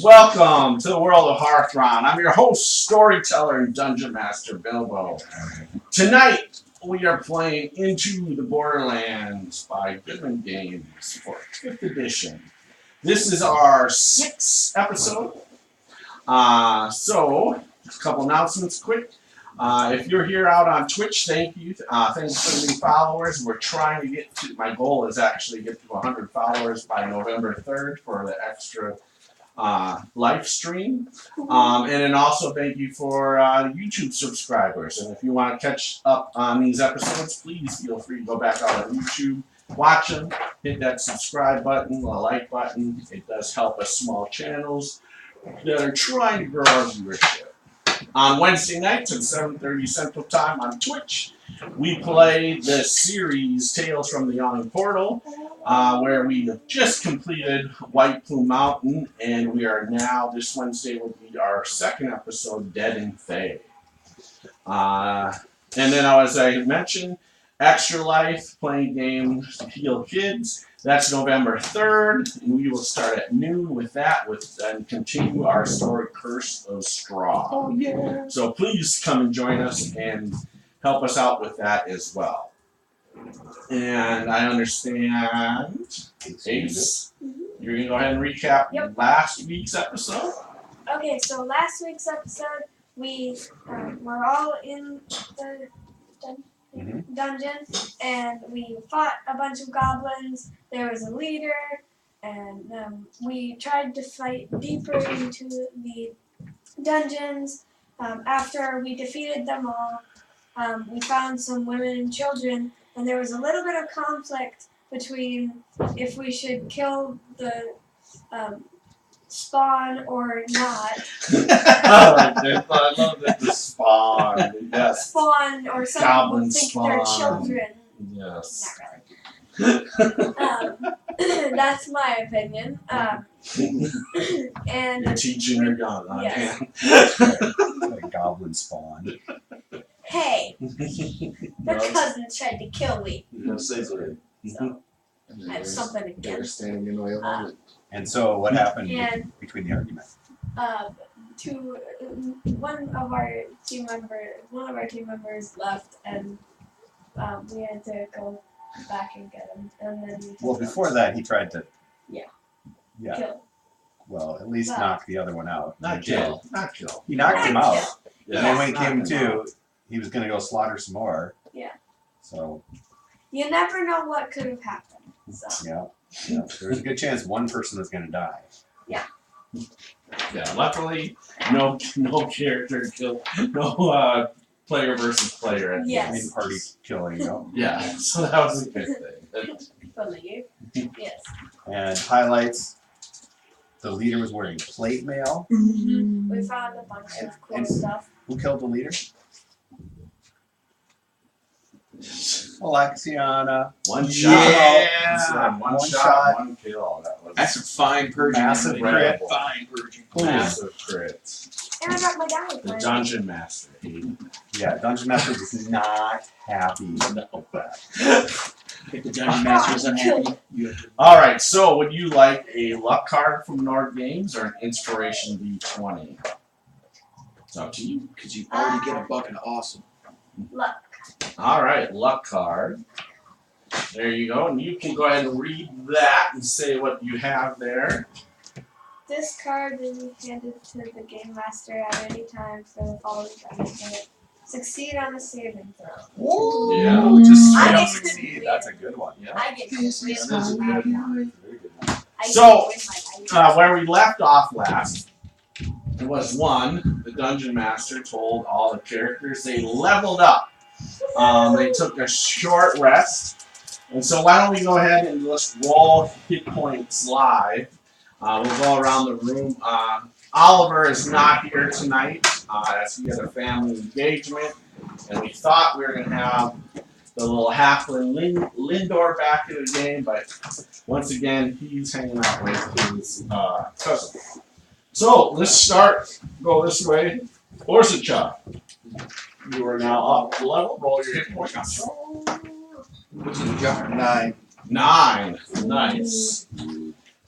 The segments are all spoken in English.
Welcome to the world of Hearthron. I'm your host, storyteller, and dungeon master, Bilbo. Tonight, we are playing Into the Borderlands by Goodman Games for 5th edition. This is our 6th episode. So, a couple announcements quick. If you're here out on Twitch, thank you. Thanks for the new followers. We're trying to get to, my goal is actually get to 100 followers by November 3rd for the extra live stream. And then also thank you for YouTube subscribers. And if you want to catch up on these episodes, please feel free to go back out on YouTube, watch them, hit that subscribe button, the like button. It does help us small channels that are trying to grow our viewership. On Wednesday nights at 7:30 Central Time on Twitch, we play the series Tales from the Yawning Portal, where we have just completed White Plume Mountain, and we are now, this Wednesday will be our 2nd episode, Dead and Fae. And then, as I mentioned, Extra Life, playing games to heal kids. That's November 3rd, and we will start at noon with that, and continue our story, Curse of Straw. Oh, yeah. So please come and join us and help us out with that as well. And I understand, Ace, you're going to go ahead and recap last week's episode? Okay, so last week's episode, we were all in the dungeon, and we fought a bunch of goblins. There was a leader, and we tried to fight deeper into the dungeons. After we defeated them all, we found some women and children, and there was a little bit of conflict between if we should kill the spawn or not. I love that, the spawn. Yes. Spawn, or some Goblin people think spawn. they're children. Yes. Not really. That's my opinion. And You're teaching her God. Yes. Like goblin spawn. hey, their cousins tried to kill me. So I have something against them. Standing in the way of it. And so, what happened And between the argument? One of our team members left, and we had to go back and get him. And then Well, before that, he tried to. Yeah. Yeah. Well, at least knock the other one out. Not He did. kill. Not kill. He knocked him out. Yeah. And then when he came to, he was going to go slaughter some more. Yeah. So. You never know what could have happened. So. Yeah. There was a good chance one person was going to die. Yeah. Yeah. Luckily, no character kill. No player versus player. At the Yes. end. In party killing. Yeah. So that was a good thing. Believe. Yes. And highlights. The leader was wearing plate mail. We found a bunch of cool And- stuff. Who killed the leader? Alexiana. One shot. Yeah. One One shot. shot. One kill. That was That's a fine purging. Massive Emily. crit. Fine purging. massive crits. And I got my guy. The Dungeon Master hated Yeah, Dungeon Master was not happy. about that. If the dungeon master is unhappy, you have to. All right. So, would you like a luck card from Nord Games or an Inspiration D20? It's up to you. Because you already get a bucket of awesome. Luck. All right, luck card. There you go, and you can go ahead and read that and say what you have there. This card will be handed to the game master at any time for the following benefit. Succeed on a saving throw. Yeah, Just straight I up get succeed. to- That's a good one. Yeah. I get to This win is my a good life. Very good one. I So, get to win my life. Where we left off last, it was the Dungeon Master told all the characters they leveled up. They took a short rest, and so why don't we go ahead and let's roll hit points live. We'll go around the room. Oliver is not here tonight as he had a family engagement, and we thought we were going to have the little halfling Lindor back in the game, but once again, he's hanging out with his cousin. So, let's go this way. Orsicha, you are now up level. Roll your hit points. Which is a jump 9. 9. Nice.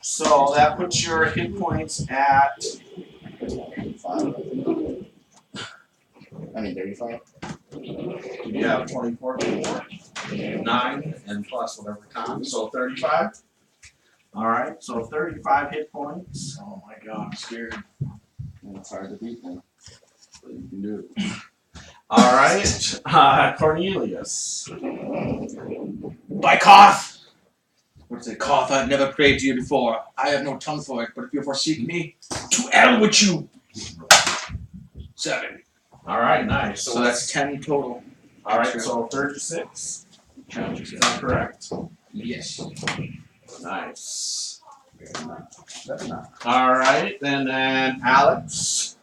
So that puts your hit points at 5. I mean 35. you have 24 before, 9, and plus whatever con, so 35. All right, so 35 hit points. Oh my god, I'm scared. And it's hard to beat them. But you can do it. All right, Cornelius. By Koth! What's it, Koth? I've never prayed to you before. I have no tongue for it, but if you forsake me, to hell with you! 7. All right, nice. So that's 10 total. All right, so 36. Is that correct? Yes. Nice. Very nice. Very nice. All right, and then Alex.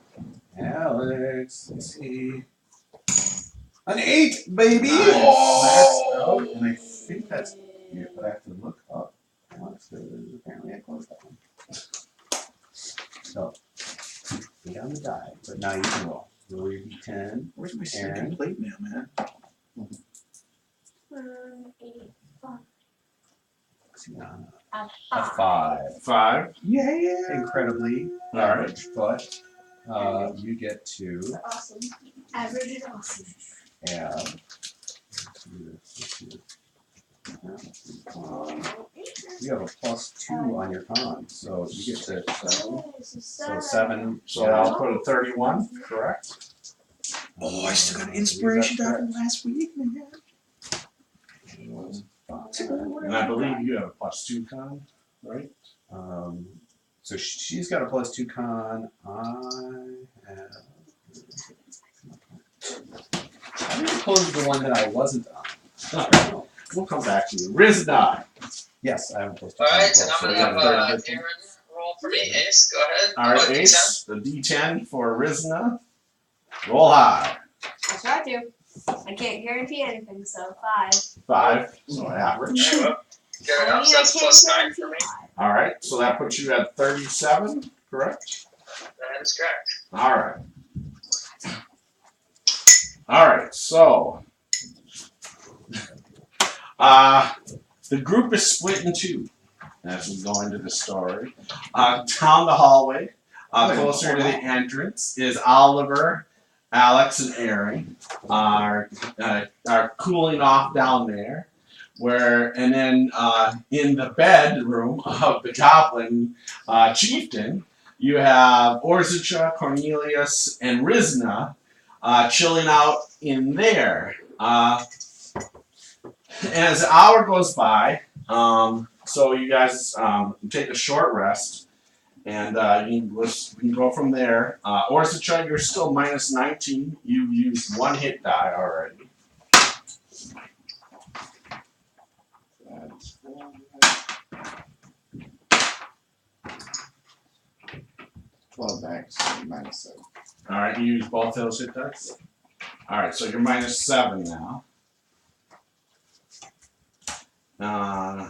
Alex, let's see. An 8, baby! Nice. Maxed out, and I think that's it, but I have to look up. Alex, apparently I closed that one. So, 8 on the die, but now you can roll. Roll your d10. Where's my Aaron? second plate mail, man? 85. A 5. 5. Yeah! Incredibly All right. average, but you get to Awesome. Average is awesome. have. You have a +2 on your con, so you get to 7. So 7. So I'll put a 31, correct? Oh, I still got inspiration die from last week, man. And I believe you have a +2 con, right? So she's got a +2 con. I have. I think I closed the one that I wasn't on. We'll come back to you. Rizna. Yes, I have a +2 con. Alright, and I'm So gonna we have got Aaron roll for me. Ace, go ahead. All right, Oh, D10. Ace, the D10 for Rizna. Roll high. I try to. I can't guarantee anything, so 5. 5, so average. Very well. Get it up, so that's +9 for me. All right, so that puts you at 37, correct? That is correct. All right. All right, so the group is split in two as we go into the story. Down the hallway, closer to the entrance, is Oliver, Alex, and Aaron are cooling off down there. And then in the bedroom of the Goblin chieftain, you have Orzicha, Cornelius, and Rizna chilling out in there. As the hour goes by, so you guys take a short rest, and you can go from there. Orzicha, you're still -19. You've used 1 hit die already. 12 max, -7. All right, you use both those hit dice. All right, so you're -7 now.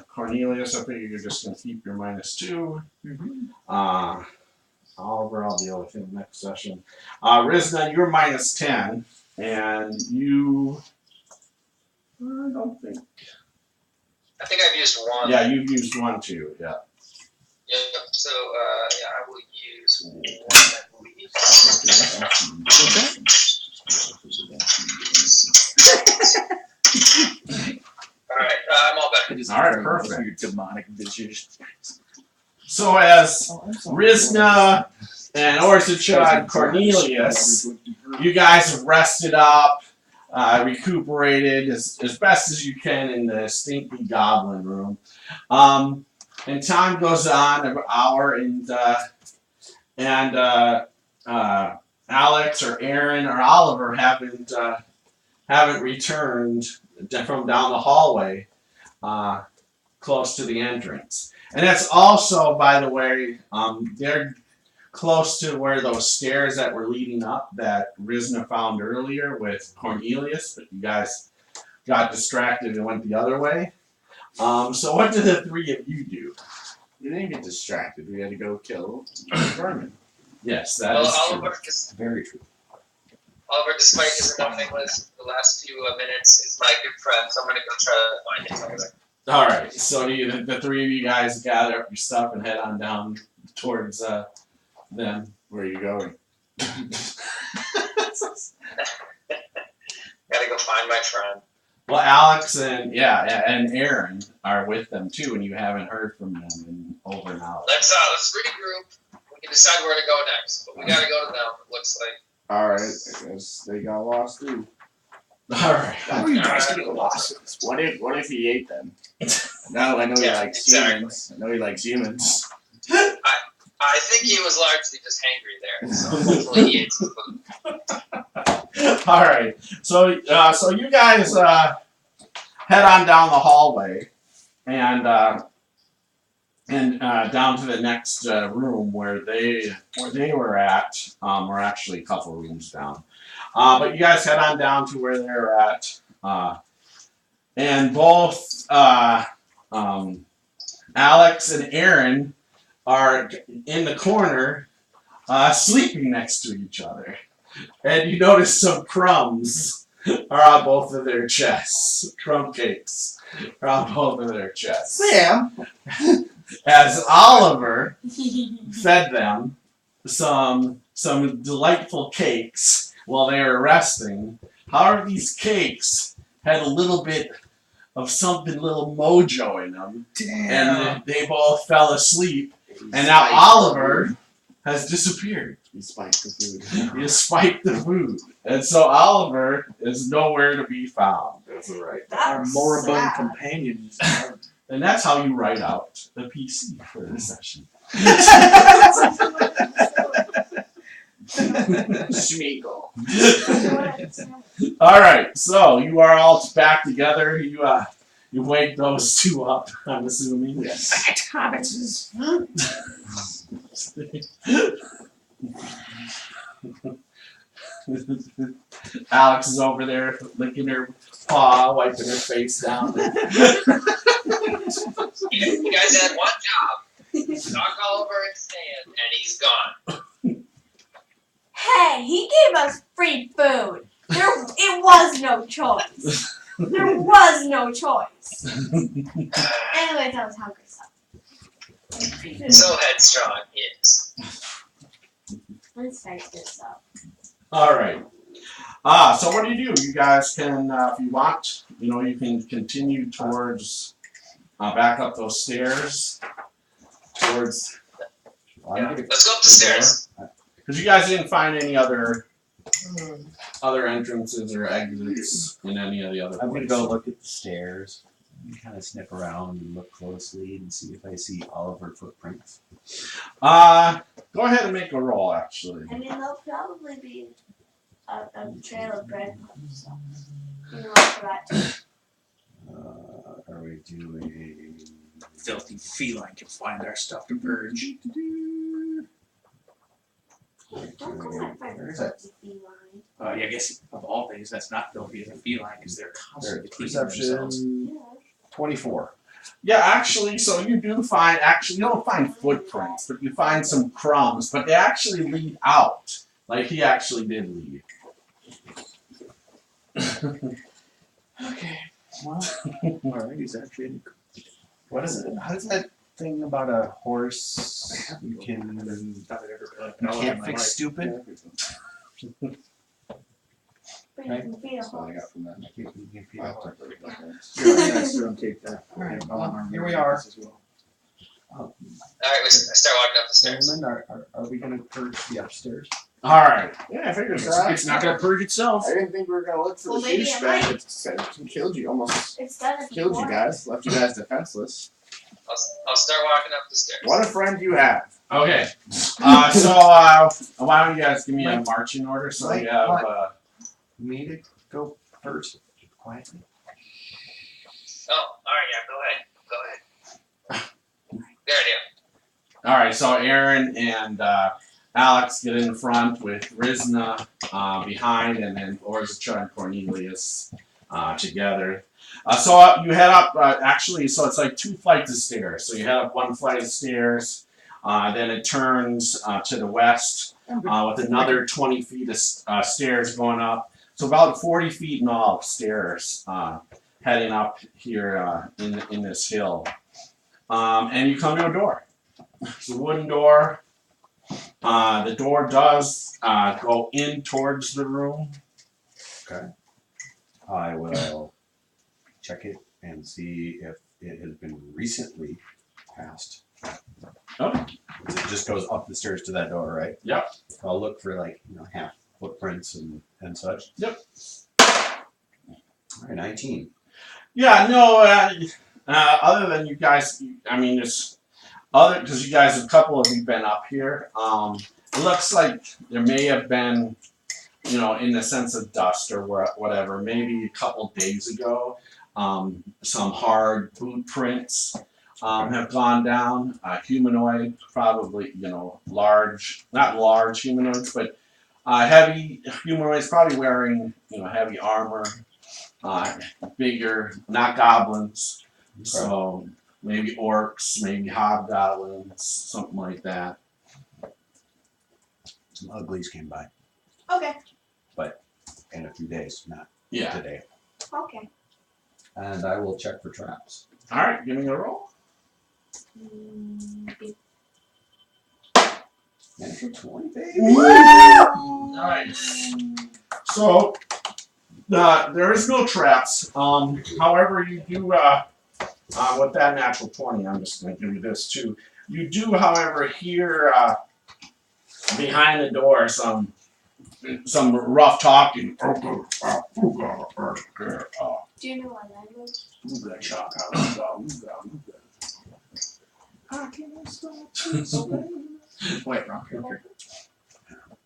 Cornelius, I figure you're just gonna keep your -2. Oliver, I'll deal with him next session. Rizna, you're -10, and you. I don't think. I think I've used 1. Yeah, you've used 1 too. Yeah. Yep. So, yeah, I will use 1, I believe. Alright, I'm all better. All right, perfect. Your demonic visage. So as Rizna and Orzicha and Cornelius, you guys have rested up, recuperated as best as you can in the stinky goblin room. And time goes on, an hour, and Alex or Aaron or Oliver haven't returned from down the hallway, close to the entrance. And that's also, by the way, they're close to where those stairs that were leading up that Rizna found earlier with Cornelius, but you guys got distracted and went the other way. So what did the 3 of you do? You didn't get distracted. We had to go kill Vermin. Yes, that Well, is true. Very true. Oliver, despite his annoying list the last few minutes, is my good friend, so I'm gonna go try to find him. All right. So the three of you guys gather up your stuff and head on down towards them. Where are you going? Gotta go find my friend. Well, Alex and Aaron are with them too, and you haven't heard from them in over an hour. Let's regroup. We can decide where to go next, but we gotta go to them. It looks like. All right, I guess they got lost too. All right. How are you guys getting lost? What if he ate them? No, I know he likes exactly. humans. I know he likes humans. I think he was largely just hangry there, so hopefully he ate some food. All right. So you guys head on down the hallway and down to the next room where they were at. We're actually a couple rooms down. But you guys head on down to where they're at, and both Alex and Aaron are in the corner, sleeping next to each other. And you notice some crumbs are on both of their chests. Crumb cakes are on both of their chests. Sam. As Oliver fed them some delightful cakes while they were resting. However, these cakes had a little bit of something, little mojo in them. Damn. And they both fell asleep. And now Oliver has disappeared. He spiked the food. He spiked the food. And so Oliver is nowhere to be found. That's all right. Our moribund companions. And that's how you write out the PC for this session. Schmeagle. All right, so you are all back together. You wake those two up, I'm assuming. Yes. Hobbitses. Alex is over there licking her paw, wiping her face down. You guys had one job. Knock Oliver and Stan, and he's gone. Hey, he gave us free food. It was no choice. There was no choice. Anyway, that was hungry stuff. So headstrong he is. Let's fix this up. All right. So what do? You guys can, if you want, you can continue towards, back up those stairs, towards. Yeah. Let's go up the stairs. Because you guys didn't find any other entrances or exits in any of the other I'm places. gonna go look at the stairs and kind of sniff around and look closely and see if I see Oliver footprints. Go ahead and make a roll, actually. I mean, there'll probably be a trail of breadcrumbs. So you know for that too. Are we doing? Filthy feline can find our stuff to purge. Don't call that friend Where a is that? filthy feline. Yeah, I guess of all things, that's not filthy as a feline because they're constantly cleaning Perception themselves. Yeah. 24. Yeah, actually, so you do find, you don't find footprints, but you find some crumbs, but they actually lead out. Like, he actually did lead. Okay. Well, Alright, he's actually. what is it? How does that thing about a horse you can can't fix stupid? But you can feed a That's what I horse. got from that. You can feed a horse. Take that. Alright, well, here we are. Alright, I start walking up the stairs. Gentlemen, are we gonna purge the upstairs? Alright. Yeah, I figured It's not gonna purge itself. I didn't think we were gonna look for Well, the maybe it douchebag might. that killed you, almost It's done at the killed you corner. guys, left you guys defenseless. I'll start walking up the stairs. What a friend you have. Okay. So, why don't you guys give me a marching order? So Mike, we have, what? Me to go first, quietly. Oh, alright, yeah, go ahead. Good idea. alright, so Aaron and, Alex get in front with Rizna, behind, and then Orza and Cornelius, together. So you head up, actually, so it's like 2 flights of stairs. So you head up 1 flight of stairs, then it turns to the west with another 20 feet of stairs going up. So about 40 feet in all of stairs heading up here in this hill. And you come to a door. It's a wooden door. The door does go in towards the room. Okay. I will check it and see if it has been recently passed. Okay. It just goes up the stairs to that door, right? Yep. I'll look for like half footprints and such. Yep. All right, 19. Yeah, no, other than you guys, I mean, it's other, because you guys, a couple of you been up here. It looks like there may have been, in the sense of dust or whatever, maybe a couple days ago, some hard boot prints have gone down. Humanoid, probably, large, not large humanoids, but heavy humanoids, probably wearing, heavy armor. Bigger, not goblins. Okay. So maybe orcs, maybe hobgoblins, something like that. Some uglies came by Okay. in a few days, not Yeah. today. Okay. And I will check for traps. All right, give me a roll. Natural 20, baby. Nice. So there is no traps. However, you do with that natural 20. I'm just going to give you this too. You do, however, hear behind the door some rough talking. Do you know my language? Wait, wrong character.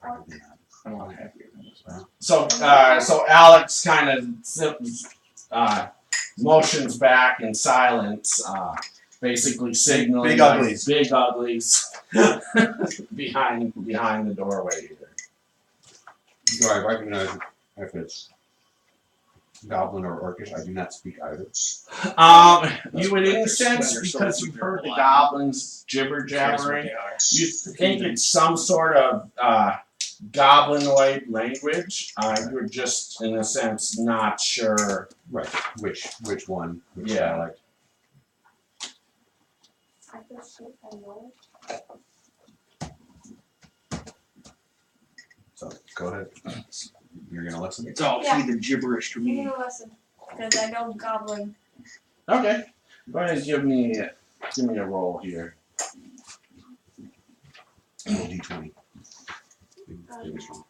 Probably not. I don't want to have you in this one. So Alex kind of motions back in silence, basically signaling Big uglies. Big uglies behind the doorway here. Do I recognize if it's goblin or orcish? I do not speak either. You would, in a sense, because you've heard the goblins jibber jabbering, you think it's some sort of goblinoid language. You're just, in a sense, not sure. Right. Which one? Which Yeah. dialect? I know. So go ahead. You're gonna listen. It's all Yeah. heathen gibberish to Give me. me a lesson. Because I know goblin. Okay. Go ahead and give me a roll here. Roll d20. Biggest one.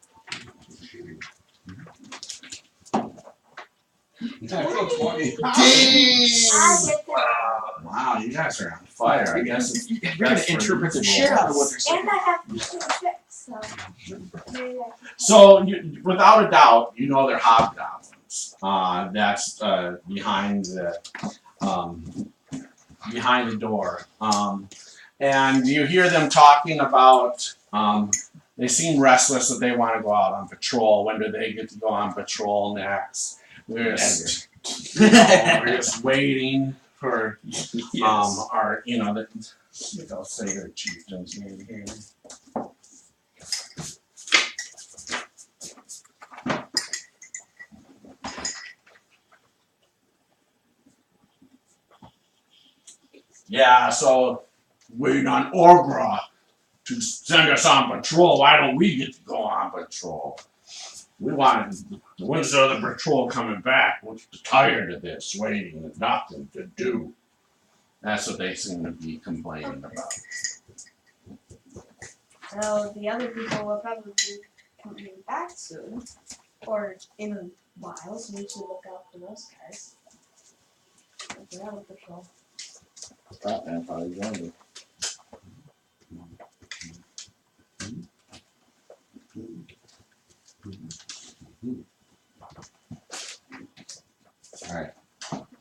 Natural 20. I get that. Wow, you guys are on fire. I guess You're gonna interpret the shit out of what they're saying. And I have to do tricks, so maybe I can. so. Without a doubt, they're hobgoblins. That's behind the door. And you hear them talking about. They seem restless that they want to go out on patrol. When do they get to go on patrol next? We're just waiting for our I'll say their chieftain's name here. Yeah, so waiting on Orgra to send us on patrol. Why don't we get to go on patrol? We want when's the other patrol coming back? We're tired of this waiting and nothing to do. That's what they seem to be complaining about. So the other people will probably be coming back soon. Or in a while, so we should look out for those guys. They're out of patrol. Batman probably joined.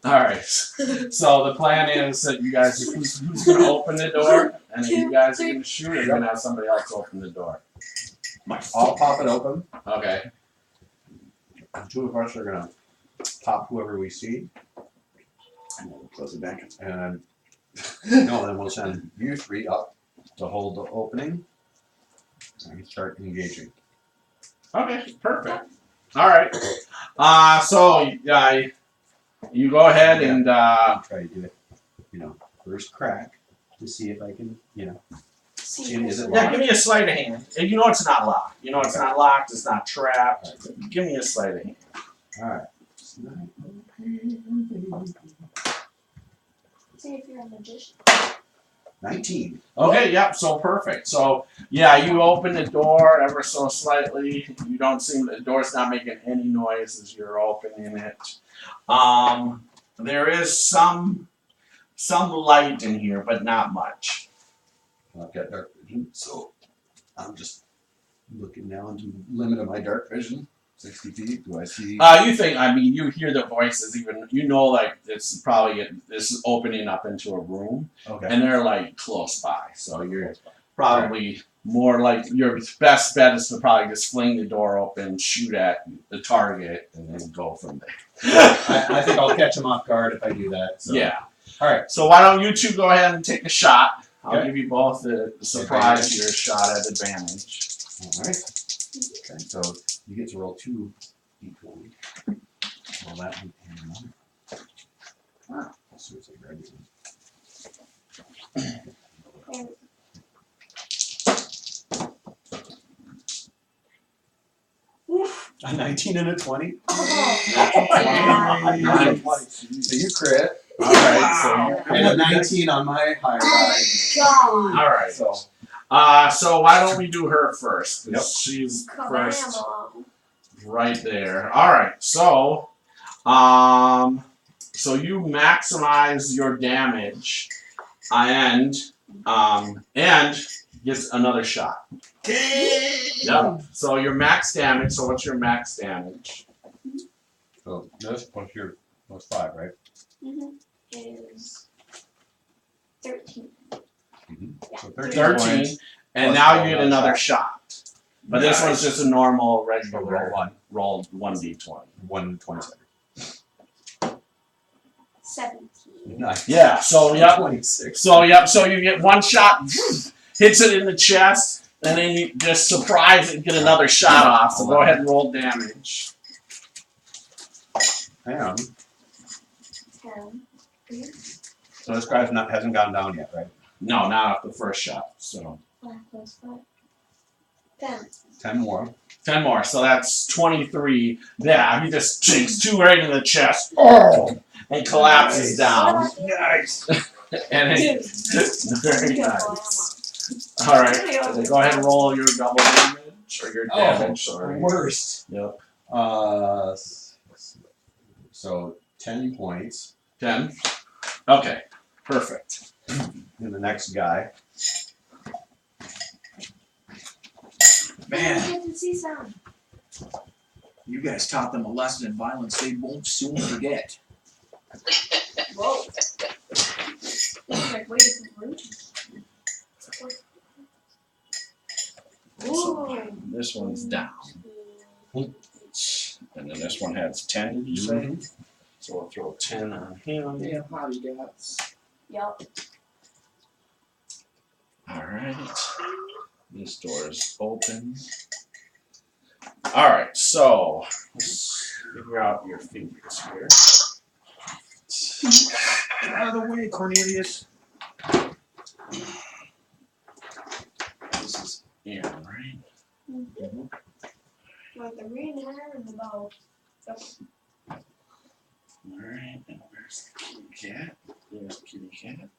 All right. So the plan is that you guys, who's going to open the door, and then you guys are going to shoot, or you're going to have somebody else open the door. I'll pop it open. Okay. Two of us are gonna pop whoever we see, and we'll close it back. And then we'll send you three up to hold the opening and start engaging. Okay. Perfect. All right. So you go ahead and I'll try to do it, first crack to see if I can, is it yeah, locked? give me a sleight of hand. And you know it's not locked. You know it's not locked. It's not trapped. Give me a sleight of hand. All right. See if you're a magician. 19. Okay, yep, so perfect. So, yeah, you open the door ever so slightly. You don't seem, the door's not making any noise as you're opening it. There is some light in here, but not much. I've got dark vision, so I'm just looking now into the limit of my dark vision. 60 feet. Do I see? You think, I mean, you hear the voices even, you know, like, it's probably, this is opening up into a room. Okay. And they're, like, close by. So you're probably more like, your best bet is to probably just fling the door open, shoot at the target, and then go from there. I think I'll catch him off guard if I do that. So. Yeah. All right. So why don't you two go ahead and take a shot? I'll Okay. give you both the surprise your shot at advantage. All right. Okay. So you get to roll 2 d20. Roll that one and another. Ah, that's seriously very good. A 19 and a 20. Oh, So you crit. All right. And a 19 on my high die. God. All right. So why don't we do her first? 'Cause Yep. She's first, Kabam. right there. All right. So, so you maximize your damage, and gets another shot. Yep. So your max damage. So what's your max damage? So this plus your plus 5, right? Is 13. Yeah, So 13, and Plus now roll you get another another shot. But this Nice. one's just a normal, So regular roll 1. roll 1d20. 127. 17. Nice. Yeah. So yep. 26. So you get one shot, hits it in the chest, and then you just surprise it and get another shot off. So go ahead and roll damage. And 10. so this guy's hasn't gone down yet, right? No, not off the first shot. So 5 plus 5. 10. 10 more. 10 more. So that's 23. Yeah, he just takes 2 right in the chest. Oh, and collapses down. Nice. And it, very nice. All right. Then go ahead and roll your double damage or your damage. Sorry. Worst. Yep. So 10 points. 10. Okay. Perfect. And the next guy. Man, Get to see some. you guys taught them a lesson in violence they won't soon forget. Whoa. Like, wait, ooh. This one's down. And then this one has 10, did you say? So we'll throw 10 on him. Yeah, howdy guys. Yup. Alright. This door is open. Alright, so let's figure out your figures here. Get out of the way, Cornelius. This is Aaron, right? Like the green hair and the bow. Alright, and where's the kitty cat? There's the kitty cat.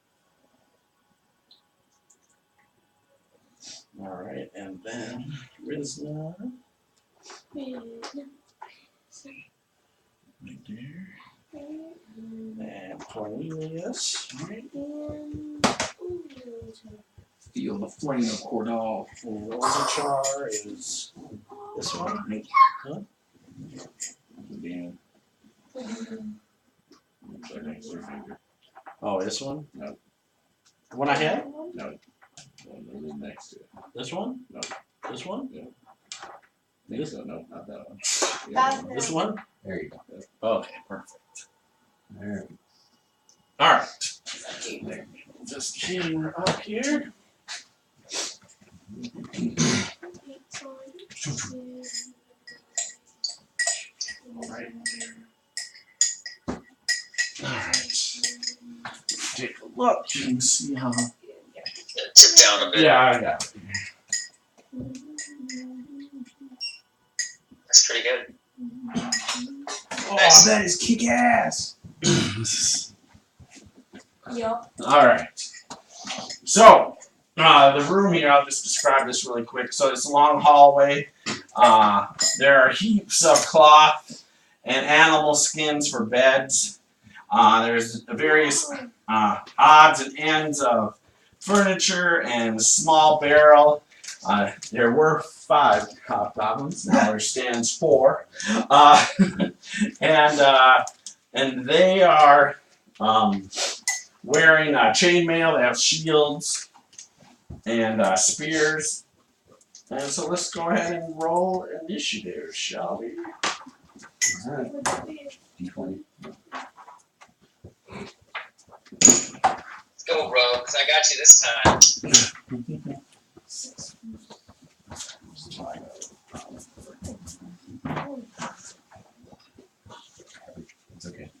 Alright, and then Rizna. Right there. And Cornelius. Right. Feel the flame of Cordal. And Rosachar is this one, right? Huh? Dan. Oh, this one? No. The one I had? No, next to it. This one? No. This one? This one? No, not that one. That's This one? There you go. Okay, perfect. There. Alright. Just camera up here. Right there. take a look and see how. Tip down a bit. Yeah, I got it. That's pretty good. Oh, Nice. that is kick ass. Yup. All right. So, the room here, I'll just describe this really quick. So, it's a long hallway. There are heaps of cloth and animal skins for beds. There's various odds and ends of furniture and a small barrel. There were 5 hobgoblins. Now there stands 4. And they are wearing chainmail. They have shields and spears. And so let's go ahead and roll initiative, shall we? All right. D20. Let's go, Rogue, because I got you this time. It's okay.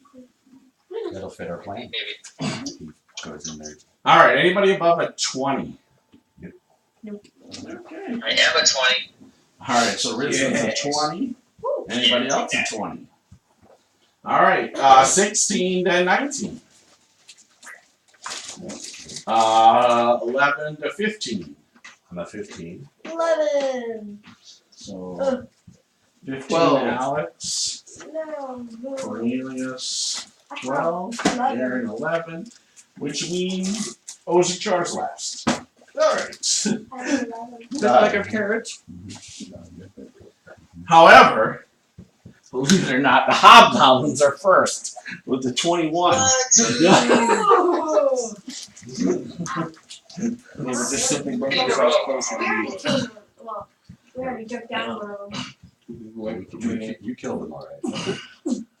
That'll fit our plan. Maybe. Goes in there. All right, anybody above a 20? Nope. Okay. I am a 20. All right, so Rizzo's a 20. Anybody else a 20? All right, 16 to 19. 11 to 15. I'm a 15. 11. So 15 12. Alex, No. Cornelius I 12, thought 11. Aaron 11, which means Ozzy Char's last. All right. I have 11. Is that like a carrot? However, believe it or not, the hobgoblins are first with the 21. Oh. They were just simply broken themselves closer to you. Well, we already took down one of them. You killed him, all right.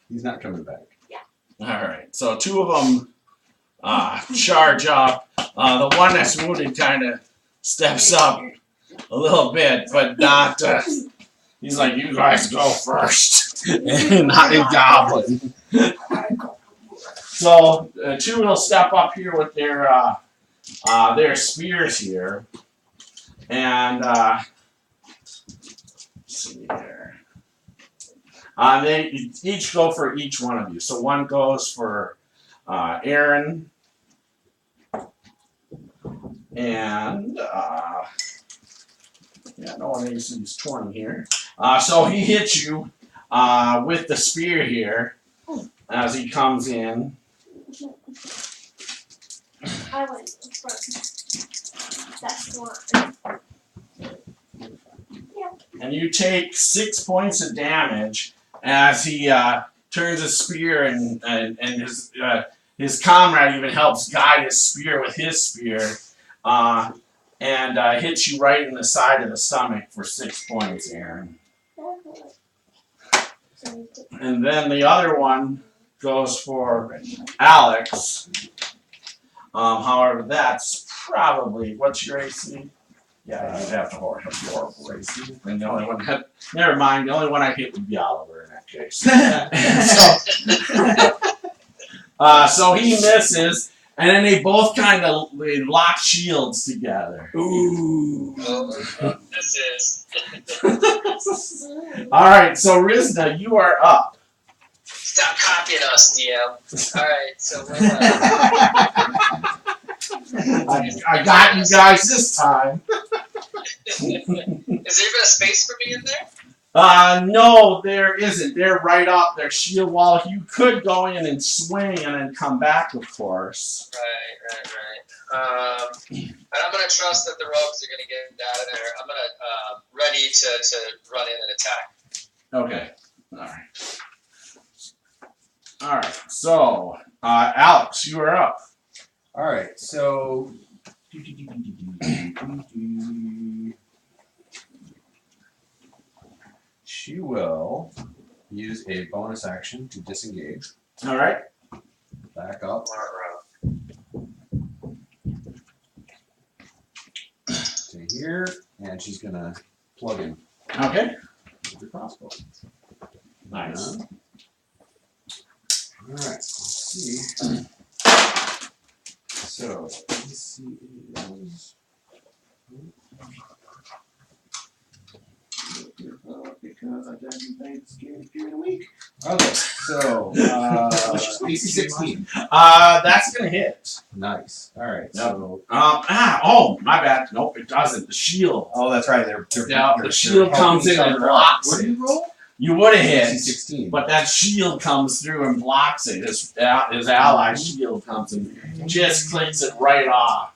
He's not coming back. All right, so 2 of them charge up. The one that's wounded kind of steps up a little bit, but not. He's like, "You guys go first," and not a goblin. So 2 will step up here with their spears here, and let's see here. They each go for each one of you. So 1 goes for Aaron, and no one uses 20 here. So he hits you with the spear here as he comes in. I went first. That's one. And you take 6 points of damage as he turns his spear, and his comrade even helps guide his spear with his spear, and hits you right in the side of the stomach for 6 points, Aaron. And then the other one goes for Alex. However, that's probably, what's your AC? Yeah, you'd have to have horrible AC. And the only one never mind, the only one I hit would be Oliver in that case. So he misses, and then they both kind of lock shields together. Ooh. Oh, this is. All right, so Rizna, you are up. Stop copying us, DM. Alright, so we're I got you guys this time. Is there even a space for me in there? No, there isn't. They're right up their shield wall. You could go in and swing and then come back, of course. Right. And I'm gonna trust that the rogues are gonna get out of there. I'm gonna ready to run in and attack. Okay. All right. So, Alex, you are up. All right, so she will use a bonus action to disengage. All right. Back up to here, and she's gonna plug in Okay. with the crossbow. Nice. All right, let's see. So, AC is. Because I didn't think it's during the week. Okay, so, AC 16. That's gonna hit. Nice. Alright, Yep. so. Oh, my bad. Nope, it doesn't. The shield. Oh, that's right. They're The shield comes in and blocks What it. do you roll? You would have hit, AC 16. but that shield comes through and blocks it. His ally's shield comes and just clicks it right off.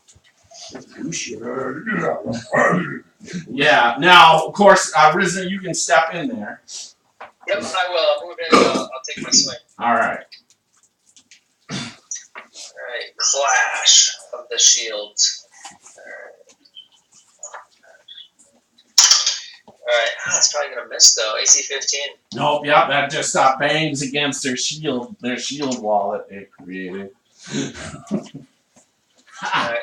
Yeah. Now, of course, Risen, you can step in there. Yep, I will. I'm moving in. I'll take my swing. All right. Alright, clash of the shields. Alright, that's probably gonna miss though. AC 15. Nope. Yep. That just bangs against their shield wall that they created. Alright,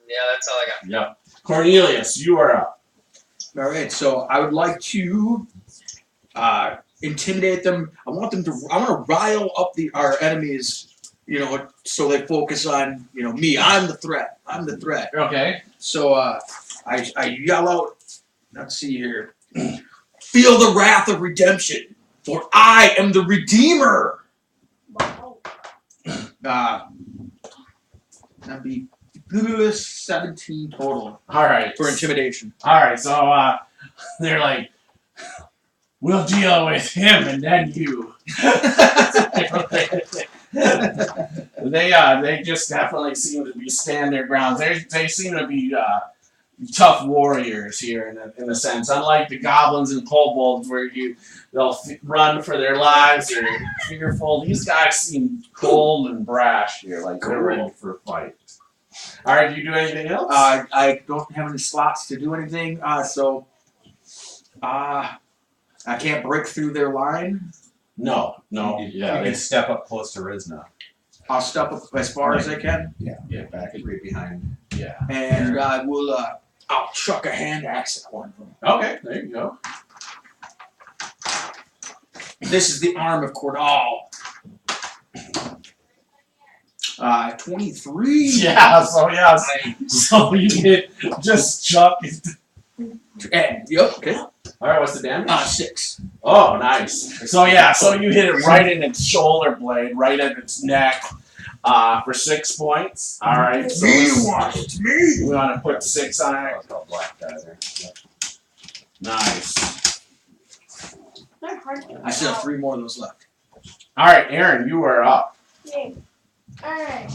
yeah, that's all I got. Yep. Cornelius, you are up. All right, so I would like to intimidate them. I want to rile up our enemies, so they focus on, me. I'm the threat. Okay. So I yell out, let's see here. Feel the wrath of redemption, for I am the Redeemer. Wow. That'd be 17 total All right. for intimidation. All right. So they're like, we'll deal with him and then you. They just definitely seem to be stand their grounds. They seem to be tough warriors here in a sense. Unlike the goblins and kobolds where they'll run for their lives or fearful. These guys seem cold and brash here, like they're ready for a fight. All right, do you do anything else? I don't have any slots to do anything, so I can't break through their line. No. You can step up close to Rizna. I'll step up as far as I can, Yeah, back right behind. Yeah. and I will. I'll chuck a hand axe at one of them. Okay, there you go. This is the arm of Cordal. 23. Yeah, so you get just chuck. And, yep. Okay. All right, what's the damage? 6. Oh, nice. So you hit it right in its shoulder blade, right at its neck, for 6 points. All right. So we want to put 6 on it. Black guy there. Yep. Nice. They're hard to I still have 3 more of those left. All right, Aaron, you are up. Yay. Alright.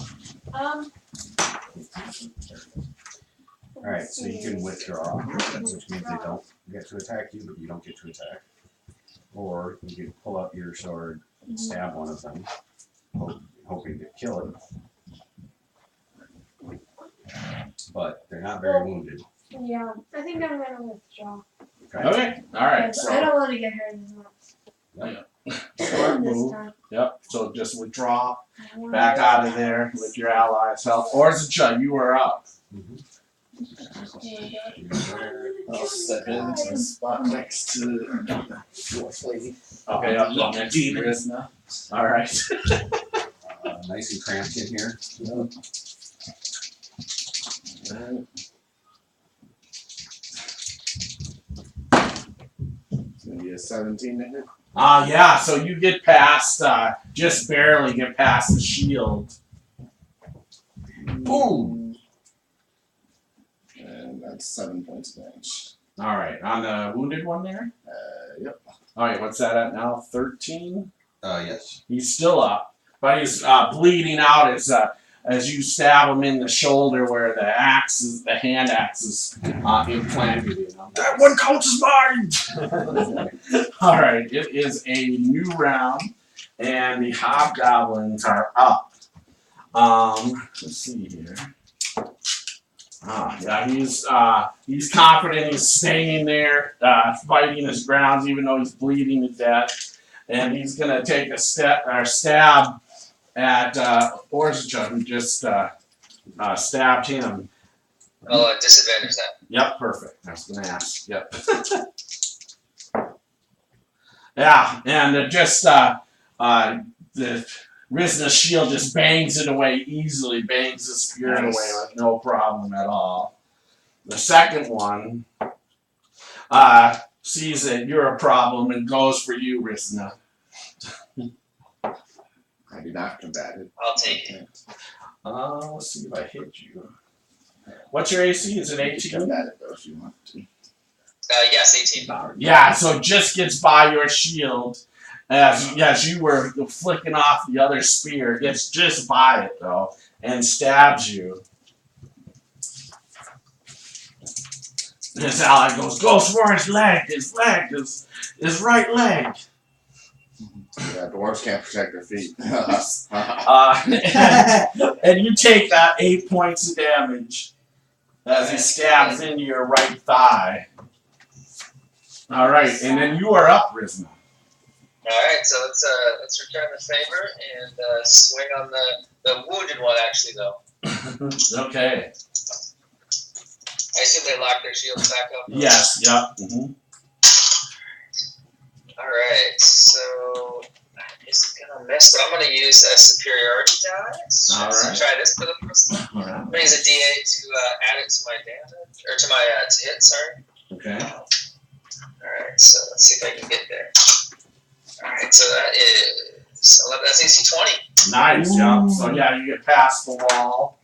Alright, so you can withdraw, which means they don't get to attack you, but you don't get to attack. Or you can pull up your sword and stab one of them, hoping to kill it. But they're not very wounded. Yeah, I think I'm gonna withdraw. Okay. All right. Because I So don't want to get hurt as much. smart This move. time. Yep. So just withdraw I don't wanna back get out of hurt. there with your allies' help. Or Zacha, you are up. I'll step into the spot next to the dwarf lady. Okay. Up next to Rizna. All right. Nice and cramped in here. It's gonna be a 17 to hit. Yeah, so you get past, just barely get past the shield. Boom! And that's 7 points of damage. Alright, on the wounded one there? Yep. Alright, what's that at now? 13? Yes. He's still up, but he's bleeding out as you stab him in the shoulder where the hand axe is implanted in him. That one counts as mine! Alright, it is a new round, and the hobgoblins are up. Let's see here. Yeah, he's confident. He's staying there, fighting his grounds, even though he's bleeding to death. And he's gonna take a stab at Orzcha, who just stabbed him. I'll disadvantage that. Yep, perfect. I was gonna ask. Yep. Yeah, and the Rizna's shield just bangs it away easily, bangs the spirit away with no problem at all. The second one sees that you're a problem and goes for you, Rizna. I do not combat it. I'll take it. Let's see if I hit you. What's your AC? Is it You can 18? combat it though if you want to. Yes, 18. Yeah, so it just gets by your shield as you were flicking off the other spear. It gets just by it though and stabs you. His ally goes for his leg, his right leg. Yeah, dwarves can't protect their feet. And you take 8 points of damage as he stabs into your right thigh. All right, and then you are up, Rizna. All right, so let's return the favor and swing on the wounded one. Actually, though, Okay. I assume they lock their shields back up. Yes. Yep. Mm-hmm. All right, so it's gonna miss, but I'm gonna use a superiority die. So All right. try this for the first time. All right. I'm gonna use a D8 to add it to my damage, or to my to hit. Sorry. Okay. All right, so let's see if I can get there. All right, so that is 11. That's AC 20. Nice. Yeah. So yeah, you get past the wall.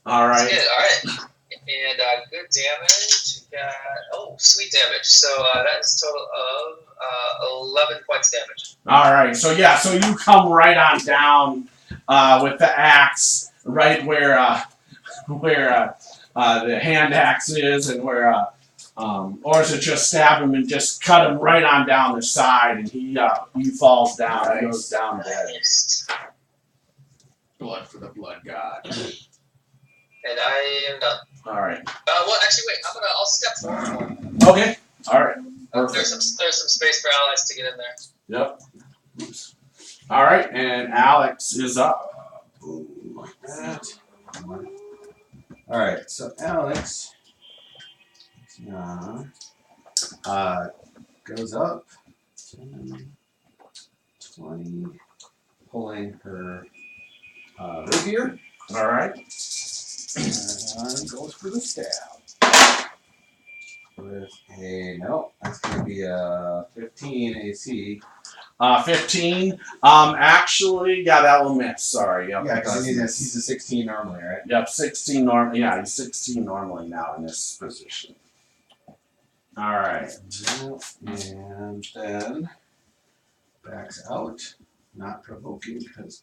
All That's right. good. All right. And good damage. We got sweet damage. So that is a total of 11 points damage. All right. So yeah. So you come right on down with the axe, right where the hand axe is, and where or is it just stab him and just cut him right on down the side, and he falls down. He goes down dead. Nice. Blood for the blood god. And I am done. All right. Well, actually, wait. I'll step forward. Okay. All right. There's some space for allies to get in there. Yep. Oops. All right, and Alex is up. Boom, like that. All right, so Alex goes up 10, 20, pulling her rapier. All right. And goes for the stab. With that's going to be a 15 AC. 15. Actually, yeah, that will miss. Sorry. Yep. Yeah, because he's a 16 normally, right? Yep, 16 normal. Yeah, he's 16 normally now in this position. All right. And then backs out, not provoking because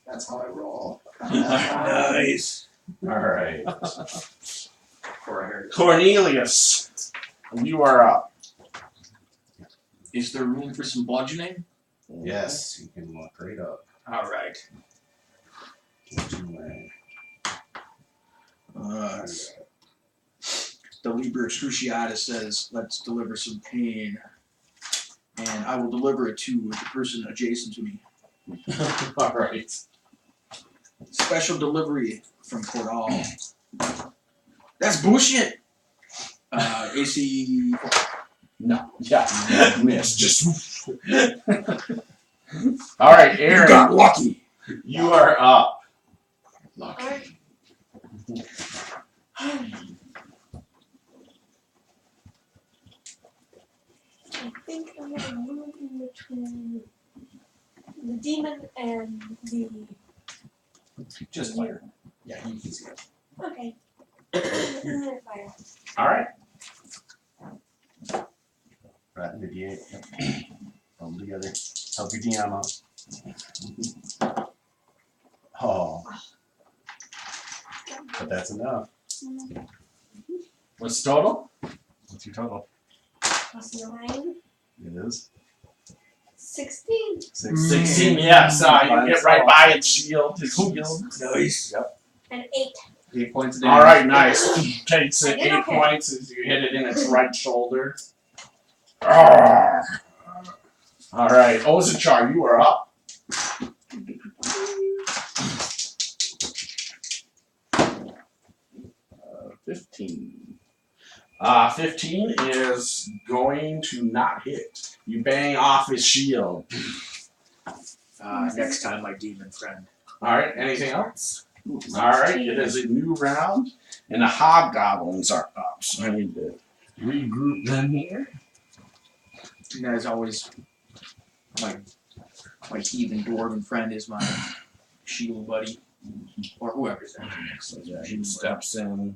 that's how I roll. Nice. All right. Cornelius, you are up. Is there room for some bludgeoning? Yes, you can walk right up. All right. Away. The Liber Excruciatus says, let's deliver some pain. And I will deliver it to the person adjacent to me. All right. Special delivery from Cordall. That's bullshit! AC... No. Yeah. Miss. Just. All right, Aaron. You got lucky! You are up. Alright. I think I'm gonna move in between the demon and the. Just fire. Yeah, you can see it. Okay. Fire. All right. Right in the D8. Yep. Hold them together. Help your DM out. Oh. But that's enough. What's the total? What's your total? Plus 9. It is 16. 16. Yes. You get right by its shield. His shield. Nice. And 8. 8 points of All right. Nice. Takes it I did 8 okay. points as you hit it in its right shoulder. All right. Ozichar, you are up. 15. 15 is going to not hit. You bang off his shield. next time, my demon friend. All right. Anything else? All right. It is a new round, and the hobgoblins are up. So I need to regroup them here. You guys always, my heathen dwarven friend is my shield buddy, or whoever's there. So yeah, he steps in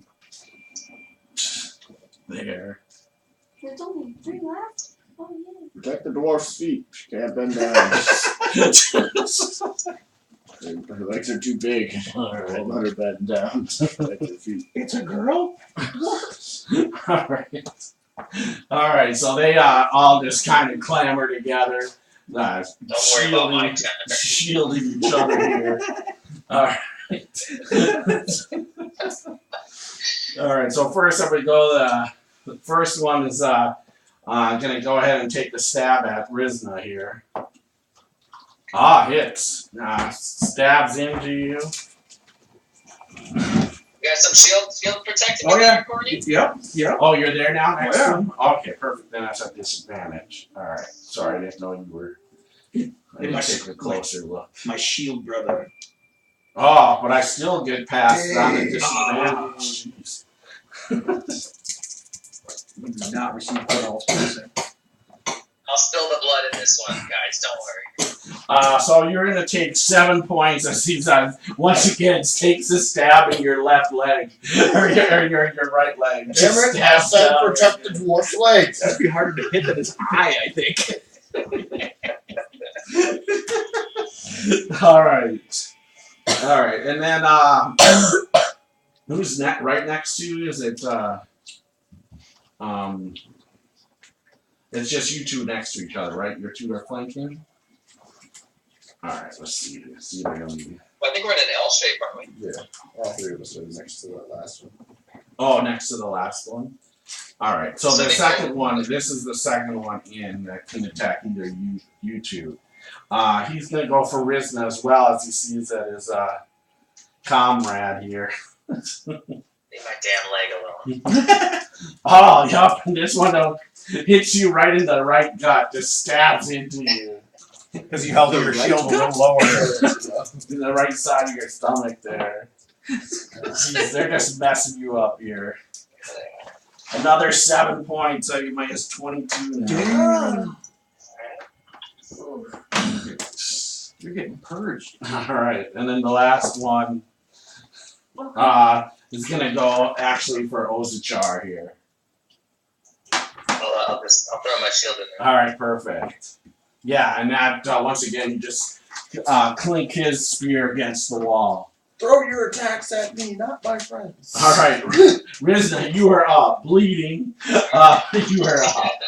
there. There's only 3 left? Oh, yeah. Protect the dwarf's feet. She can't bend down. Her legs are too big. I'll let her bend down. Protect her feet. It's a girl? All right. All right. So they all just kind of clamor together, Don't worry about my tender. shielding each other here. All right. All right. So first, if we go, the first one is gonna go ahead and take the stab at Rizna here. Hits. Stabs into you. You got some shield protecting Oh, you yeah. there, Courtney? Yep. Oh, you're there now next yeah. to him? Okay, perfect. Then that's at disadvantage. All right. Sorry, I didn't know you were. I didn't take a closer look. My shield brother. Oh, but I still get past on the disadvantage. You do not receive calls. I'll spill the blood in this one, guys. Don't worry. So you're gonna take 7 points as he once again takes a stab in your left leg or your right leg. Damn it, I Stabs said down. protect the dwarf's legs. That'd be harder to hit than his eye, I think. All right, and then who's right next to you? Is it It's just you two next to each other, right? Your two are flanking. All right, let's see. See if I can. Well, I think we're in an L shape, aren't we? Yeah, all 3 of us are next to that last one. Oh, next to the last one. All right. So the second one. This is the second one in that can attack either you two. He's gonna go for Rizna as well as he sees that his comrade here. Leave my damn leg alone. Oh, yup. And this one hits you right in the right gut. Just stabs into you. Because you held your shield a little lower. In the right side of your stomach there. Jeez, they're just messing you up here. Another 7 points, so you minus 22 now. You're getting purged. Alright, and then the last one is gonna go actually for Ozichar here. I'll throw my shield in there. Alright, perfect. Yeah, and that once again you just clink his spear against the wall. Throw your attacks at me, not my friends. Alright, Rizna, you are up. Bleeding. You are up.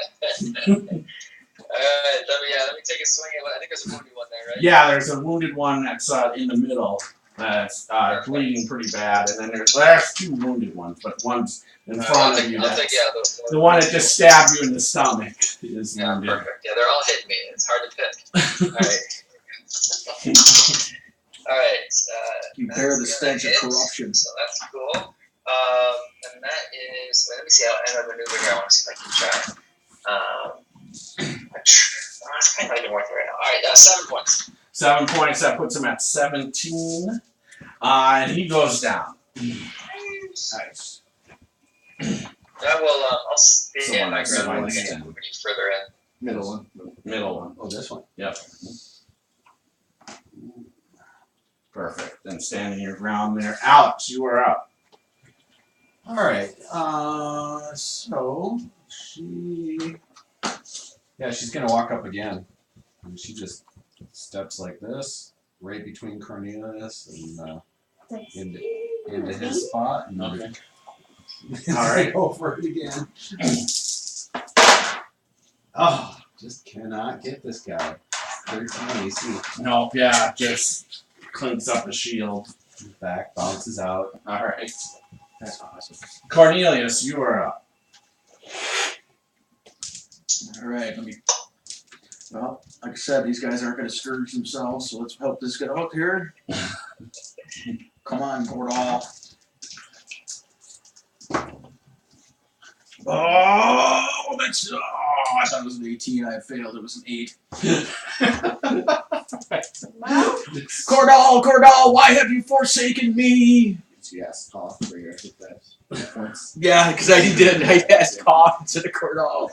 Alright, let me take a swing at I think there's a wounded one there, right? Yeah, there's a wounded one that's in the middle that's bleeding pretty bad, and then there's 2 wounded ones, but one's in front of you. I'll take The one that just stabbed you in the stomach is Yeah, wounded. perfect. Yeah, they're all hitting me. It's hard to pick. Alright. You bear the stench of corruption. So that's cool. And that is. Let me see how I maneuver here. I want to see if I can try. That's kind of not even worth it right now. Alright, 7 points. 7 points, that puts him at 17. And he goes down. Nice. I will. I'll stay in my Someone ground when I else get stand. any further in. Middle one. Middle one. Oh, this one. Yep. Perfect. Then standing your ground there. Alex, you are up. All right. So she's gonna walk up again, and she just steps like this, right between Cornelius and into his spot. And Okay. All right. go for it again. Oh, just cannot get this guy. 13 AC. No, yeah, just clinks up the shield. Back bounces out. All right. That's awesome. Cornelius, you are up. Alright, well, like I said, these guys aren't going to scourge themselves, so let's help this get out here. Come on, Gordall. Oh, I thought it was an 18. I failed. It was an 8. Well, Cordell, why have you forsaken me? Yes, cough for your hit dice. Points. Yeah, because I did. I asked Cough instead of Cordell.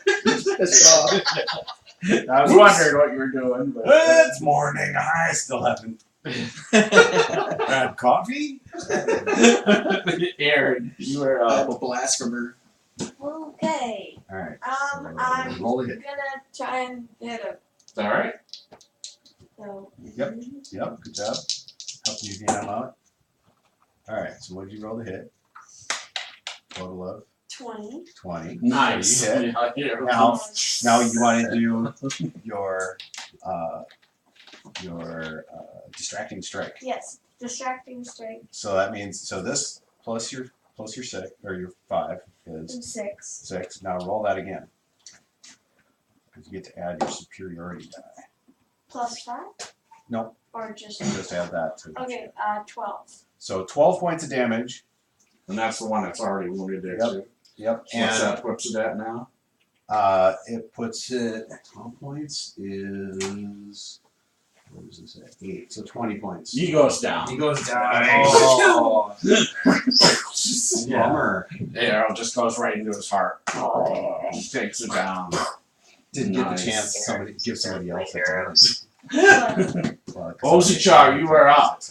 I was wondering what you were doing. But, It's morning. I still haven't had coffee. Aaron, you were I'm a blasphemer. okay. All right. I'm roll a hit. gonna try and hit him. all right. So. Yep. Yep. Good job. Helping you get him out. All right. So what did you roll to hit? Total of 20. 20. Nice. So you hit. Yeah, Now you want to do your distracting strike. Yes. Distracting strike. So that means this plus your 6 or your 5 is 6. 6. Now roll that again. Because you get to add your superiority die. Plus 5? Nope. Or just. Just add that to. Okay, 12. So 12 points of damage. And that's the one that's already wounded there too. Yep. What's And that puts it at now? it puts it 12 points is what does it say? 8. So 20 points. He goes down. He goes down. Oh. Yeah. Bummer. The arrow just goes right into his heart. Takes it down. Didn't get the Nice. chance to give somebody else a chance. But Ozichar, you are up.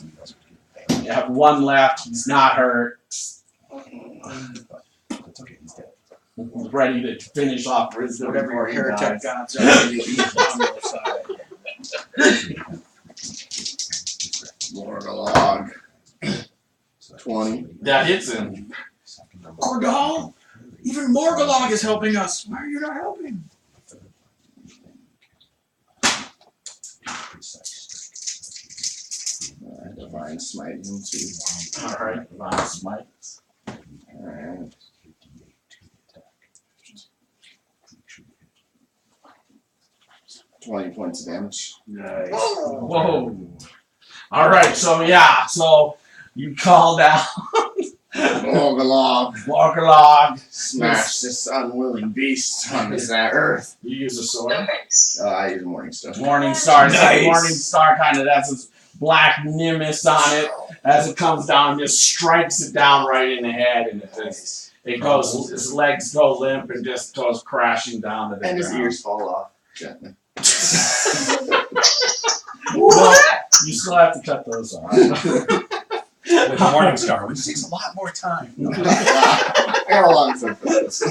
You have one left. He's not hurt. okay. That's okay. He's dead. He's ready to finish off Rizzo Whatever before your he heretic dies. gods are, they be on your side. Mortalog. 20. That hits him. Cordell? Even Morgalog is helping us. Why are you not helping? Divine smite him too. Alright, Divine Smite. Alright. 20 points of damage. Nice. Whoa. Whoa. Alright, so yeah, so you call down Morgalog, Walkerlog. smash this unwilling beast on this earth. You use a sword. Nice. I use Morning Star. Morning Star. It's like Nice. Morning Star kind of has this black nimbus on it as it comes down and just strikes it down right in the head, and it goes, his legs go limp and just goes crashing down to the And his ground. ears fall off gently. Well, you still have to cut those off. With Morning Star, which takes a lot more time. I got a long time for this.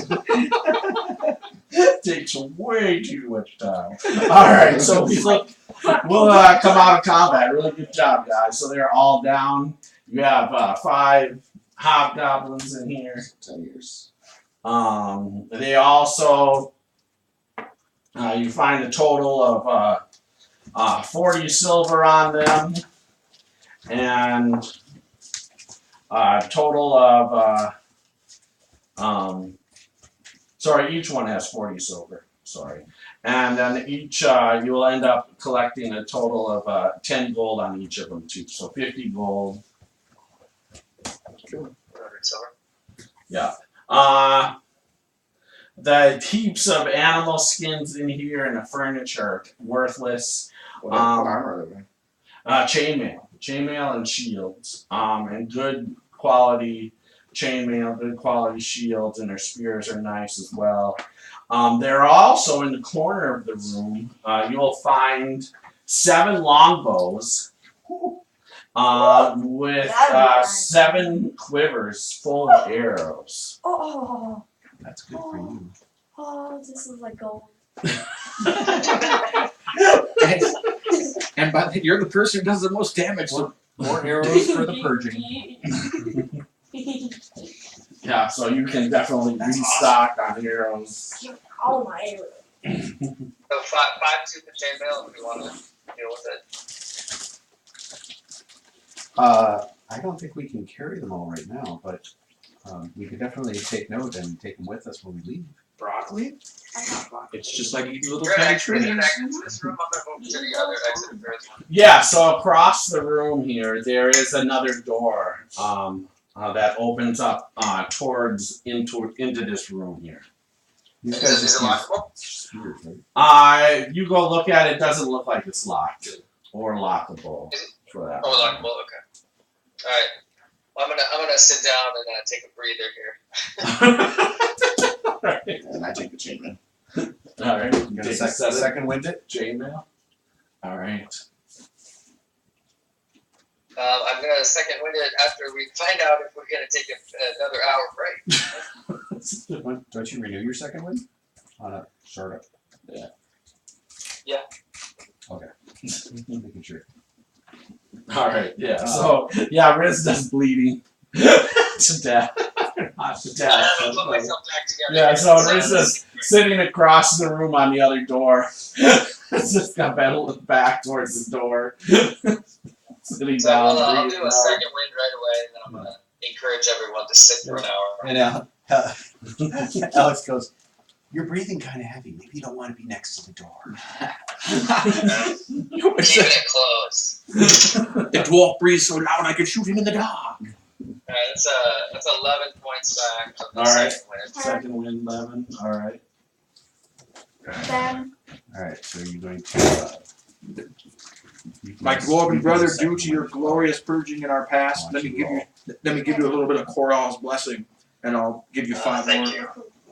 Takes way too much time. Alright, so we'll come out of combat. Really good job, guys. So they're all down. You have 5 hobgoblins in here. 10 years. They also, you find a total of 40 silver on them, and a total of, sorry, each one has 40 silver, sorry. And then each, you will end up collecting a total of 10 gold on each of them too, so 50 gold. 100 silver. Yeah. The heaps of animal skins in here and the furniture are worthless. What armor are they wearing? Chainmail And shields. And good quality chainmail, good quality shields, and their spears are nice as well. They're also in the corner of the room. You'll find 7 longbows. With 7 quivers full of arrows. Oh, That's good for you. this is like gold. And by the, you're the person who does the most damage. So More arrows for the purging. Yeah, so you can definitely restock on arrows. All my arrows. So 5 super chainmail if you want to deal with it. I don't think we can carry them all right now, but we could definitely take note and take them with us when we leave. broccoli? It's just like eating little You're tiny actually trees. back into this room. I'm gonna move to the other exit if there is one. Yeah, so across the room here, there is another door that opens up towards into this room here. These Is it use lockable? spears, right? You go look at it. Doesn't look like it's locked. or lockable for that. Oh, lockable. Okay. All right. Well, I'm gonna sit down and take a breather here. Alright. And I take the chainmail. Alright. You gonna second wind it? Chainmail. Alright. I'm gonna second wind it after we find out if we're gonna take another hour break. Don't you renew your second wind? On a sort of. Yeah. Yeah. Okay. Making sure. Alright, yeah. So yeah, Riz does bleeding to death. Not to death. I'm gonna put myself back together. Yeah, so Riz is sitting across the room on the other door. Just got battled back towards the door. Sitting So down. I'll do breathing a out. second wind right away, and then I'm gonna encourage everyone to sit for an hour. And Alex goes, "You're breathing kind of heavy. Maybe you don't want to be next to the door." Keeping it closed. The dwarf breathes so loud I could shoot him in the dark. Alright, that's 11 points back. From the Alright. second wind. Second wind 11. Alright. Then Alright, so you're going to. My dwarven brother, due to your glorious purging in our past, let me give you a little bit of Koral's blessing, and I'll give you 5 Thank more.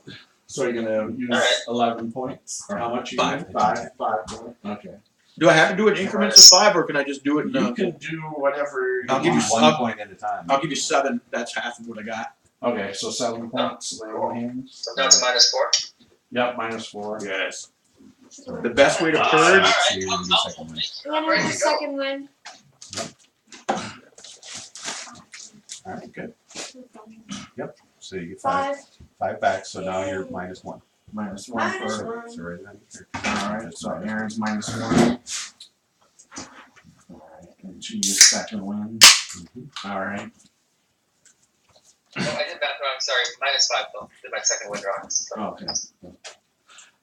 you. So you're gonna use Alright. 11 points? Or how much you Five. need? 5 points. Okay. Do I have to do it in increments of 5, or can I just do it in You can do whatever you I'll give you want. One point at a time. I'll give you 7. That's half of what I got. Okay, so 7 points. Lay on hands. So down to -4. Yep, -4. Yes. The best way to purge. So you're gonna do second wind. then there's the second wind. Alright, good. So you get 5. 5. Back, so now you're -1. -1 Minus for. one. So right down here. Alright, so Aaron's -1. Alright, and she used second wind. Alright. Oh, I did math wrong. Sorry, -5 though. Did my second wind wrong. So. Okay.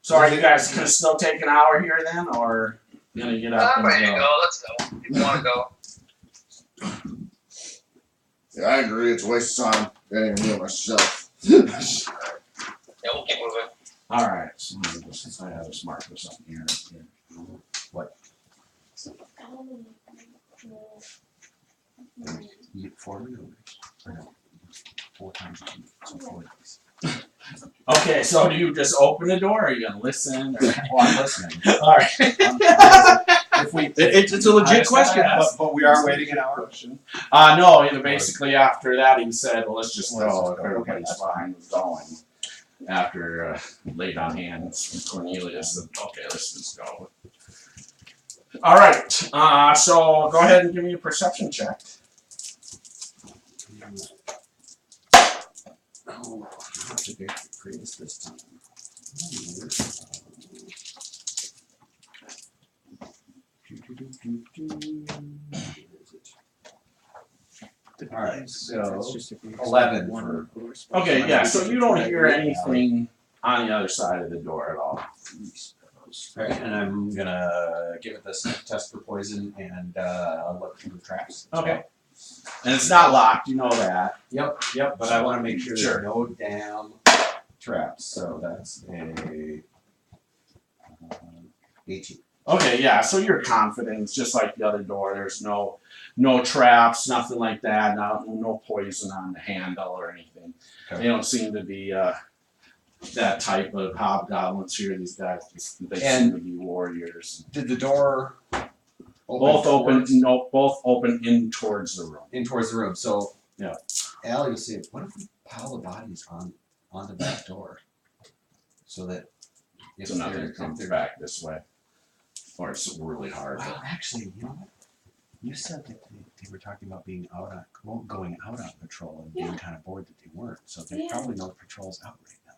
So are you guys gonna still take an hour here then, or gonna get up I'm and ready to go? go. Let's go. If you want to go. Yeah, I agree. It's a waste of time. I didn't even do it myself. Yeah, we'll keep moving. Alright, so I have to mark this up here. You get 4 maneuvers. Or no, 4 times 2, so 4 days. Okay, so do you just open the door, or are you gonna listen? Or? Oh, I'm listening. Alright. If we, It's a legit question. but we are waiting an hour. No, you know, basically after that he said, well, let's just go if Okay, everybody's that's fine with going. After laid on hands with Cornelius, and, okay, let's just go. Alright, so go ahead and give me a perception check. Oh, I have to get creative this time. Alright, so 11 for. Okay, yeah, so you don't hear anything on the other side of the door at all. Alright, and I'm gonna give it this test for poison and look through the traps. Okay. And it's not locked, you know that. Yep, but I wanna make sure Sure. there's no damn traps, so that's a 18. Okay, yeah, so you're confident, it's just like the other door, there's no traps, nothing like that, no poison on the handle or anything. Okay. They don't seem to be that type of hobgoblins here, these guys, they seem And- to be warriors. Did the door Both open, towards- both open in towards the room. in towards the room? So Yeah. Al, you'll see. What if we pile the bodies on the back door, so that if So nothing they're- comes if they're- back this way. Or it's really hard. Well, actually, you know what? You said that they were talking about being going out on patrol and being kind of bored that they weren't. So there's Yeah. probably no patrols out right now.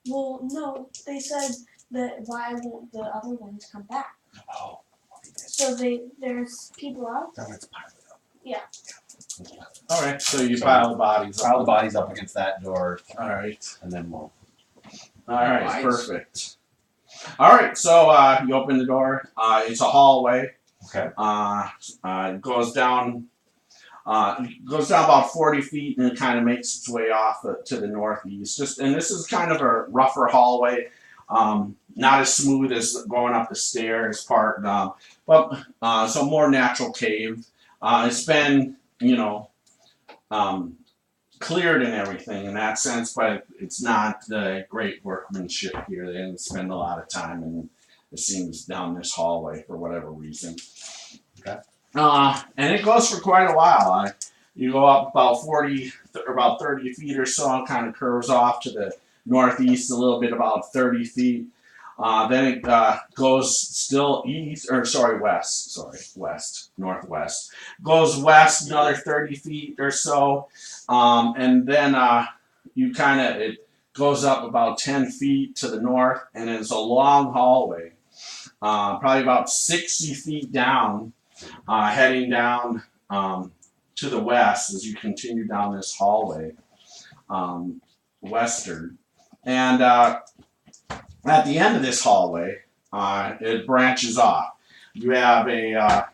Well, no, they said that why won't the other ones come back? Oh, So there's people out. then let's pile it up. Yeah. Let's pile it up. Alright, so you So- pile the bodies up. Pile the bodies up against that door, Alright. and then we'll. Alright, Nice. perfect. Alright, so you open the door. It's a hallway. Okay. It goes down about 40 feet and it kind of makes its way off to the northeast. And this is kind of a rougher hallway. Not as smooth as going up the stairs part, but so more natural cave. It's been, cleared and everything in that sense, but it's not the great workmanship here. They didn't spend a lot of time, and it seems down this hallway for whatever reason. Okay. And it goes for quite a while. You go up about 30 feet or so, and kind of curves off to the northeast a little bit, about 30 feet. Then it goes still northwest. Goes west another 30 feet or so, and then it goes up about 10 feet to the north, and it's a long hallway, probably about 60 feet down, heading down to the west as you continue down this hallway, western. And at the end of this hallway, it branches off. You have a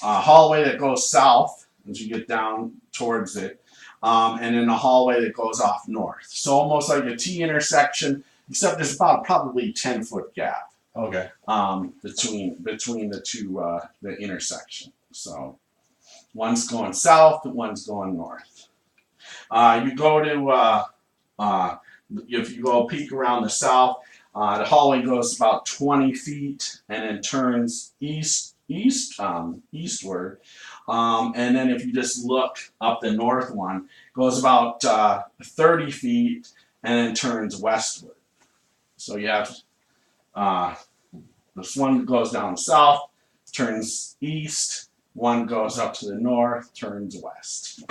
hallway that goes south as you get down towards it, and then a hallway that goes off north. So almost like a T intersection, except there's about probably 10-foot gap. Okay. Between the two the intersection. So one's going south, one's going north. You go to if you go peek around the south, the hallway goes about 20 feet and then turns eastward. And then if you just look up the north one, goes about 30 feet and then turns westward. So you have this one goes down south, turns east. One goes up to the north, turns west.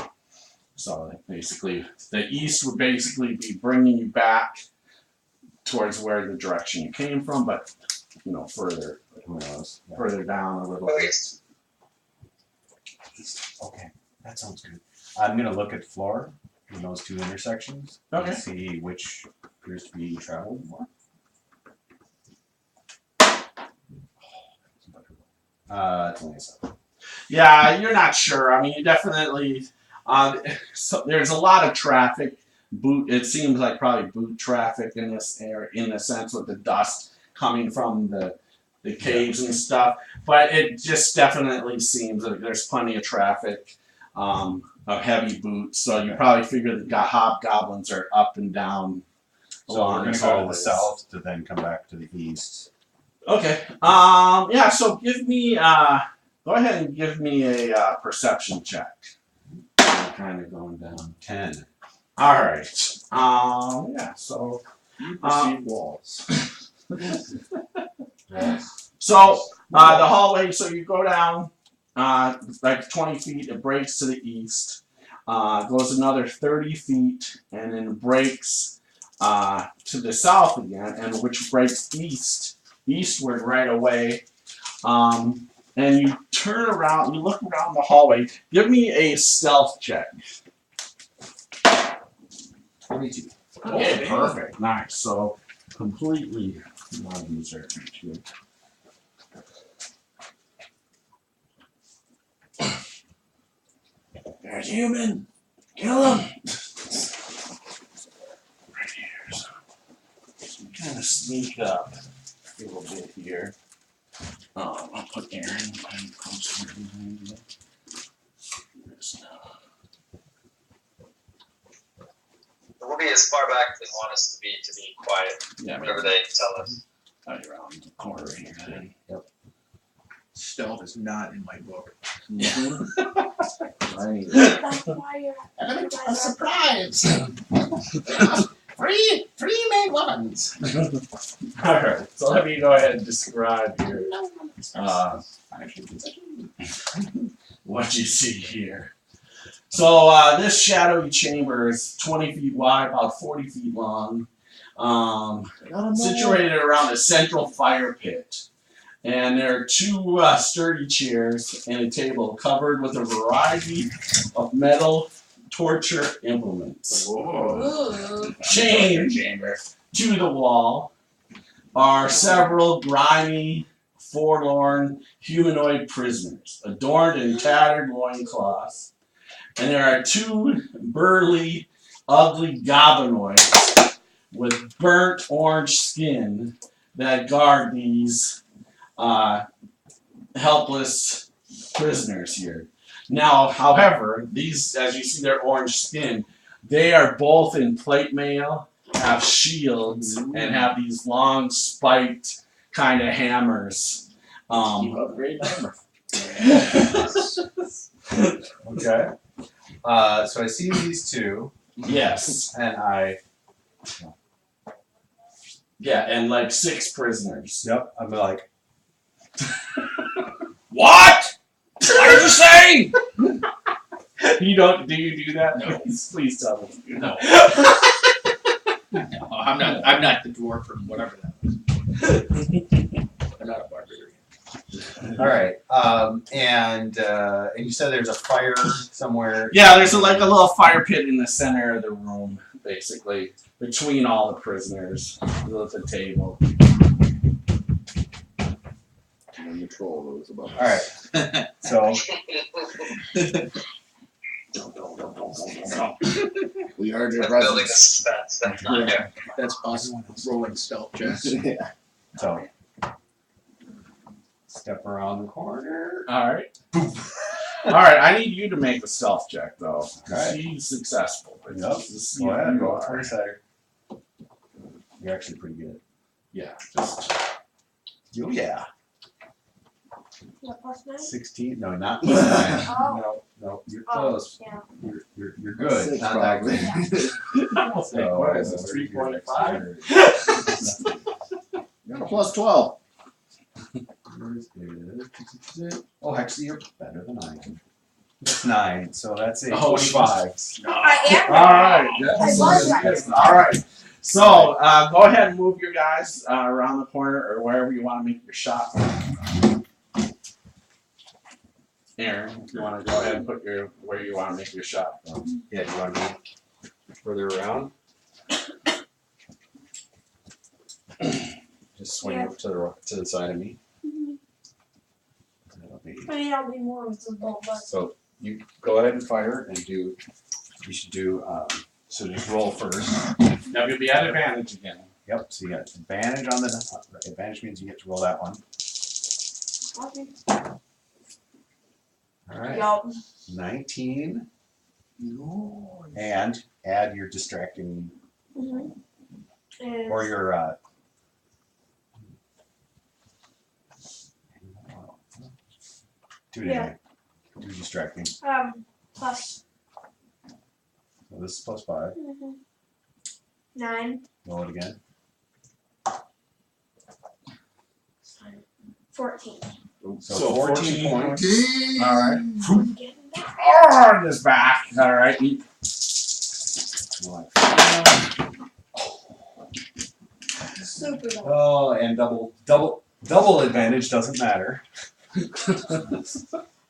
So basically, the east would basically be bringing you back towards where the direction you came from, but further down a little bit. Okay, that sounds good. I'm gonna look at the floor in those two intersections Okay. and see which appears to be traveled more. It's only a 7. Yeah, you're not sure. I mean, you definitely. So there's a lot of traffic. It seems like probably boot traffic in this area, in the sense with the dust coming from the caves and stuff. But it just definitely seems like there's plenty of traffic of heavy boots. So you probably figure that hobgoblins are up and down. So we're gonna these go to the hallways. south to then come back to the east. Okay. Yeah. So give me. Go ahead and give me a perception check. I'm kind of going down. 10. All right. Yeah. So. You perceive walls. Yes. So the hallway. So you go down like 20 feet. It breaks to the east. Goes another 30 feet, and then breaks to the south again, and which breaks eastward right away. And you turn around, you look around the hallway. Give me a stealth check. 22. Okay, perfect. Nice. So completely non-observant here. There's a human. Kill him. Right here. So kind of sneak up a little bit here. I'll put Aaron kind of closer behind you. We'll be as far back as they want us to be quiet, Yeah, whatever they tell us. around the corner here. Then. Stealth is not in my book. Right. That's why you're. A surprise! Three main weapons. All right. So let me go ahead and describe here what you see here. So this shadowy chamber is 20 feet wide, about 40 feet long, situated around a central fire pit. And there are two sturdy chairs and a table covered with a variety of metal torture implements. Ooh. Chained to the wall are several grimy, forlorn humanoid prisoners, adorned in tattered loincloths. And there are two burly, ugly goblinoids with burnt orange skin that guard these helpless prisoners here. Now, however, these, as you see their orange skin, they are both in plate mail, have shields, and have these long spiked kind of hammers. Great number. Okay. So I see these two, Yes. and Yeah, and like 6 prisoners. yep, I'm like, What? What did you say? You don't? Do you do that? No. Please tell me. No. No, I'm not the dwarf or whatever that was. I'm not a barbarian. all right. And you said there's a fire somewhere. Yeah, there's like a little fire pit in the center of the room, basically, between all the prisoners. With the table. And the troll was above. All right. So We heard your Building the presence. suspense. That's not there. That's us rolling stealth checks. Yeah. so step around the corner. All right. All right. I need you to make a stealth check, though. Right. She's successful. But Yep. just see Go if ahead. you Roll are. 20-sider. You're actually pretty good. Yeah. Just Oh yeah. What, plus 9? 16. No, not plus 9. Oh. No, you're Oh, close. yeah. You're good. Six, Not that probably. good. So, what is this? what are your 3.5? dexterity? You got a plus 12. Yours is- Oh, actually, you're better than I am. It's 9, so that's a Oh, 25. I am. all right. I was right. All right. So go ahead and move your guys around the corner or wherever you want to make your shot. Aaron, if you want to go ahead and put your where you want to make your shot. Yeah, do you want to be further around? Just swing Yeah. up to the side of me. That'll be- I mean, I'll be more visible, but So you go ahead and fire and do. You should do. So just roll first. Now you'll be at advantage again. Yep. So you got advantage on the advantage means you get to roll that one. okay. All right. Yup. 19 No. and add your distracting Mm-hmm. or your. Do it Yeah. anyway. Do distracting. Plus So this is plus 5. 9, Roll it again. 14. So 14 points. All right. I'm getting that. Oh, this back. All right. Super low. Oh, and double advantage doesn't matter.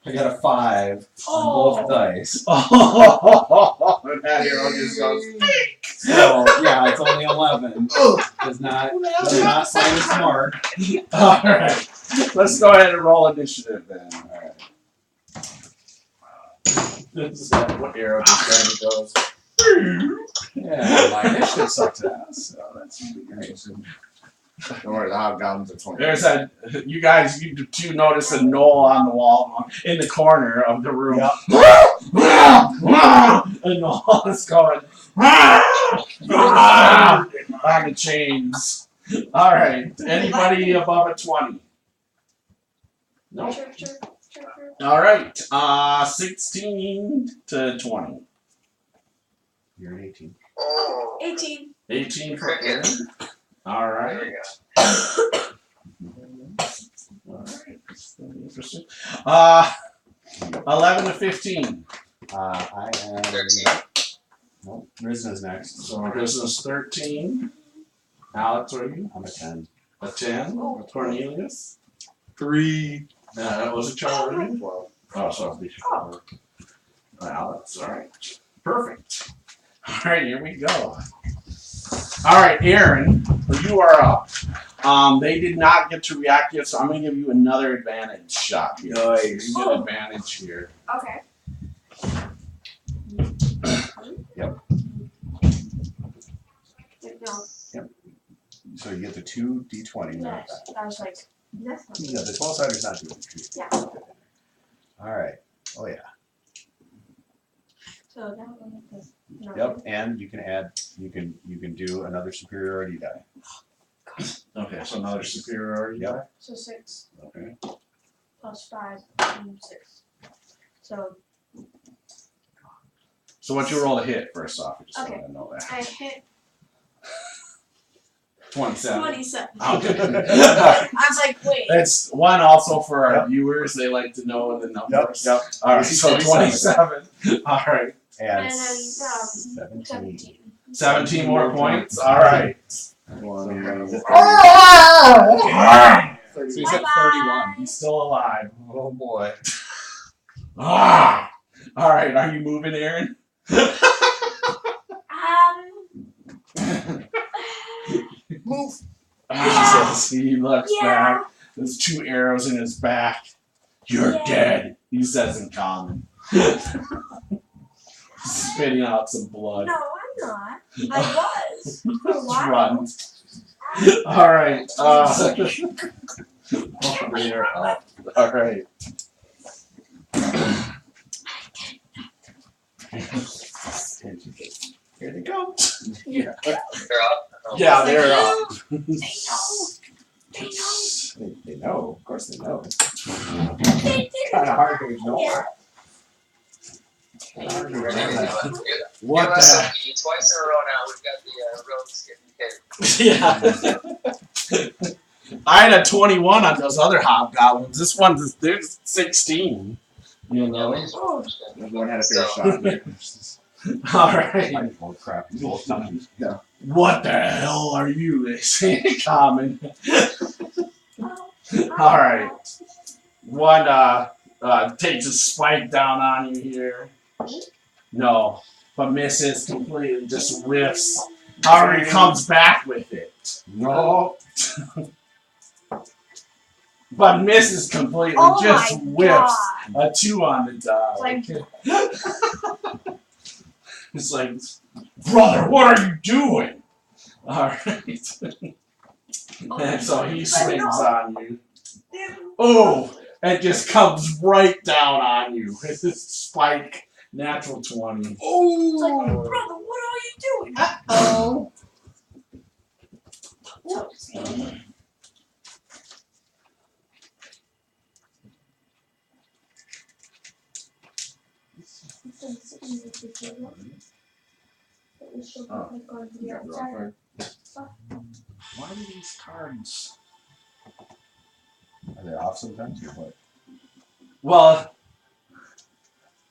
I got a 5 on both dice. Oh, that hero just goes. So yeah, it's only 11. Does not find its mark. All right. Let's go ahead and roll initiative then. All right. This is what arrow just kind of goes. Yeah, my initiative sucks ass. So that's great. Don't worry, the hobgoblins are 20. There's a you guys you two notice a knoll on the wall in the corner of the room. A knoll is going on the chains. All right. Anybody above a 20? No. Chirp, chirp, chirp, chirp. All right. 16 to 20. You're an 18. Oh, 18. 18 for Aaron. All right. there you go. All right. That's interesting. 11 to 15. I am. 13. Nope. Rizna's next. So business 13. Alex, are you? I'm a 10. A 10. Cornelius. 3. That was a Charlie. Oh, so Alex. All right. Perfect. All right, here we go. All right, Aaron, you are up. They did not get to react yet, so I'm going to give you another advantage shot here. Nice. You get advantage here. Okay. Yep. no. So you get the 2 d20. Yes. I was like, that's not Yeah, the 12-sider's not doing it. Yeah. All right. Oh yeah. So that one is no. Yep. And you can add. You can do another superiority die. Okay, so another superiority. Yep. die. So 6 Okay. plus 5 and 6. So So what you roll to hit first off? I just Okay. want to know that. I hit 27. 27. Okay. I was like, wait. That's one also for our Yep. viewers. They like to know the Yep. numbers. Yep. All right, so 27. All right. And, And then 17. 17. 17 more points. All right. So he's at Bye-bye. 31. He's still alive. Oh boy. Ah! All right, are you moving, Aaron? Move. Ah, he looks Yeah. back. There's 2 arrows in his back. You're Yeah. dead, he says in common. Spitting out some blood. No, I'm not. I was. For a Let's while. run. All right. We're up. All right. Here they go. Yeah. They're up. Yeah, they're up. They know. They know. They know. Of course they know. They didn't. Kind of hard to ignore. Yeah. Kinda hard to We're ignore gonna that. What give us the? twice in a row now. We've got the rogues getting hit. Yeah. I had a 21 on those other hobgoblins. This one's there's 16. You know. Oh. Everyone had a fair shot here. All right. Oh crap! Both times. What the hell are you? They say in common. Oh. All right. One takes a spike down on you here. No, but misses completely. Just whiffs. However, he comes back with it, No. but misses completely. Oh Just my whiffs. God. A 2 on the die. Like- It's like, brother, what are you doing? All right. And so he swings on you. Oh, and just comes right down on you with this spike natural 20. It's like, brother, what are you doing? Oh. Why do these cards? Are they off sometimes or what? Well,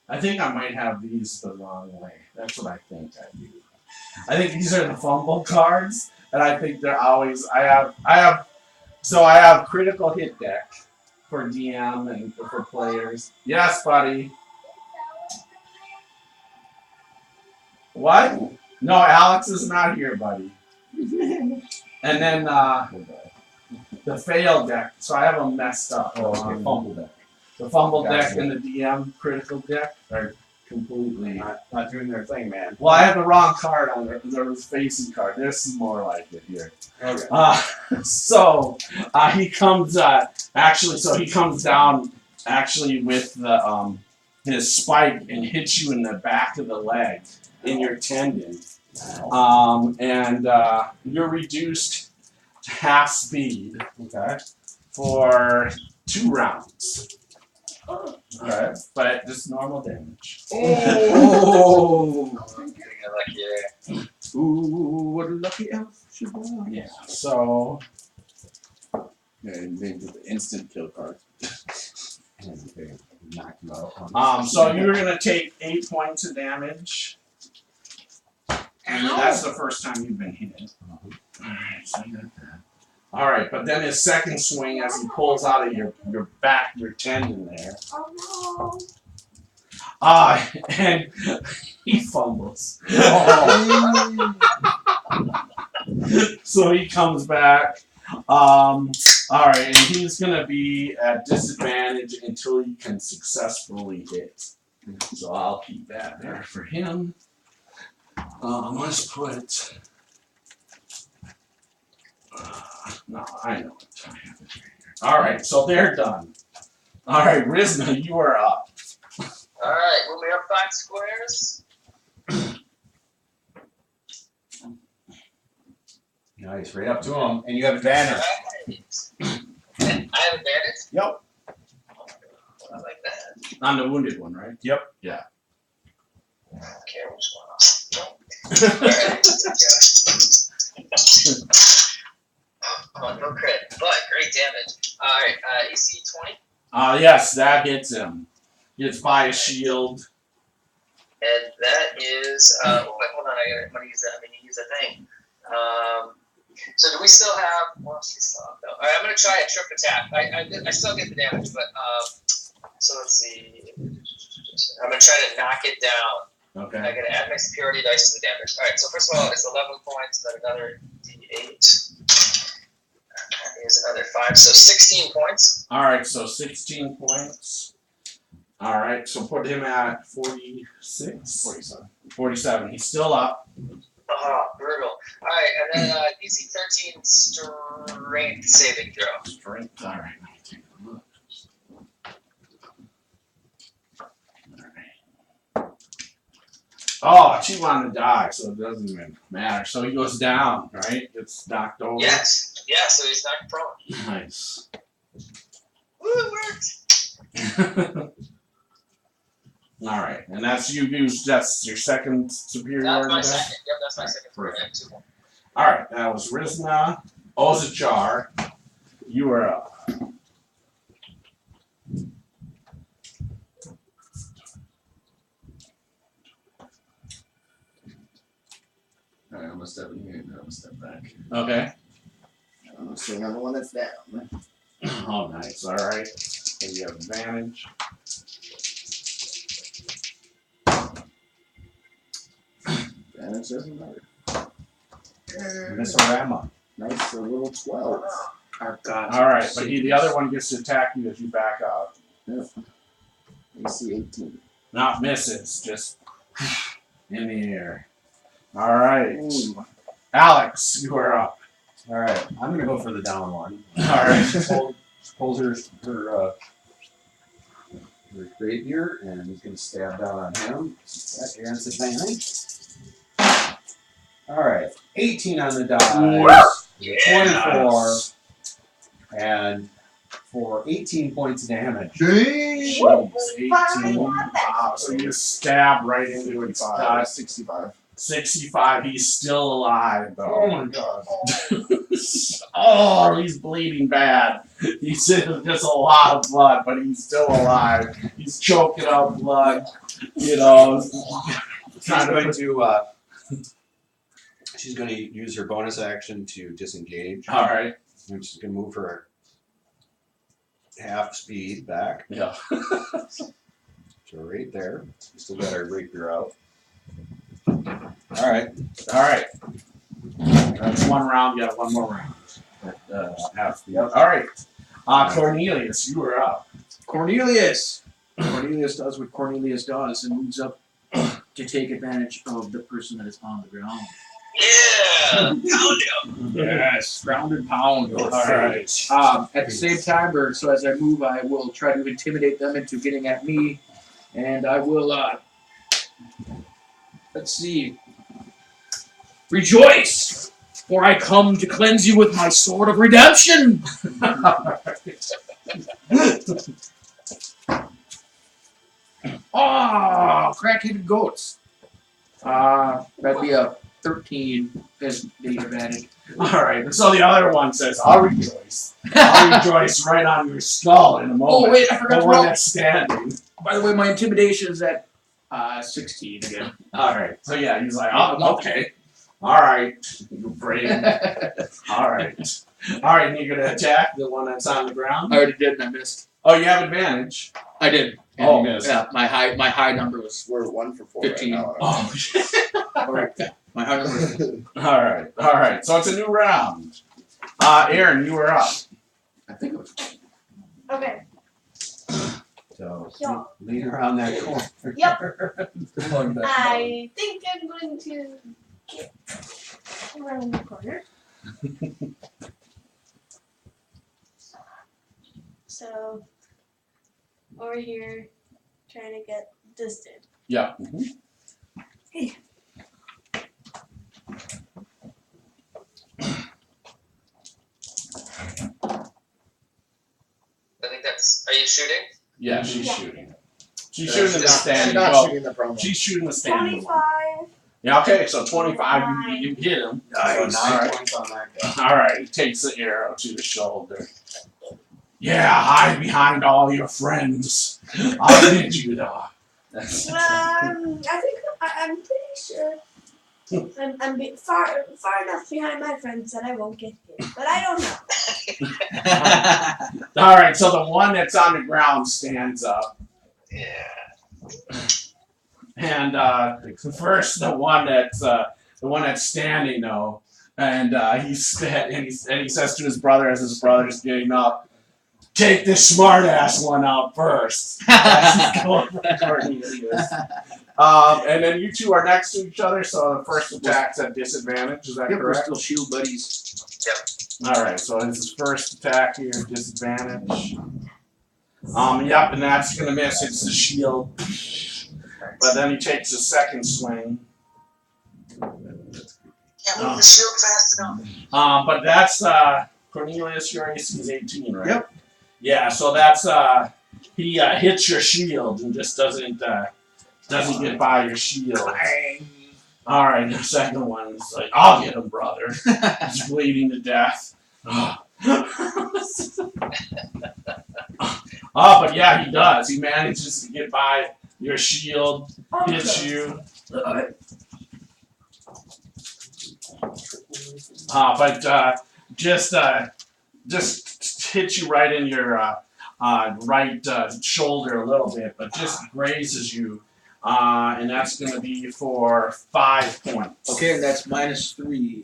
I think I might have these the wrong way. That's what I think I do. I think these are the fumble cards, and I think they're always. I have critical hit deck for DM and for players. Yes, buddy. What? No, Alex is not here, buddy. And then the fail deck. So I have them messed up. Oh, okay. Fumble deck. The fumble Gotcha. deck and the DM critical deck are completely. Not doing their thing, man. Well, I have the wrong card on there. There was facing card. This is more like it here. Okay. So he comes. So he comes down actually with the his spike and hits you in the back of the leg in your tendon. And you're reduced to half speed Okay. for 2 rounds. Okay. But just normal damage. Oh. Getting a lucky Ooh, what a lucky elf she was. Yeah. So Yeah, and named it the instant kill card. And they knock you out. so you're gonna take 8 points of damage. And that's the first time you've been hit. Alright, so you got that. Alright, but then his second swing as he pulls out of your back, your tendon there. Oh And he fumbles. So he comes back. Alright, and he's gonna be at disadvantage until he can successfully hit. So I'll keep that there for him. Let's put No, I know it. I have it right here. All right, so they're done. All right, Rizna, you are up. Alright, move me up 5 squares. Nice, right up to him, and you have advantage. Alright. I have advantage? Yep. I like that. On the wounded one, right? Yep. Yeah. I don't care which one. Alright. Oh, no crit, but great damage. Alright, AC 20. Yes, that hits him. Gets by a shield. And that is, wait, hold on, I'm gonna use a thing. So do we still have, well, she's still up though. Alright, I'm gonna try a trip attack. I still get the damage, but, so let's see. I'm gonna try to knock it down. Okay. I gotta add my superiority dice to the damage. Alright, so first of all, it's 11 points, then another d8. That is another 5, so 16 points. All right, so 16 points. All right, so put him at 46? 47. 47. He's still up. Oh, brutal. Alright, and then DC 13 strength saving throw. Strength. All right, let me take a look. All right. Oh, she wanted to die, so it doesn't even matter. So he goes down, right? Gets knocked over. Yes. Yeah, so he's knocked prone. Nice. Woo, it worked! All right, and that's that's your second superiority. That's my dice? second. Yep, that's my second superiority. All right, that was Rizna. Ozachar, you are up. Alright, I'm gonna step in here and I'm gonna step back. Okay. So another one that's down. Oh, nice. All right. So you have advantage. Advantage doesn't matter. Missorama. Nice, a little 12. Our God. All right, but the other one gets to attack you as you back up. Yep. AC 18. Not misses, just in the air. All right. Ooh. Alex, you are up. All right, I'm gonna go for the down one. All right. Pulls her rapier, and he's gonna stab down on him. That grants advantage. All right, 18 on the die, 24, and for 18 points of damage. Jeez, 18. Wow, so you just stab right into its 65. 65. He's still alive, though. Oh my god. Oh, he's bleeding bad. He's just a lot of blood, but he's still alive. He's choking out blood. You know, She's going to use her bonus action to disengage. All right. And she's going to move her half speed back. Yeah. So right there. Still got her rapier out. All right. All right. That's one round. You got one more round. Half speed. All right. Cornelius, you are up. Cornelius. Cornelius does what Cornelius does and moves up to take advantage of the person that is on the ground. Yeah! Pound him! Yes, ground and pound. All right. At the same time, or so as I move, I will try to intimidate them into getting at me, and I will. Let's see. Rejoice, for I come to cleanse you with my sword of redemption. Oh, crack-headed goats. That'd be a 13 as the advantage. All right. So the other one says, "I'll rejoice. I'll rejoice right on your skull in a moment." Oh wait, I forgot The to one roll. that's standing. By the way, my intimidation is at 16 again. All right. So yeah, he's like, "Oh, okay. All right. You're brave. All right. All right. And you're gonna attack the one that's on the ground. I already did and I missed. Oh, you have advantage. I did. And Oh, you missed. Yeah, my high number was We're 1 for 4 15. right now. Oh, shit. my high number. All right. All right. So it's a new round. Aaron, you are up. I think it was. Okay. So Yeah. lean around that corner. Yep. Going back. I think I'm going to get around the corner. So over here, trying to get this dude. Yeah. I think that's. Are you shooting? Yeah, she's Yeah. shooting. She's shooting the She's standing. not Well, shooting the promo. she's shooting the standing. 25. Yeah, okay, so 25, you hit him. Nice. So 9 points on that guy. Alright, he takes the arrow to the shoulder. Yeah, hide behind all your friends. I'll get you though. I think I'm pretty sure. I'm far enough behind my friends that I won't get hit, but I don't know. Alright, so the one that's on the ground stands up. Yeah. And first the one that's standing though, and he says to his brother as his brother's getting up, take this smart ass one out first. As he's going for Cornelius. And then you two are next to each other, so the first attack's at disadvantage, is that Yep, we're correct? still shield buddies. Alright, so it's his first attack here, disadvantage. Yep, and that's gonna miss, it's the shield. But then he takes his second swing. Can't move the shield fast enough. But that's Cornelius, your AC is 18, right? Yep. Yeah, so that's he hits your shield and just doesn't get by your shield. All right, the second one is like, I'll get him, brother. He's bleeding to death. But yeah, he does. He manages to get by your shield, hits you. But just hits you right in your right shoulder a little bit, but just grazes you, and that's going to be for 5 points. Okay, and that's -3.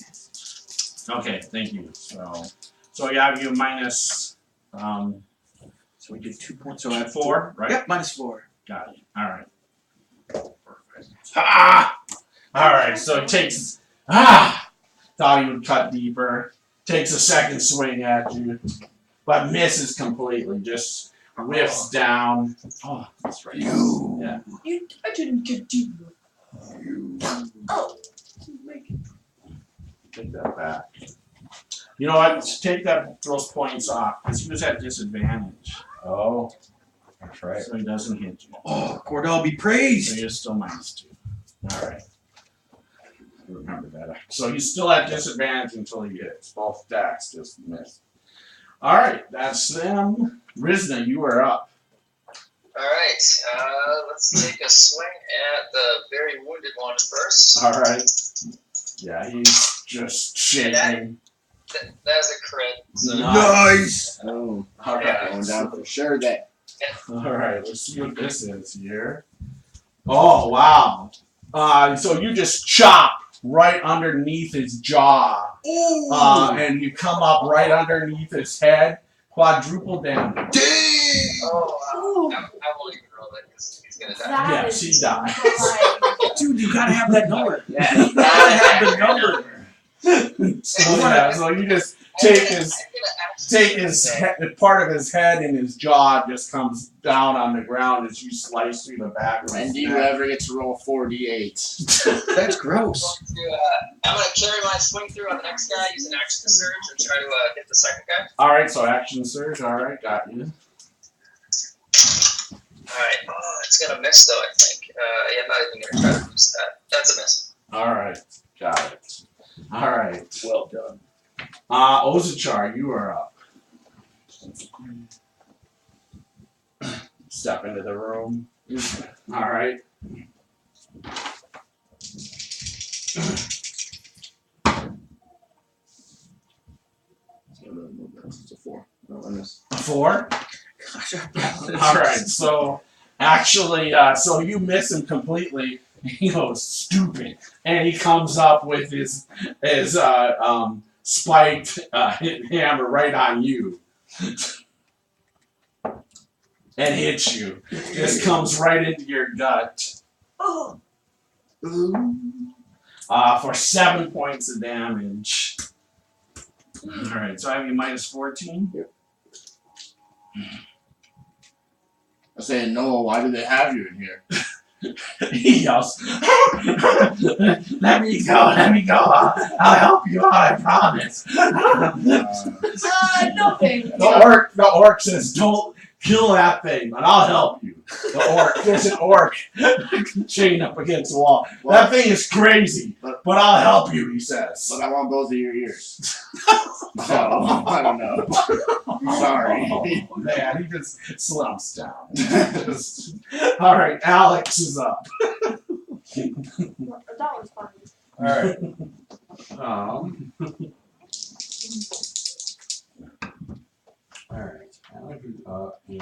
Okay, thank you. So I have you minus So we did 2 points. So I have 4, right? Yep, -4. Got it. All right. Perfect. Ah! All right. So it takes. Thought he would cut deeper. Takes a second swing at you, but misses completely. Just whiffs down. Oh, that's right. Yeah. I didn't get deep. Oh. Take that back. You know what? Just take those points off because he was at disadvantage, Oh, that's right. so he doesn't hit you. Oh, Cordell be So praised. you're still -2. All right. Remember that. So he's still at disadvantage until he hits. Both attacks just missed. All right, that's them. Rizna, you are up. Alright, let's take a swing at the very wounded one first. All right. Yeah, he's just shaking. That's a crit. So Nice. Oh, All right. going down for sure. That All right, let's see what this is here. Oh, wow. So you just chop right underneath his jaw. And you come up right underneath his head. Quadruple damage. Dang. Oh, I won't even roll that because he's gonna die. That Yes, is he dies. Dude, you gotta have that number. yeah. You gotta have the number. So you just take his head, part of his head and his jaw just comes down on the ground as you slice through the back of his And do you neck. ever get to roll 4d8? That's gross. I'm gonna carry my swing through on the next guy, use an action surge, and try to hit the second guy. All right, so action surge. All right, got you. Alright, it's gonna miss though, I think. Yeah, I'm not even gonna try to miss that. That's a miss. All right, got it. All right. Well done. Ozuchar, you are up. Step into the room. All right. It's a 4. No, I missed. 4. Gosh, All right. So actually, so you miss him completely. He goes stupid, and he comes up with his spiked hammer right on you, and hits you. Just comes right into your gut. Oh. For 7 points of damage. All right, so I have you -14. Yep. I say, no, why do they have you in here? He yells, let me go, I'll help you out, I promise. No thank you. The orc says, don't kill that thing, but I'll help you. The orc, there's an orc chained up against the wall. That thing is crazy, but I'll help you, he says. But I want both of your ears. So, I don't know. Sorry. Oh, man, he just slumps down. All right, Alex is up. That was funny. All right. All right. Alex is up, and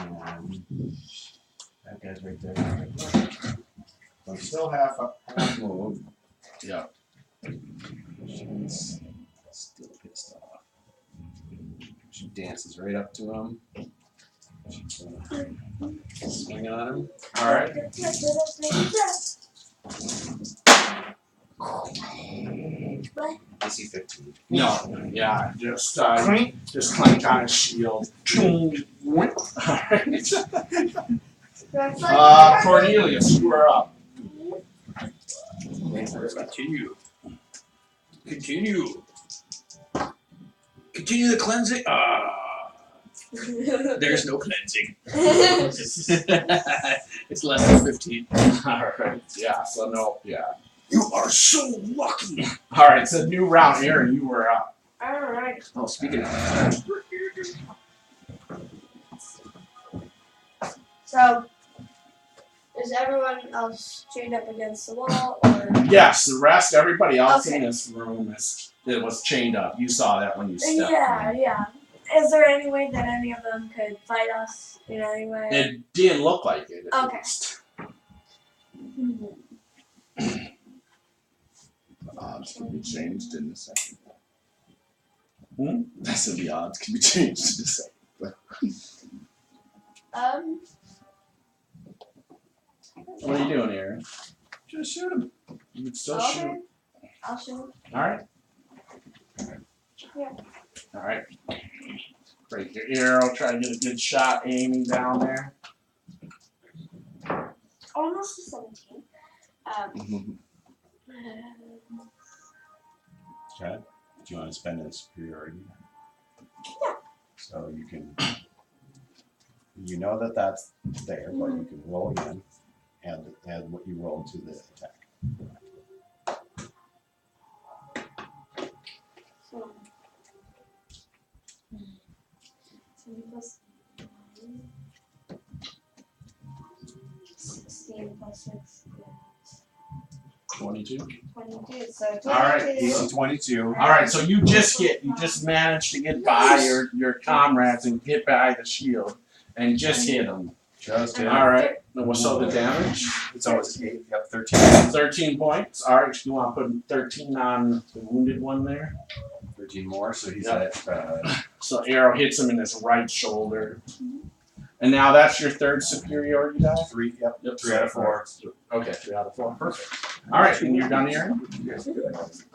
that guy's right there. So I'm still half move. Yeah. She's still pissed off. She dances right up to him. She's gonna swing on him. All right. DC 15. No, yeah, just clank on his shield. All right. Cornelius, you are up. Continue. Continue the cleansing. There's no cleansing. It's less than 15. All right. Yeah. So no. Yeah. You are so lucky. All right. It's a new round. Aaron, you were up. Alright. Oh, speaking of So, is everyone else chained up against the wall, or? Yes. The rest, everybody else in Okay. this room was chained up. You saw that when you stepped. Yeah. Is there any way that any of them could fight us in any way? It didn't look like it. At Okay. least. The odds can be changed in a second. Hmm? I said the odds can be changed in a second. What are you doing, Aaron? Just shoot him. You would still Okay. shoot. I'll shoot. All right. Yeah. All right. Break your arrow. Try to get a good shot aiming down there. Almost a 17. Okay. Do you want to spend a superiority? Yeah. So you can, you know that that's there, but you can roll again and add what you rolled to the attack. So, 7 plus 9. 16 plus 6 is 22. 22. So 22. All right. DC 22. All right. So you just managed to get by your comrades and get by the shield and just hit them. Just hit. All right. So the damage. It's always 8. Yep, 13. 13 points. All right. You want to put 13 on the wounded one there? 13 more, so he's Yep. at So arrow hits him in his right shoulder. And now that's your third superiority die? 3. Yep, Yep. 3 out of 4. Okay, 3 out of 4. Perfect. All right, and you're done here?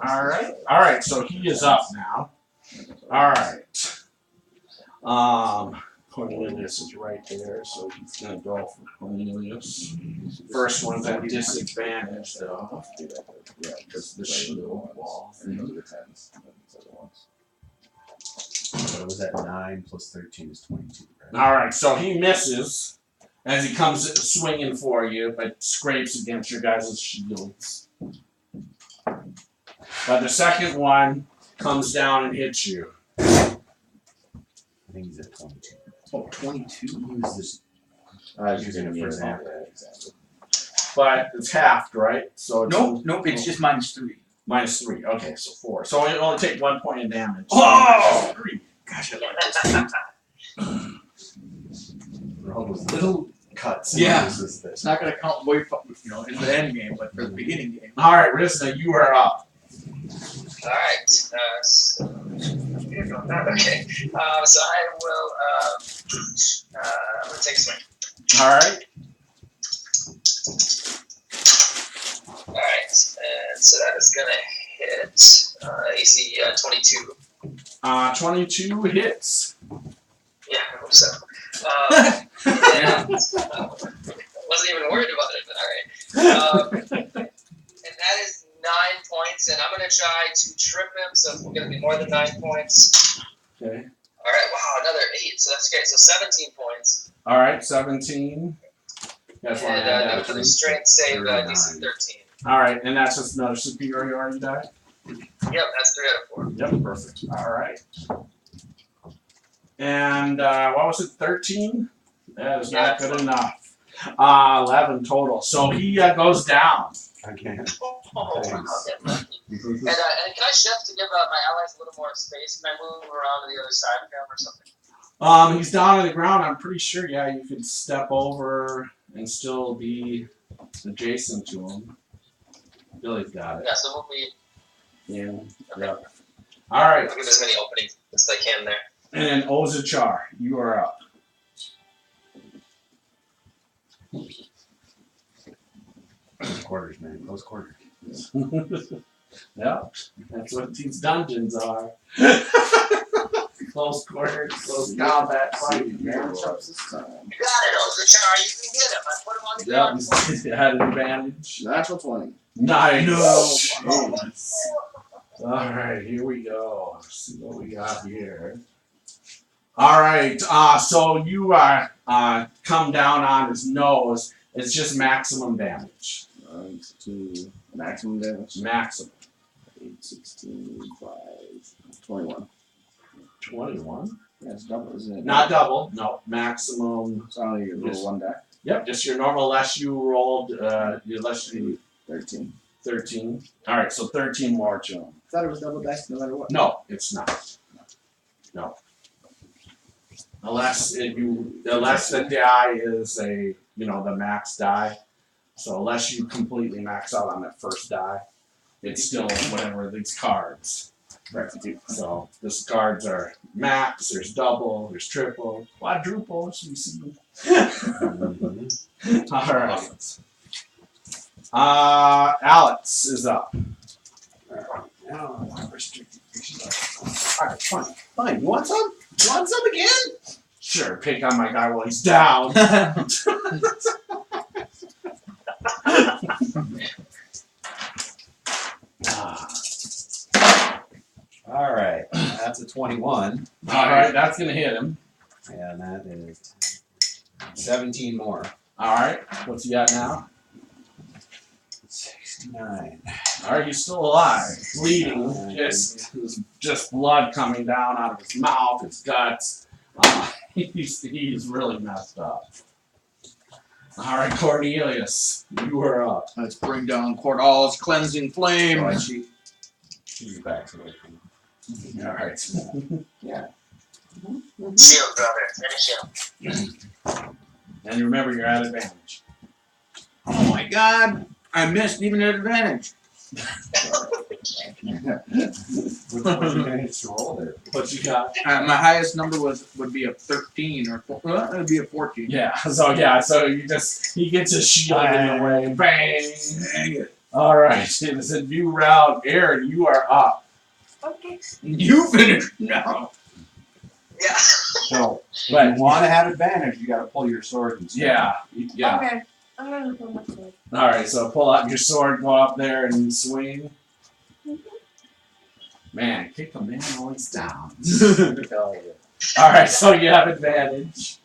All right. All right, so he is up now. All right. Cornelius is right there, so he's going to go for Cornelius. First one's at disadvantage, though. Yeah, because The shield wall. and those are the 10s. So it was at 9 plus 13 is 22. Right? All right, so he misses as he comes swinging for you, but scrapes against your guys' shields. But the second one comes down and hits you. I think he's at 22. Oh, 22. Who's this? Using it for example. example. But it's halved, right? So it's Nope, it's just -3. -3. Okay, so 4. So it only take 1 point of damage. Oh! 3. Gosh, I like this game. For all those little cuts. Yeah. This is It's not going to count way, in the end game, but for the beginning game. All right, Rizna, you are up. Alright, okay. So I will, I'm gonna take a swing. All right. Alright, and so that is gonna hit, AC 22. 22 hits. Yeah, I hope so. And, wasn't even worried about it, but alright. And that is 9 points, and I'm going to try to trip him, so it's going to be more than 9 points. Okay. Alright, wow, another 8, so that's great. So 17 points. All right, 17. That's one. And for the strength save, DC 13. All right, and that's just another superiority die? Yep, that's 3 out of 4. Yep, perfect. All right. And what was it, 13? That is not good enough. 11 total. So he goes down. I can't. Oh, I'll get lucky. And can I shift to give my allies a little more space? Can I move around to the other side of him or something? He's down on the ground. I'm pretty sure, yeah, you could step over and still be adjacent to him. Billy's got it. Yeah, so we'll be. Yeah. Yep. All right. I'll give as many openings as I can there. And Ozichar, you are up. Close quarters, man. Close quarters. Yep, that's what these dungeons are. Close quarters, close combat fighting. Matchups Man. this time. You got it, Ozichar. You can get him. I put him on the ground. Yep, he had an advantage. Natural 20. Nice. No. All right, here we go. Let's see what we got here. All right, so you come down on his nose. It's just maximum damage. 1, 2, maximum damage. Maximum. 8, 16, 5, 21. 21? Yeah, it's double, isn't it? Not double. No, maximum. So I only roll 1 die. Yep, just your normal. Less you rolled. Less you 13. 13. All right, so 13 more, Joan. I thought it was double dice no matter what. No, it's not. No. Unless the die is the max die. So unless you completely max out on that first die, it's still whatever these cards. Right. So these cards are max, there's double, there's triple, quadruple, as you see. All right. Alex is up. Alright, fine. You want some? You want some again? Sure, pick on my guy while he's down. Alright, that's a 21. Alright, that's gonna hit him. And that is 17 more. Alright, what's he got now? 69. Alright, he's still alive. Bleeding. Just blood coming down out of his mouth, his guts. He's really messed up. Alright, Cornelius, you are up. Let's bring down Cordall's cleansing flame. Alright, she's back to it. Alright. Yeah. Shield, brother. Finish him. And remember, you're at advantage. Oh my god! I missed even at advantage. Which one you managed to roll there? What you got? My highest number would be a 13 or it would be a 14. Yeah, so he gets his shield in the way. Bang! Dang it. Alright, it is a new round. Aaron, you are up. Okay. You finished now. Yeah. So, if But you want to have advantage, you got to pull your sword and stuff. yeah. Okay. I'm gonna put my sword. Alright, so pull out your sword, go up there and swing. Man, kick the man while he's down. Alright, so you have advantage.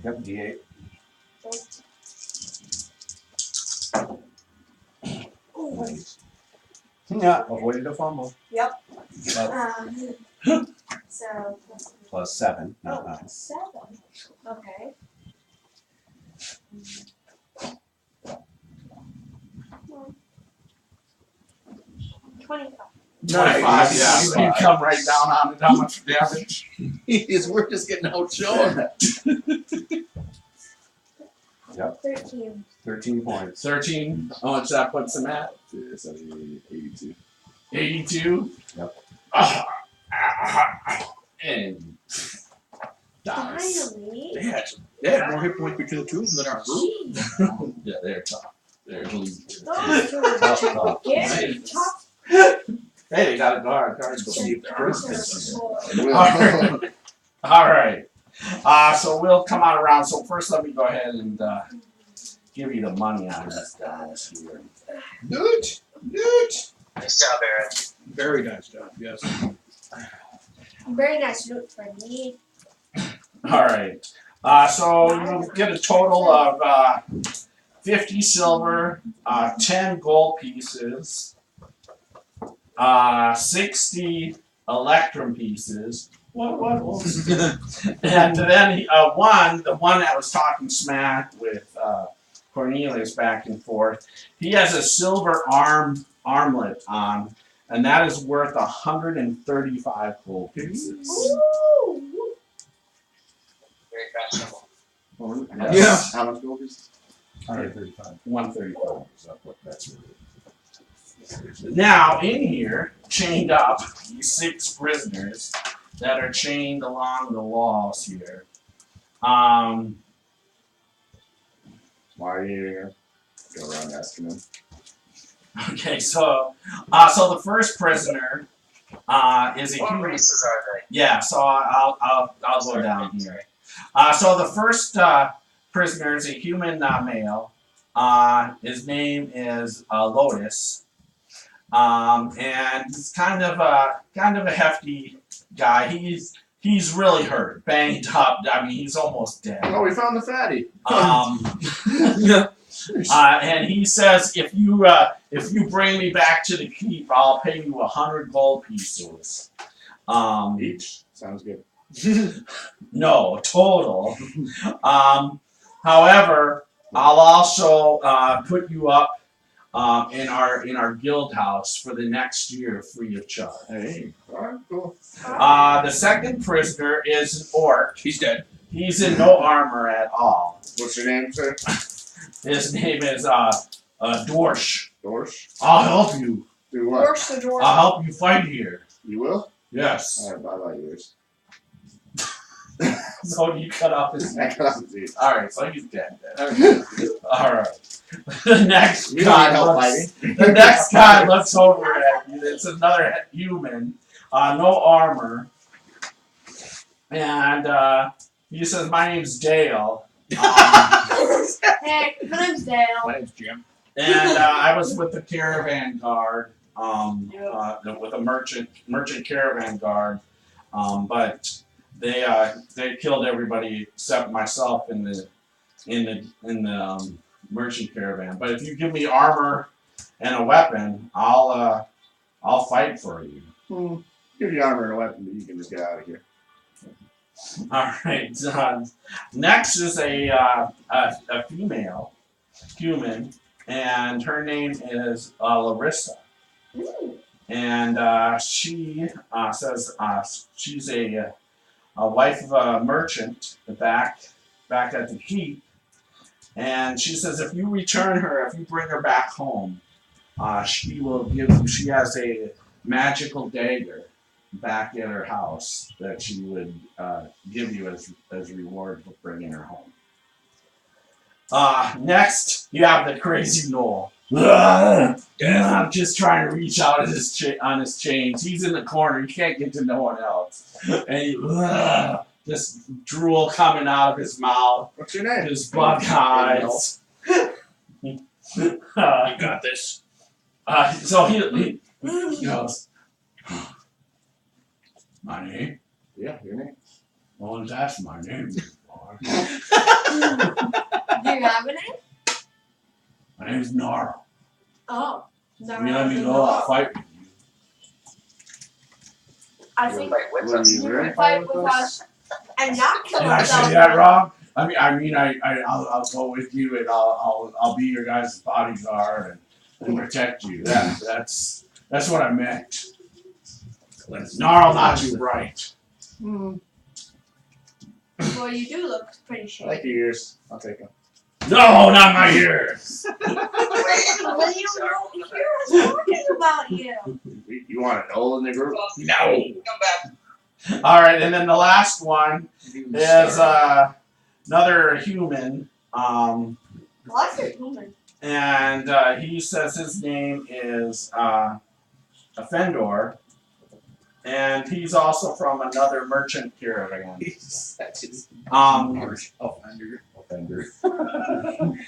Yep, D8. Nice. Yeah, avoided a fumble. Yep. But So. plus 7, Oh, not 9. 7. Okay. $25. 25, yeah. You come right down on it. How much damage? We're just getting outshone. 13. 13 points. 13. How much that puts him at? It's 82. 82? Yep. And dies. Finally. They had more hit points between the two of them than our group. Jeez. Yeah, they're tough. They're elite. Those two are Tough. getting tough. Hey, they got a guard. Guards go Check see if the out Christmas. their boy. It will. All right. So we'll come on around. So first, let me go ahead and give you the money on this guys here. Newt. Nice job, Aaron. Very nice job. Yes. Very nice loot for me. All right. So you'll get a total of 50 silver, 10 gold pieces, 60 electrum pieces. What? And then the one that was talking smack with Cornelius back and forth, he has a silver armlet on, and that is worth 135 gold pieces. Ooh. Very fashionable. Yes. How much gold is 135. 135. Is that what that's really? Now, in here, chained up, these 6 prisoners that are chained along the walls here. Why are you here? Go around asking them. Okay, so the first prisoner is a What human. races are they? Yeah, so I'll go down here. So the first prisoner is a human male. His name is Lotus. And he's kind of a hefty guy. He's really hurt, banged up. I mean, he's almost dead. Oh, we found the fatty. And he says, if you bring me back to the keep, I'll pay you 100 gold pieces. Each. Sounds good. No, total. However, I'll also put you up in our guild house for the next year, free of charge. Hey. Alright, cool. The second prisoner is an orc. He's dead. He's in no armor at all. What's your name, sir? His name is Dorsch. Dorsch? I'll help you. Do what? Horse the door. I'll help you fight here. You will? Yes. Alright, bye-bye, yours. So you cut off his neck. All right, so he's dead. All right. The next You guy need help looks. fighting. The next guy looks over at you. It's another human, no armor, and he says, "My name's Dale." Hey, my name's Dale. My name's Jim. And I was with the caravan guard, with a merchant caravan guard, but they killed everybody except myself in the merchant caravan. But if you give me armor and a weapon, I'll fight for you. Give you armor and a weapon, but you can just get out of here. All right. Next is a female human, and her name is Larissa. Ooh. And she says she's a wife of a merchant back at the keep. And she says if you return her, if you bring her back home, she will give you. She has a magical dagger back at her house that she would give you as reward for bringing her home. Next, you have the crazy Noel. I'm just trying to reach out on his chains. He's in the corner. He can't get to no one else. And he, just drool coming out of his mouth. What's your name? His bug eyes. You got this. So he goes, my name? Yeah, your name. Well, that's my name. Do you have a name? My name's Gnarl. Oh. If you let me go, I'll fight with you. I think Wait, what's Will up? you you really can fight with us and not kill Did I yourself. say that wrong? I'll go with you and I'll be your guys' bodyguard and protect you. That's what I meant. Gnarl, not you right. Well, you do look pretty I shady. like your ears. I'll take them. No, not my ears. Well, you know, he was talking about you. You want a Noel in the group? No. Come back. All right, and then the last one is another human, Well, that's a human. and he says his name is a Fendor, and he's also from another merchant caravan. That's his Um, offender. and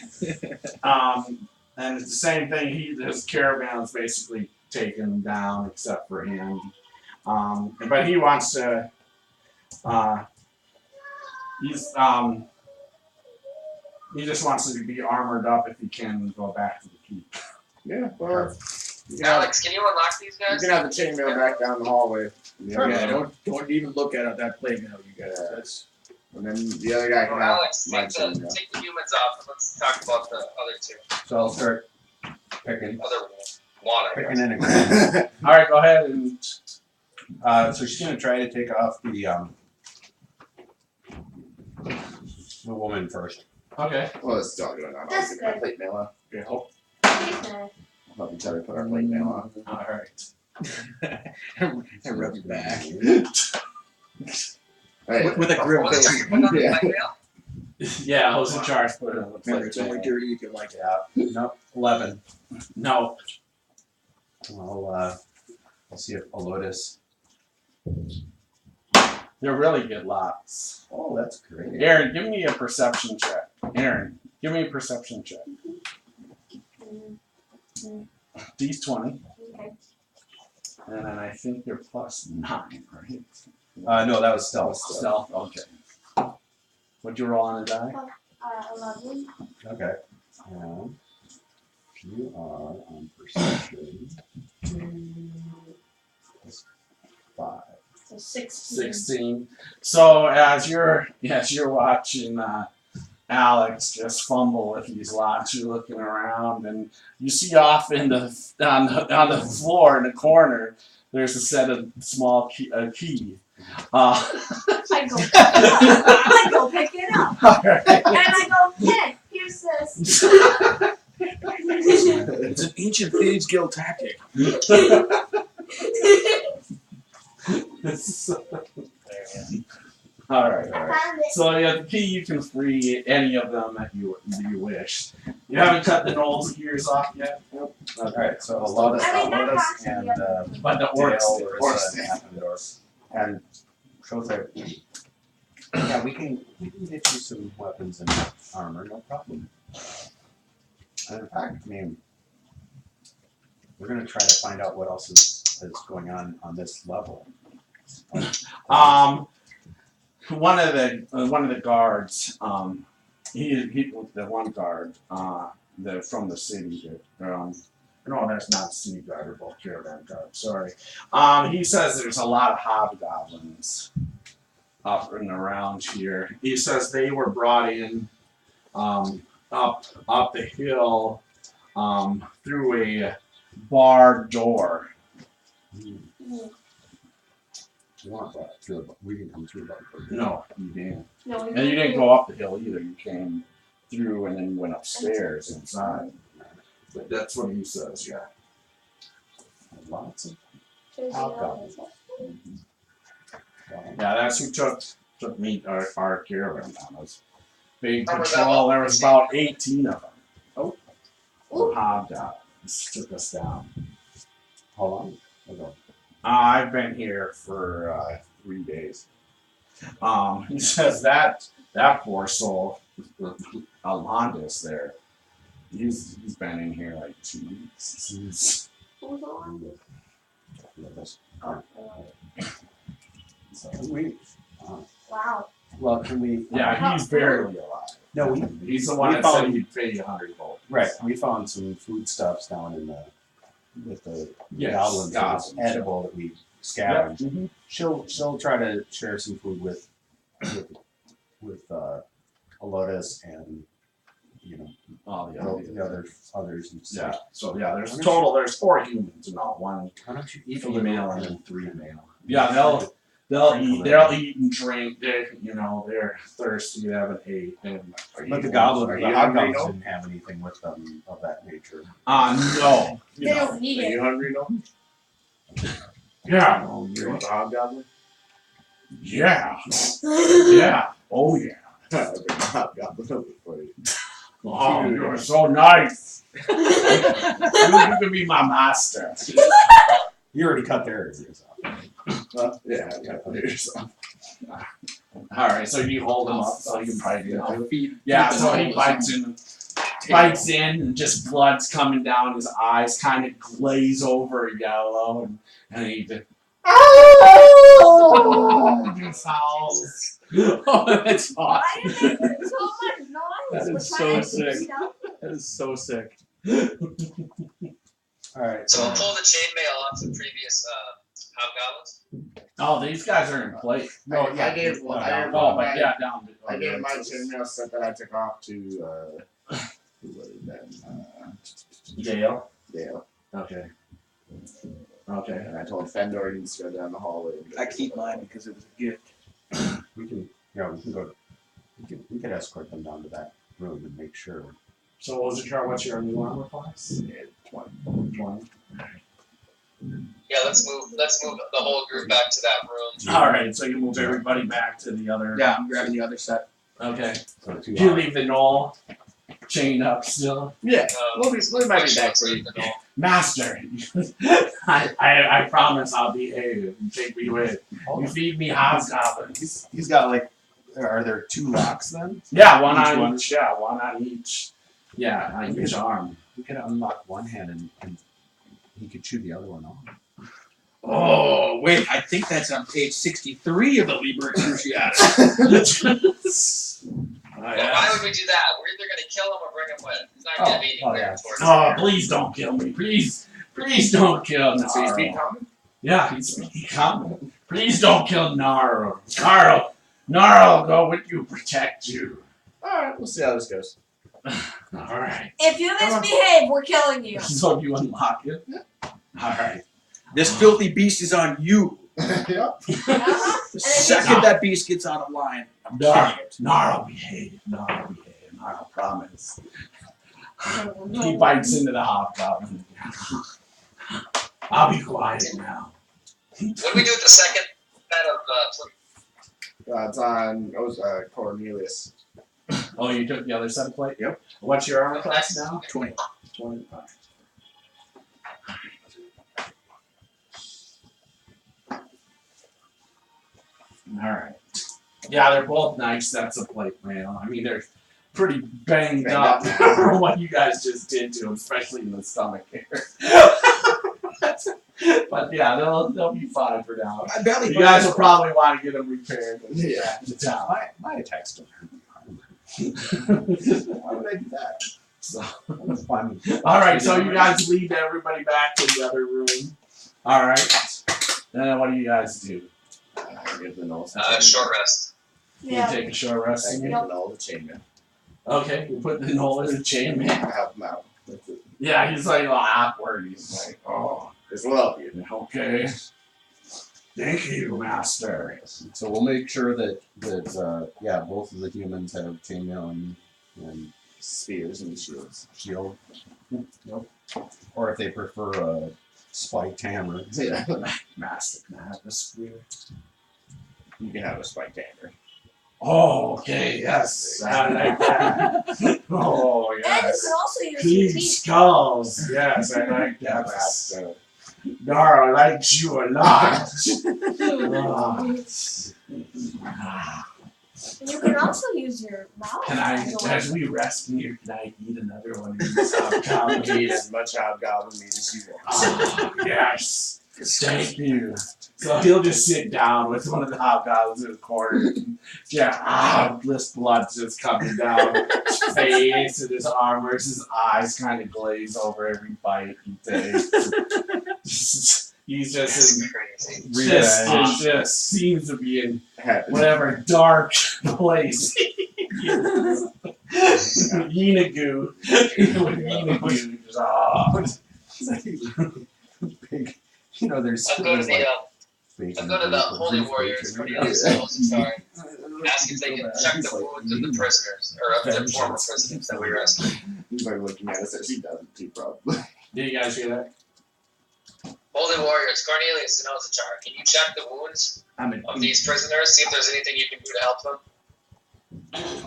it's the same thing. His caravan's basically taken down except for him. But he wants to. He's he just wants to be armored up if he can and go back to the keep. Yeah, well, you can, Alex, can you unlock these you guys? can have the chainmail back down the hallway. Yeah, don't even look at that playground, you guys. Yeah. That's And then the other guy can have Alex, my take chainmail. the humans off and let's talk about the other two. So I'll start picking Other one, I guess. in a group. All right, go ahead and. So she's gonna try to take off the woman first. Okay. Well, it's still going on. That's I'll get my good. plate mail on. Yeah. Oh, Okay. Help each other put our plate mail on. all right. I rub your back. Hey, With a grim What face. did you put on the Yeah. blackmail? Yeah, I was in charge. Put it on the Remember, it's plate. only dirty if you like it. Yeah. Nope. 11. No. I'll see if Alotis. They're really good lots. Oh, that's great. Aaron, give me a perception check. Aaron, give me a perception check. These 20. Okay. And then I think you're +9, right? No, that was stealth. Stealth, okay. What'd you roll on a die? 11. Okay. And you are on perception. That's 5. So 16. 16. So as you're watching Alex just fumble with these locks, you're looking around and you see off on the floor in the corner there's a set of small key. I go pick it up. And I go, hey, here's this. It's an ancient thieves guild tactic. All right. I found it. So yeah, the key you can free any of them that you wish. You haven't cut the Knowles gears off yet. Nope. Alright, so Alotis, I mean, that has to and be But the Dale, orcs. Larissa, and Apandor. And Showtime. Yeah, we can get you some weapons and armor, no problem. And in fact, I mean, we're gonna try to find out what else is going on this level. One of the guards, he the one guard, from the city. No, that's not city guard or both caravan guard. Sorry. He says there's a lot of hobgoblins up and around here. He says they were brought in, up the hill, through a barred door. We didn't come through that. No, you didn't. No, we And you didn't go up the hill either. You came through and then you went upstairs inside. But that's what he says, yeah. Lots of There's hobgoblins. Yeah, that's who took me our caravan down. It was big Remember that patrol. one? There was about 18 of them. Ooh. Hobgoblins took us down. How long ago? I've been here for 3 days. He says that poor soul, Alondis there, he's been in here like 2 weeks. Who's the one? Oh, So we, wow. well, can we? Yeah, he's barely alive. No, He's the one we that said found- he'd pay you 100 gold. Right, we found some foodstuffs down in with the Yes, goblins that was goblins. edible that we scavenged. Mm-hmm. She'll try to share some food with Alotis and Oh, the others. And yeah. stuff. So yeah, there's 4 humans and all, 1 Why don't you eat female and and then 3 male. Yeah, they'll eat and drink. They're thirsty. They haven't ate. And But the Are you hungry, hobgoblins no? didn't have anything with them of that nature. no. They don't need Are it. you hungry, no? Yeah. Oh, you want the hobgoblin? Yeah. Yeah. Oh yeah. I'll bring the hobgoblin over for you. Oh, you're so nice. You can be my master. You already cut their ears off. Yeah, so. Alright, so you hold him up so you can probably do it. Feed. Yeah, feed so the he bites in and just blood's coming down his eyes, kind of glaze over yellow, and he just just howls. Oh, that's Why awesome. are you making so much noise? That is We're so trying to sick. eat up. That is so sick. Alright. So we'll pull the chainmail off the previous hobgoblins. Oh, these guys are in place. No, yeah, I gave one. I gave oh, one. but yeah, down. I gave my chainmail set that I took off to who was it then? Dale. Dale. Okay. Okay. And I told Fendor he needs to go down the hallway. And I keep mine because it was a gift. We can go. We could escort them down to that room and make sure. So what was it, Charles? What's your new armor class? Yeah, 20. 20. Yeah, let's move the whole group back to that room. Alright, so you move everybody back to the other. Yeah, I'm grabbing the other set. Okay. So two You leave the knoll chained up still. Yeah. We might be Actually, back let's for leave you. the knoll. Master, I promise I'll behave. You take me with. You feed me hobgoblins. He's got like. Are there 2 locks then? Yeah, one Each on one? each. Yeah, one on each. Yeah, on each arm. We could unlock one hand and he could chew the other one off. Oh, wait, I think that's on page 63 of the Liber Cruciatus. Well, why would we do that? We're either gonna kill him or bring him with. He's not gonna be anywhere yeah. towards Oh, here. please don't kill me. Please don't kill So he's being Gnarl. common? Yeah, he's coming. Please don't kill Gnarl. Gnarl, go with you, protect you. Alright, we'll see how this goes. Alright. If you misbehave, we're killing you. So you unlock it? Alright. This filthy beast is on you. Yeah. Uh-huh. The second that beast gets out of line, I'm killing it. Gnarl, behave. Gnarl, promise. He bites into the hobgoblin. I'll be quiet now. What do we do with the second set of It's on Cornelius. Oh, you took the other set of plate? Yep. What's your armor class now? 20. 25. Alright. Yeah, they're both nice sets of plate mail. I mean, they're pretty banged up Banged up. for what you guys just did to them, especially in the stomach here. But yeah, they'll be fine for now. My belly You guys will probably want to get them repaired when you get Yeah. back to town. My attacks don't hurt. Why would I do that? So, That's fine. alright, so you guys lead everybody back to the other room. Alright. Then what do you guys do? Give the null short rest? You Yeah. take a short rest I in give here? the null the chainmail. Okay, you put the knoll in the chain, I man. help him out. That's it. Yeah, he's like awkward. He's like, oh, This will help you. okay. Thank you, master. So we'll make sure that both of the humans have chainmail and Spears and shields. shield. Or if they prefer a spiked hammer. Yeah. Master can have the spear. You can have a spiked hammer. Oh, okay, yes. I like that. Oh, And you yes. can also use your Clean teeth. skulls. Yes, I like that. Master. Nara likes you a lot. You can also use your mouth. Can I, as a weapon. as we rest here, can I eat another one of these You hobgoblins? can eat as much hobgoblin meat as you want. Oh, yes. Thank you. So he'll just sit down with one of the hobgoblins in the corner. Yeah, this blood's just coming down his face and his armor. His eyes kind of glaze over every bite he takes. He's just in, Crazy. just seems to be in Happens. whatever dark place. Yeenagoo. Yeenagoo. Just, oh. Big, there's. I'll go to there's the I'll go to the Holy Warriors for the other souls. Sorry. Ask if they can check the wounds of the prisoners or of the former prisoners that we rescued. He's like looking at us as he doesn't too probably. Did you guys hear that? Holy Warriors, Cornelius and Ozatar, can you check the wounds I'm an of these prisoners? See if there's anything you can do to help them.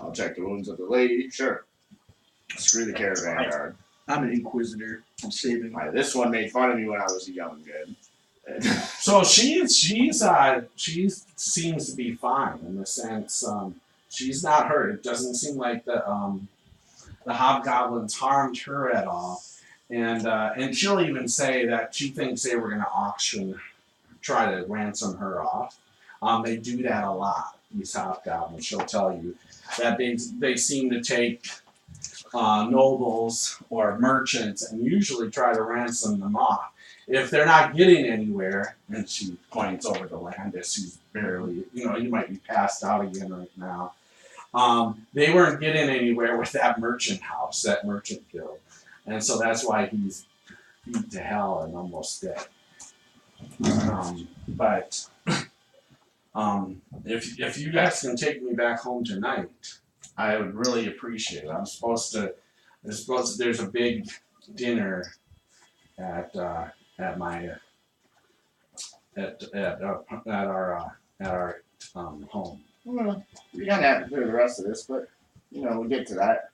I'll check the wounds of the lady, sure. Screw the caravan guard. I'm an inquisitor. I'm saving. This one made fun of me when I was a young kid. So she seems to be fine in the sense she's not hurt. It doesn't seem like the hobgoblins harmed her at all, and she'll even say that she thinks they were going to try to ransom her off. They do that a lot. These hobgoblins. She'll tell you that they seem to take nobles or merchants and usually try to ransom them off. If they're not getting anywhere, and she points over to Landis, who's barely, he might be passed out again right now. They weren't getting anywhere with that merchant house, that merchant guild. And so that's why he's beat to hell and almost dead. But if you guys can take me back home tonight, I would really appreciate it. There's a big dinner at our home. Well, we kind of have to do the rest of this, but we'll get to that.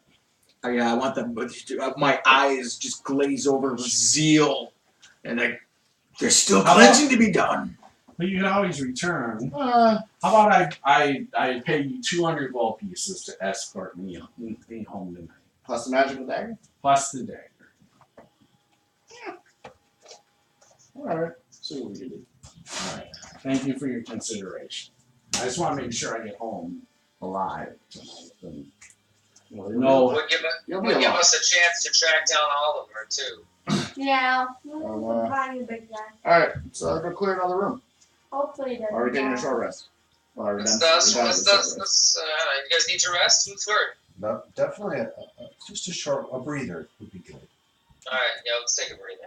I want them, but my eyes just glaze over with zeal, and there's still cleansing to be done. But you can always return. Uh, How about I pay you 200 gold pieces to escort me home tonight, plus the magical dagger. plus the dagger. All right. See what we can do. All right. Thank you for your consideration. I just want to make sure I get home alive tonight. And no, You'll be Would give alive. us a chance to track down Oliver too. Yeah. Oh, Find you, big guy. All right. So I'll go clear another room. Hopefully it doesn't. Or are we taking a die. short rest? Well, we're Let's, done. We're done with the short rest. you guys need to rest? Who's hurt? No, definitely just a breather would be good. Alright, yeah, let's take a breather.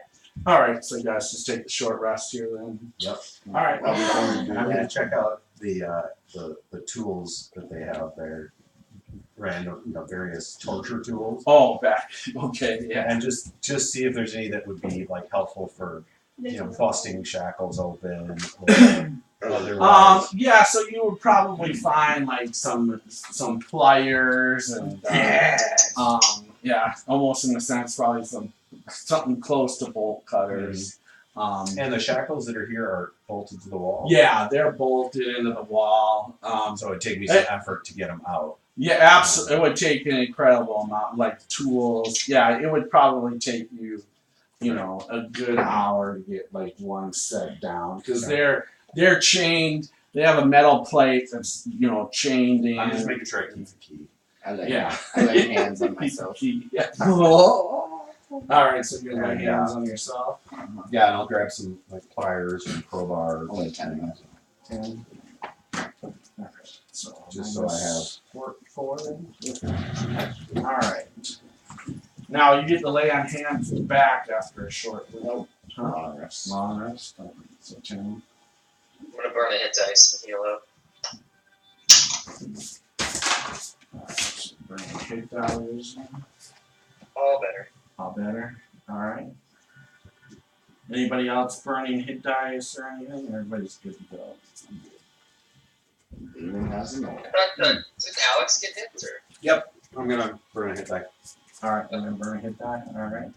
all right. So you guys just take the short rest here then. Yep. All right. Well, we're going to do I'm gonna that. check out the tools that they have there, random, various torture tools, Oh, back. Okay. Yeah. and just see if there's any that would be like helpful for busting shackles open or otherwise. Yeah, so you would probably find like some pliers and yeah, almost in a sense probably something close to bolt cutters. And the shackles that are here are bolted to the wall. Yeah, they're bolted into the wall. So it would take me some effort to get them out. Yeah, absolutely. It would take an incredible amount, like tools. Yeah, it would probably take you, a good hour to get like one set down because they're chained. They have a metal plate that's chained in. I'm just making sure I keep the key. I lay, Yeah. I lay hands on myself. Yeah. All right, so you're gonna lay hands on yourself. Yeah, and I'll grab some like pliers and crowbars. Only 10. 10. Okay, so Just so I have. four. All right. Now you get to lay on hands and back after a short Nope. long rest. Long rest. So 10. I'm gonna burn a hit dice and heal up. All right, so bring hit values in. All better. All better. All right. Anybody else burning hit dice or anything? Everybody's good to go. Demon has a note. Did Alex get hit or? I'm gonna burn a hit die. All right, I'm gonna burn a hit die. All right.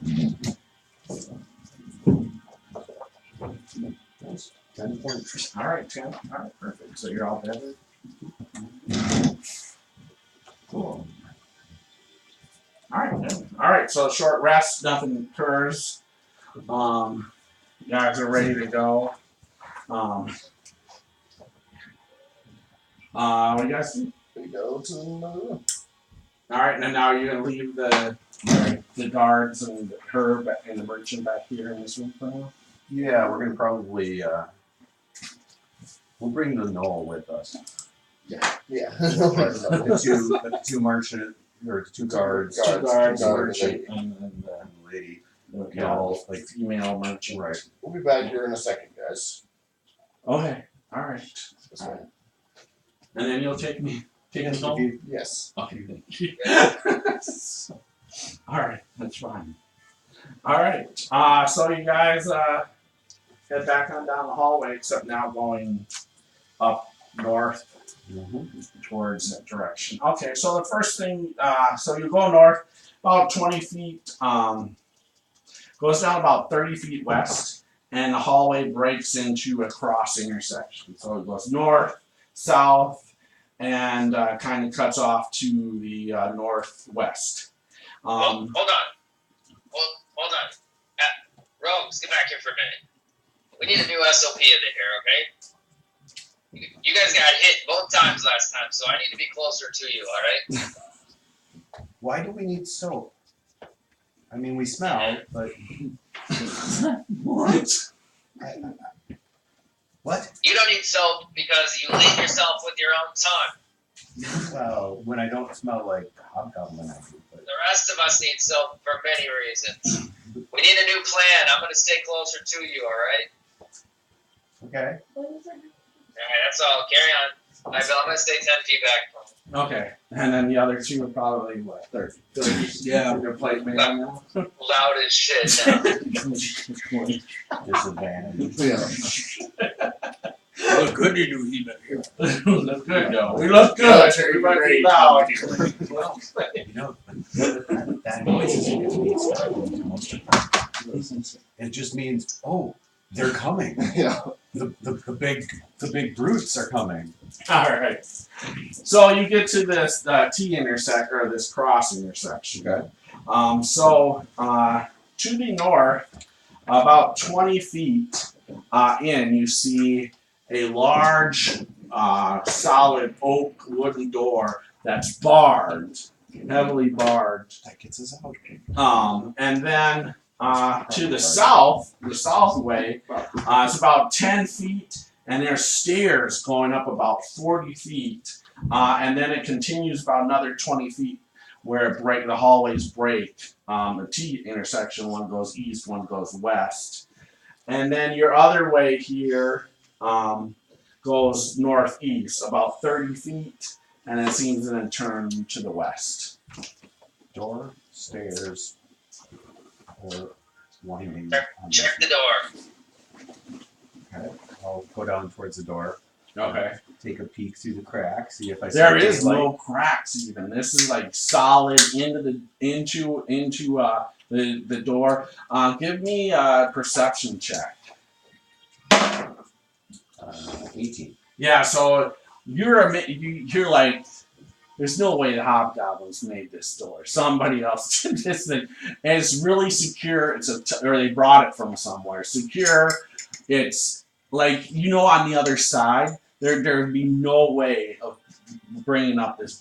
10 points. All right, 10. All right, perfect. So you're all better. Cool. All right, then. All right. So short rest. Nothing occurs. You guys are ready to go. What do you guys do? We go to another room. All right, and then now you're gonna leave the guards and her and the merchant back here in this room for now. Yeah, we're gonna probably we'll bring the Knoll with us. Yeah. the two merchant or the two guards, Two guards, the guards, merchant, and and the lady. the Knoll, like female merchant. right. We'll be back here in a second, guys. Okay. All right. This way. And then you'll take me home. Yes. Okay, thank you. All right, that's fine. All right, so you guys head back on down the hallway, except now going up north towards that direction. Okay, so the first thing, so you go north about 20 feet, goes down about 30 feet west, and the hallway breaks into a cross intersection. So it goes north, south, and kind of cuts off to the northwest. Hold on. Hold on. Rogues, get back here for a minute. We need a new SOP in here, okay? You guys got hit both times last time, so I need to be closer to you, alright? Why do we need soap? I mean, we smell, but What? what? You don't need soap because you lead yourself with your own tongue. Well, when I don't smell like hobgoblin, I do. But The rest of us need soap for many reasons. We need a new plan. I'm gonna stay closer to you, alright? okay. Alright, that's all. Carry on. Alright, Bill, I'm gonna stay 10 feet back from you. Okay, and then the other two are probably what, 30? Yeah. Your plate man now. Loud as shit now. Disadvantage. Yeah. Look good, you do He-Man here. Look good though. We look good. Everybody be loud. You know, that noise isn't going to mean startling to most of them. It just means, oh, they're coming. Yeah. The big brutes are coming. All right. So you get to this T intersection or this cross intersection. Okay. To the north, about 20 feet in, you see a large, solid oak wooden door that's barred, heavily barred. That gets us out. And then to the south way, it's about 10 feet, and there's stairs going up about 40 feet, and then it continues about another 20 feet where the hallways break. The T intersection, one goes east, one goes west. And then your other way here goes northeast, about 30 feet, and it seems to then turn to the west. Door, stairs, or winding. Check the door. Okay. I'll go down towards the door. Okay. Take a peek through the crack. See if I see There is daylight. no cracks even. This is like solid into the door. Give me a perception check. 18. Yeah, so you're like, there's no way the hobgoblins made this door. Somebody else did this thing, and it's really secure. Or they brought it from somewhere. Secure. It's like on the other side, there'd be no way of bringing up this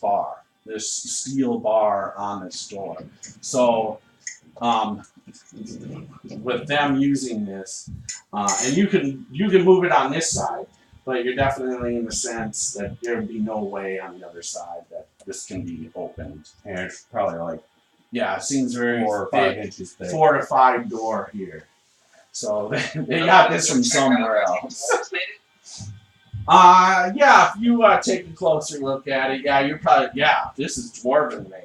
steel bar on this door. So, with them using this, and you can move it on this side. But you're definitely in the sense that there'd be no way on the other side that this can be opened. And it's probably like Yeah, it seems very 4 or 5 thick, inches thick. 4 to 5 door here. So they got this from somewhere else. Yeah, if you take a closer look at it, you're probably, this is dwarven made.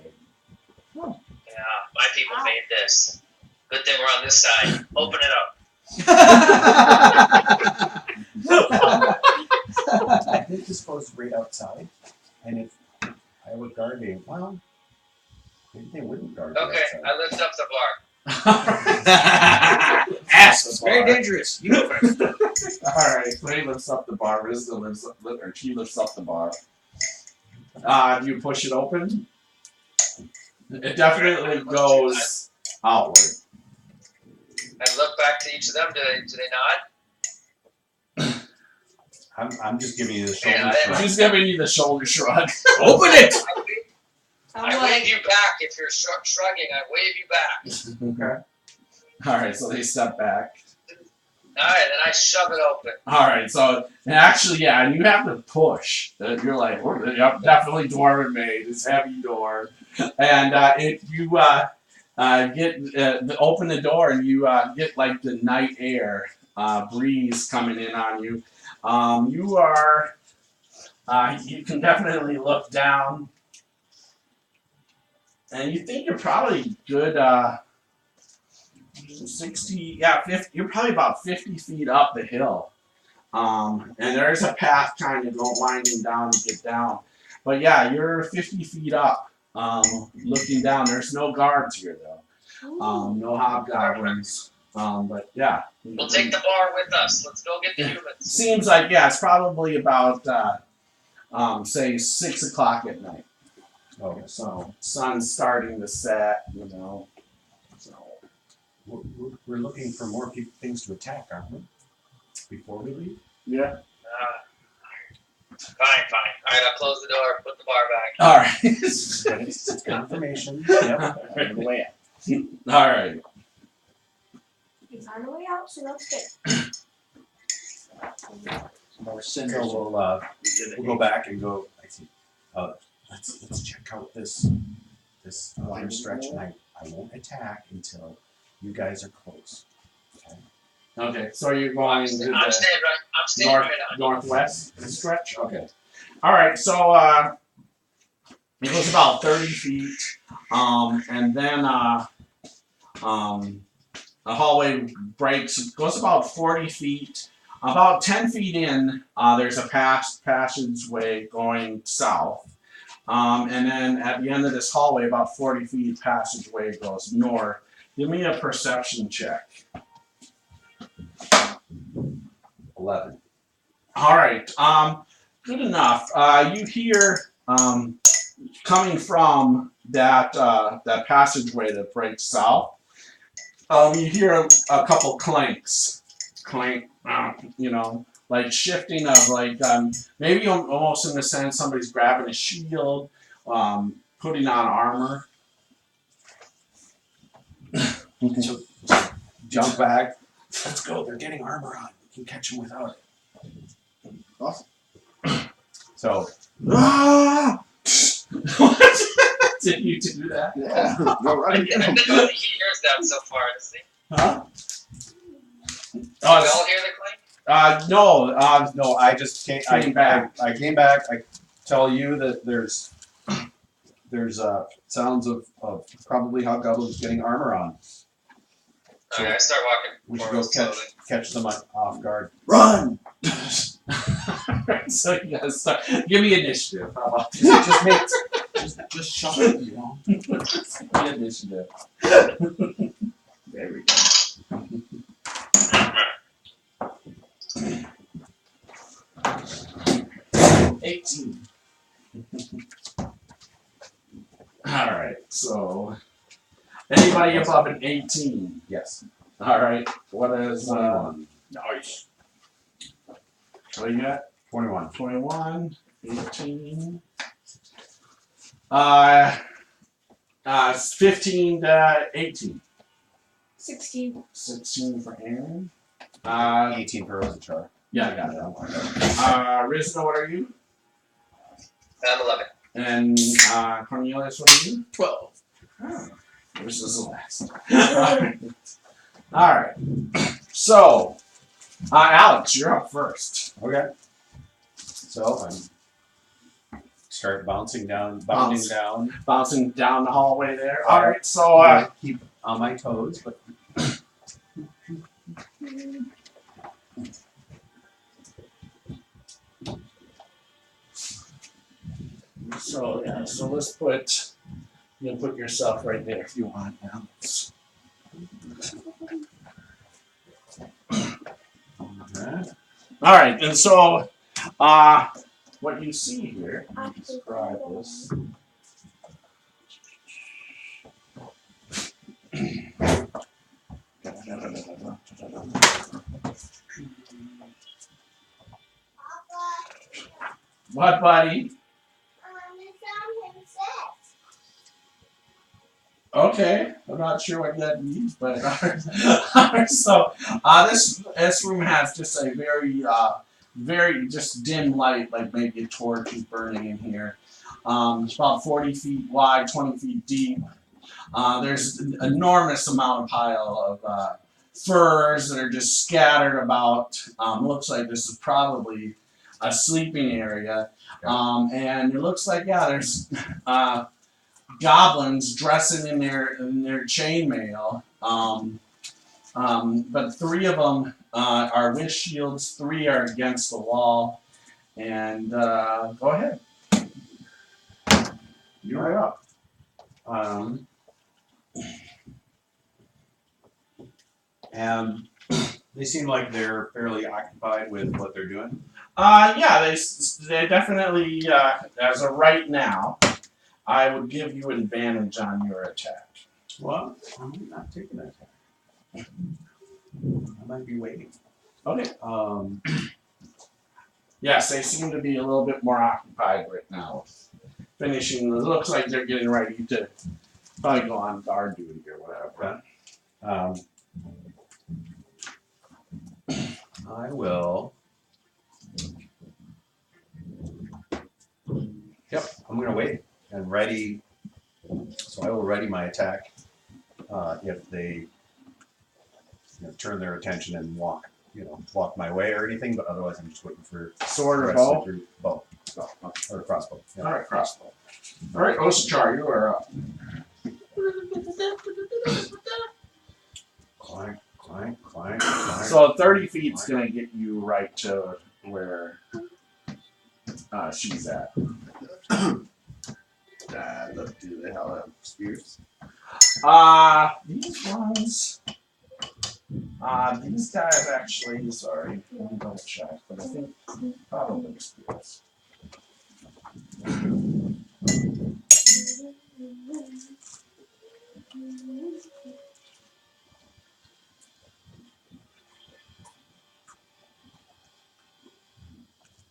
Yeah, my people made this. Good thing we're on this side. Open it up. I think this goes right outside. And if I were guarding, well, maybe they wouldn't guard Okay, outside. I lift up the bar. Ask. It's very dangerous. You go first. Alright, so he lifts up the bar, she lifts up the bar. Do you push it open? It definitely goes outward. I look back to each of them. Do they nod? I'm just giving you the shoulder Yeah, shrug. She's giving you the shoulder shrug. Open it. I wave you back. If you're shrugging, I wave you back. Okay. Alright, so they step back. Alright, then I shove it open. Alright, so actually, and you have to push. You're like, yep, definitely dwarven made. It's heavy door. And open the door and you get like the night air breeze coming in on you. You can definitely look down. And you think you're probably good 50, you're probably about 50 feet up the hill. And there's a path kind of winding down to get down. But yeah, you're 50 feet up, looking down. There's no guards here though. No hobgoblins. But yeah. We'll take the bar with us. Let's go get the humans. Seems like, yeah, it's probably about, say, 6 o'clock at night. Oh, So, sun's starting to set, you know. So, we're looking for more things to attack, aren't we? Before we leave? yeah. Fine. All right, I'll close the door. Put the bar back. All right. It's confirmation. Yep. On the way out. All right. He's on the way out, so that's good. More So cinders. we'll go back and go. I see. Let's check out this line stretch, and I won't attack until you guys are close. Okay. Okay, so you're going to I'm the staying right on. northwest stretch? Okay. All right, so it goes about 30 feet, and then the hallway breaks. It goes about 40 feet. About 10 feet in, there's a passageway going south. And then at the end of this hallway, about 40 feet, passageway goes north. Give me a perception check. 11. All right. Good enough. You hear coming from that passageway that breaks south. You hear a couple clanks, clank. You know, like shifting of like maybe almost in the sense somebody's grabbing a shield, putting on armor. So jump back. Let's go. They're getting armor on. We can catch them without it. Awesome. So Ah! What? Did you do that? Yeah. Go right I again. don't think he hears that so far, does he? Huh? Do we all hear the clank? no, I just came back. I came back. I tell you that there's sounds of probably hobgoblins getting armor on. Okay, I start walking We should forward go slowly. catch them off guard. Run! So you gotta start. Give me initiative. How about this? Just make just shut up, you know. Give me initiative. There we go. 18. All right. So, anybody above an 18? Yes. All right. What is 21. Nice. What you got? 21. 21, 18. It's 15 to 18. 16. 16 for Aaron. 18 for Rosachar. Yeah, I got it. Rizzo, what are you? I'm 11. And Cornelius, what are you? 12. Oh, this is the last. All right. So, Alex, you're up first. Okay. So I start bounding down. Bouncing down the hallway there. All right. So, I keep on my toes, but so let's put. You can put yourself right there if you want, Alex. okay. All right, and so, what you see here, let me describe this. What, buddy? Okay, I'm not sure what that means, but so this room has just a very just dim light, like maybe a torch is burning in here. It's about 40 feet wide, 20 feet deep. There's an enormous amount of pile of furs that are just scattered about. Looks like this is probably a sleeping area, and it looks like there's goblins dressing in their chainmail. But 3 of them are with shields, 3 are against the wall. And go ahead. You're up. And they seem like they're fairly occupied with what they're doing. Yeah, they definitely, as of right now, I would give you advantage on your attack. Well, I'm not taking that attack. I might be waiting. Okay. Um, Yes, they seem to be a little bit more occupied right now. Finishing, it looks like they're getting ready to probably go on guard duty or whatever. I will. Yep, I'm gonna wait and ready. So I will ready my attack if they turn their attention and walk my way or anything. But otherwise, I'm just waiting for Sword the or rest of the bow? group. Bow. Or crossbow. Yeah. All right, crossbow. All right, Osachar, you are up. Clank, clank, clank, clank. So 30 feet's gonna get you right to where she's at. Do they all have spears? These ones. These guys actually. Sorry, let me double check, but I think probably spears.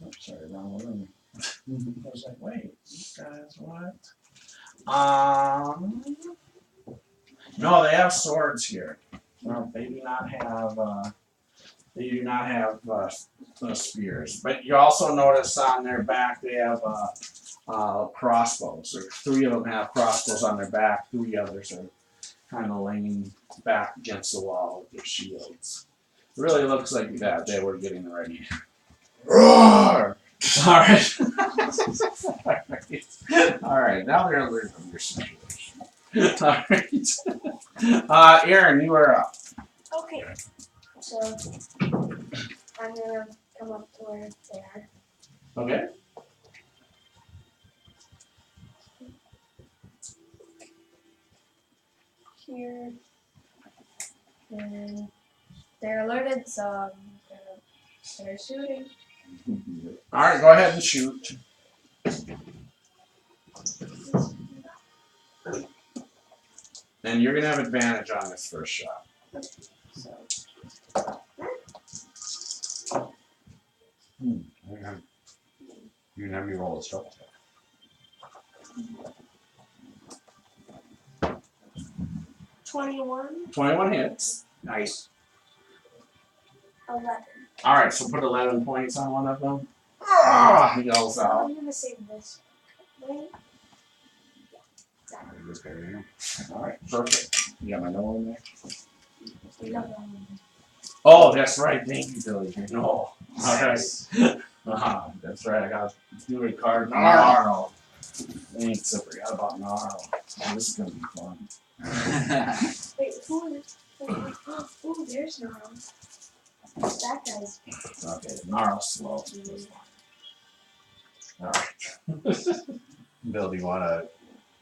Oops, sorry, wrong one. I was like, wait, these guys what? No, they have swords here. No, they do not have. They do not have spears. But you also notice on their back they have crossbows. Or 3 of them have crossbows on their back. 3 others are kind of laying back against the wall with their shields. It really looks like that they were getting ready. Roar! All right. All right. Now they're alert of your situation. All right. Aaron, you are up. Okay. So I'm gonna come up to where they are. Okay. Here. And they're alerted, so I'm gonna start shooting. All right. Go ahead and shoot. And you're gonna have advantage on this first shot. So You can have me roll a stealth check. 21, 21 hits. Nice. 11. All right. So put 11 points on one of them. He yells out. I'm gonna save this. Wait. This guy right here. All right. Perfect. You got my note in there. Eleven. Oh, that's right. Thank you, Billy. No. All right. That's right. I got to do a card. Gnarl. Thanks. I forgot about Gnarl. This is going to be fun. Wait, who is? Oh, there's Gnarl. That guy's. Okay. Gnarl's slow. All right. Bill, do you want a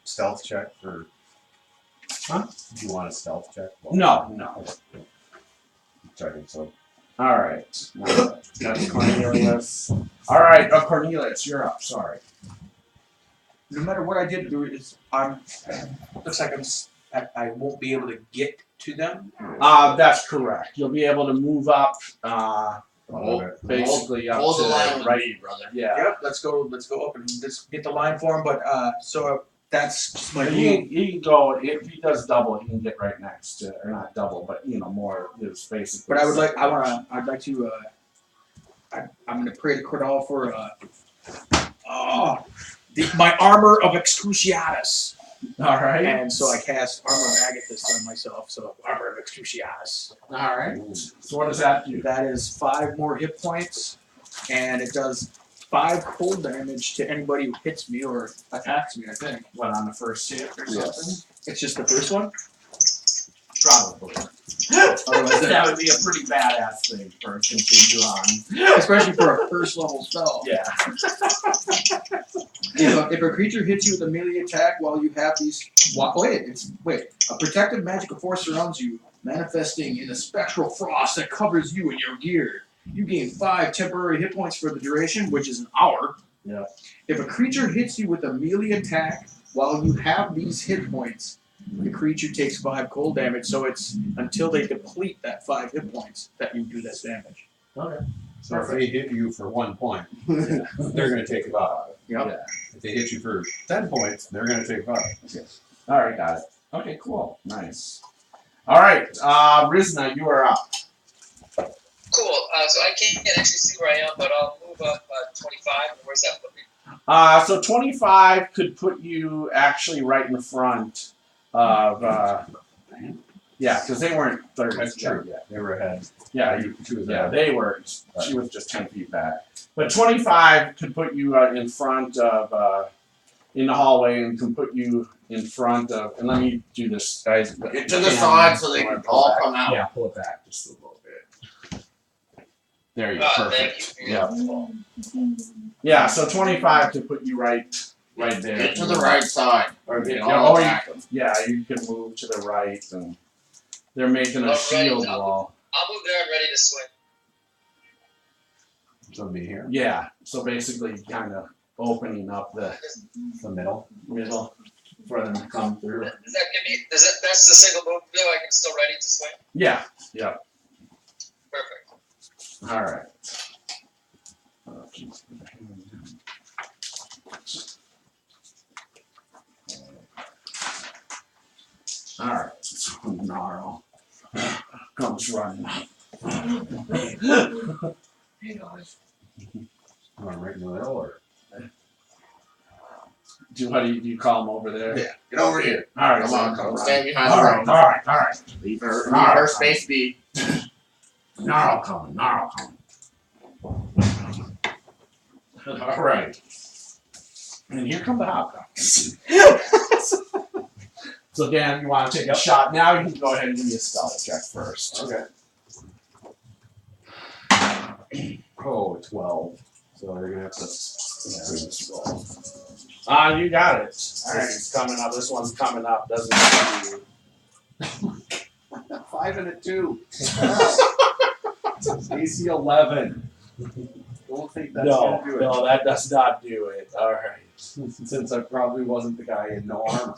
stealth check for? Huh? Do you want a stealth check? Well, No. Checking. So. All right. That's Cornelius. All right. Cornelius, you're up. Sorry. No matter what I did do, looks like I won't be able to get to them. That's correct. You'll be able to move up. Basically up Hold to the line with right. me, brother. Yeah. Yep, let's go up and just get the line for him. But so that's just my He can go if he does double, he can get right next to, or not double, but more is basically. But I'd like to. I'm gonna pray to Cordal for my armor of Excruciatus. All right. And so I cast Armor of Agathis on myself. So Armor of Excruciatus. All right. So what does that do? That is 5 more hit points, and it does 5 cold damage to anybody who hits me or attacks me. I think. What, on the first hit or something? It's just the first one. Probably. That would be a pretty badass thing for a continue on. Especially for a first level spell. Yeah. If a creature hits you with a melee attack while you have these, a protective magical force surrounds you. manifesting in a spectral frost that covers you and your gear. You gain 5 temporary hit points for the duration, which is an hour. Yeah. If a creature hits you with a melee attack while you have these hit points, the creature takes 5 cold damage. So it's until they deplete that 5 hit points that you do this damage. Okay. So if they hit you for 1 point, they're going to take 5. Yep. Yeah. If they hit you for 10 points, they're going to take 5. All right, got it. Okay, cool, nice. All right, Rizna, you are up. Cool. So I can't actually see where I am, but I'll move up 25. Where's that put me? So 25 could put you actually right in front of. Yeah, because they weren't 30. That's true. Yeah, they were ahead. Yeah, She was yeah, ahead. they were. She was just 10 feet back. But 25 could put you in front of, in the hallway, and can put you in front of. And let me do this, guys. Get to the side so they can all come out. Yeah, pull it back just a little bit. There you go. Thank Perfect. you. Yeah. Yeah. So 25 could put you right there. Get to the right side. Or They yeah, all or attack them. yeah, you can move to the right, and they're making a Alright, shield wall. I'll move there and ready to swing. So me here, Yeah. So basically, kind of opening up the the middle. middle for them to come through. Does that give me? That's the single move? Feel like I'm still ready to swing. Yeah. Yeah. Perfect. All right. All right. So Gnarl comes running up. Hey guys. You want right in the middle, or Do you call him over there? Yeah. Get over here. All right. Come on, come stand behind All the right. rope. All right. All right. Leave her space be. Gnarl coming. Gnarl coming. All right. And here come the hot dogs. So Dan, you want to take a shot now? You can go ahead and give me a stealth check first. okay. Oh, 12. So they're gonna have to. You got it. All right, it's coming up. This one's coming up. Doesn't matter. 5 and a 2. AC 11. Don't think that's gonna do it. No, that does not do it. All right. Since I probably wasn't the guy in no armor.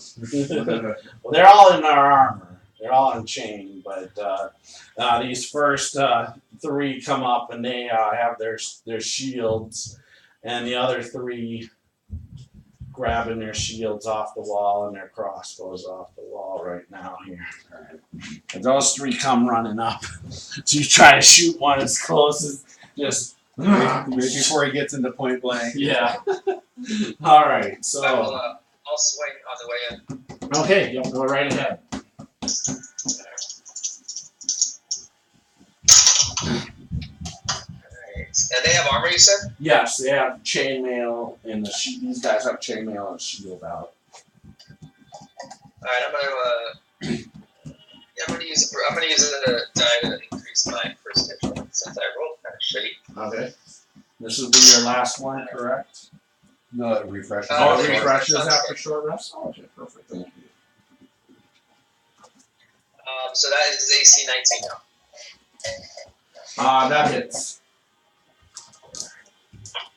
Well, they're all in our armor. They're all on chain, but these first 3 come up and they have their shields, and the other 3 grabbing their shields off the wall and their crossbows off the wall right now here. All right. And those 3 come running up. So you try to shoot one as close as just Right before he gets into point blank. yeah. All right, so I'll swing on the way in. okay, yep, go right ahead. Alright. And they have armor, you said? Yes, they have chainmail and these guys have chainmail and shield out. Alright, I'm gonna use a die to increase my first hit point since I rolled kind of shitty. Okay. This will be your last one, correct? No, it refreshes. Oh, it it refreshes refreshes. after short rest? Oh, okay, perfect, thank you. So that is AC 19 now. That hits.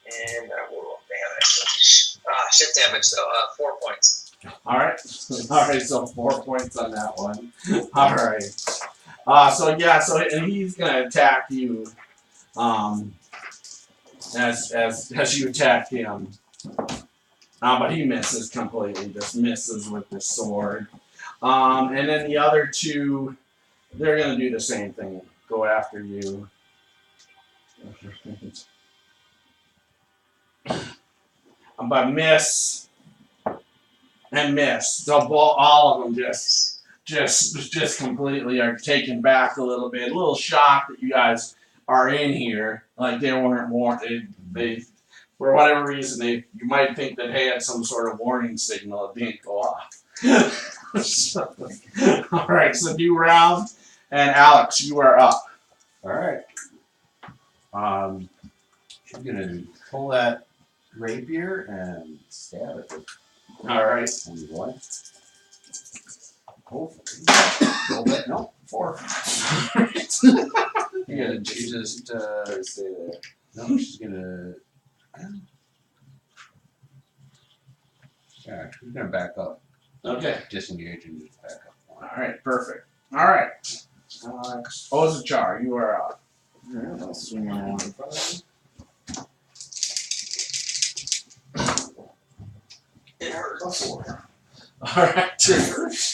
And I will roll damage. Shit damage though. 4 points. Alright. Alright, so 4 points on that one. Alright. And he's gonna attack you. As you attack him. But he misses completely, just misses with the sword. And then the other 2, they're gonna do the same thing, go after you. But miss and miss. So all of them just completely are taken back a little bit, a little shocked that you guys are in here. Like they weren't warned. They for whatever reason you might think that they had some sort of warning signal. It didn't go off. All right, so new round, and Alex, you are up. All right. I'm gonna pull that rapier and stab it. All right. Boy. Hopefully. No, 4. Yeah, she just, Stay there. no, she's gonna. Yeah, she's gonna back up. Okay. Disengage and just back up. Alright, perfect. Alright. Ozachar, you are up. Alright, I'll swing around in front of It hurts. 4. Alright,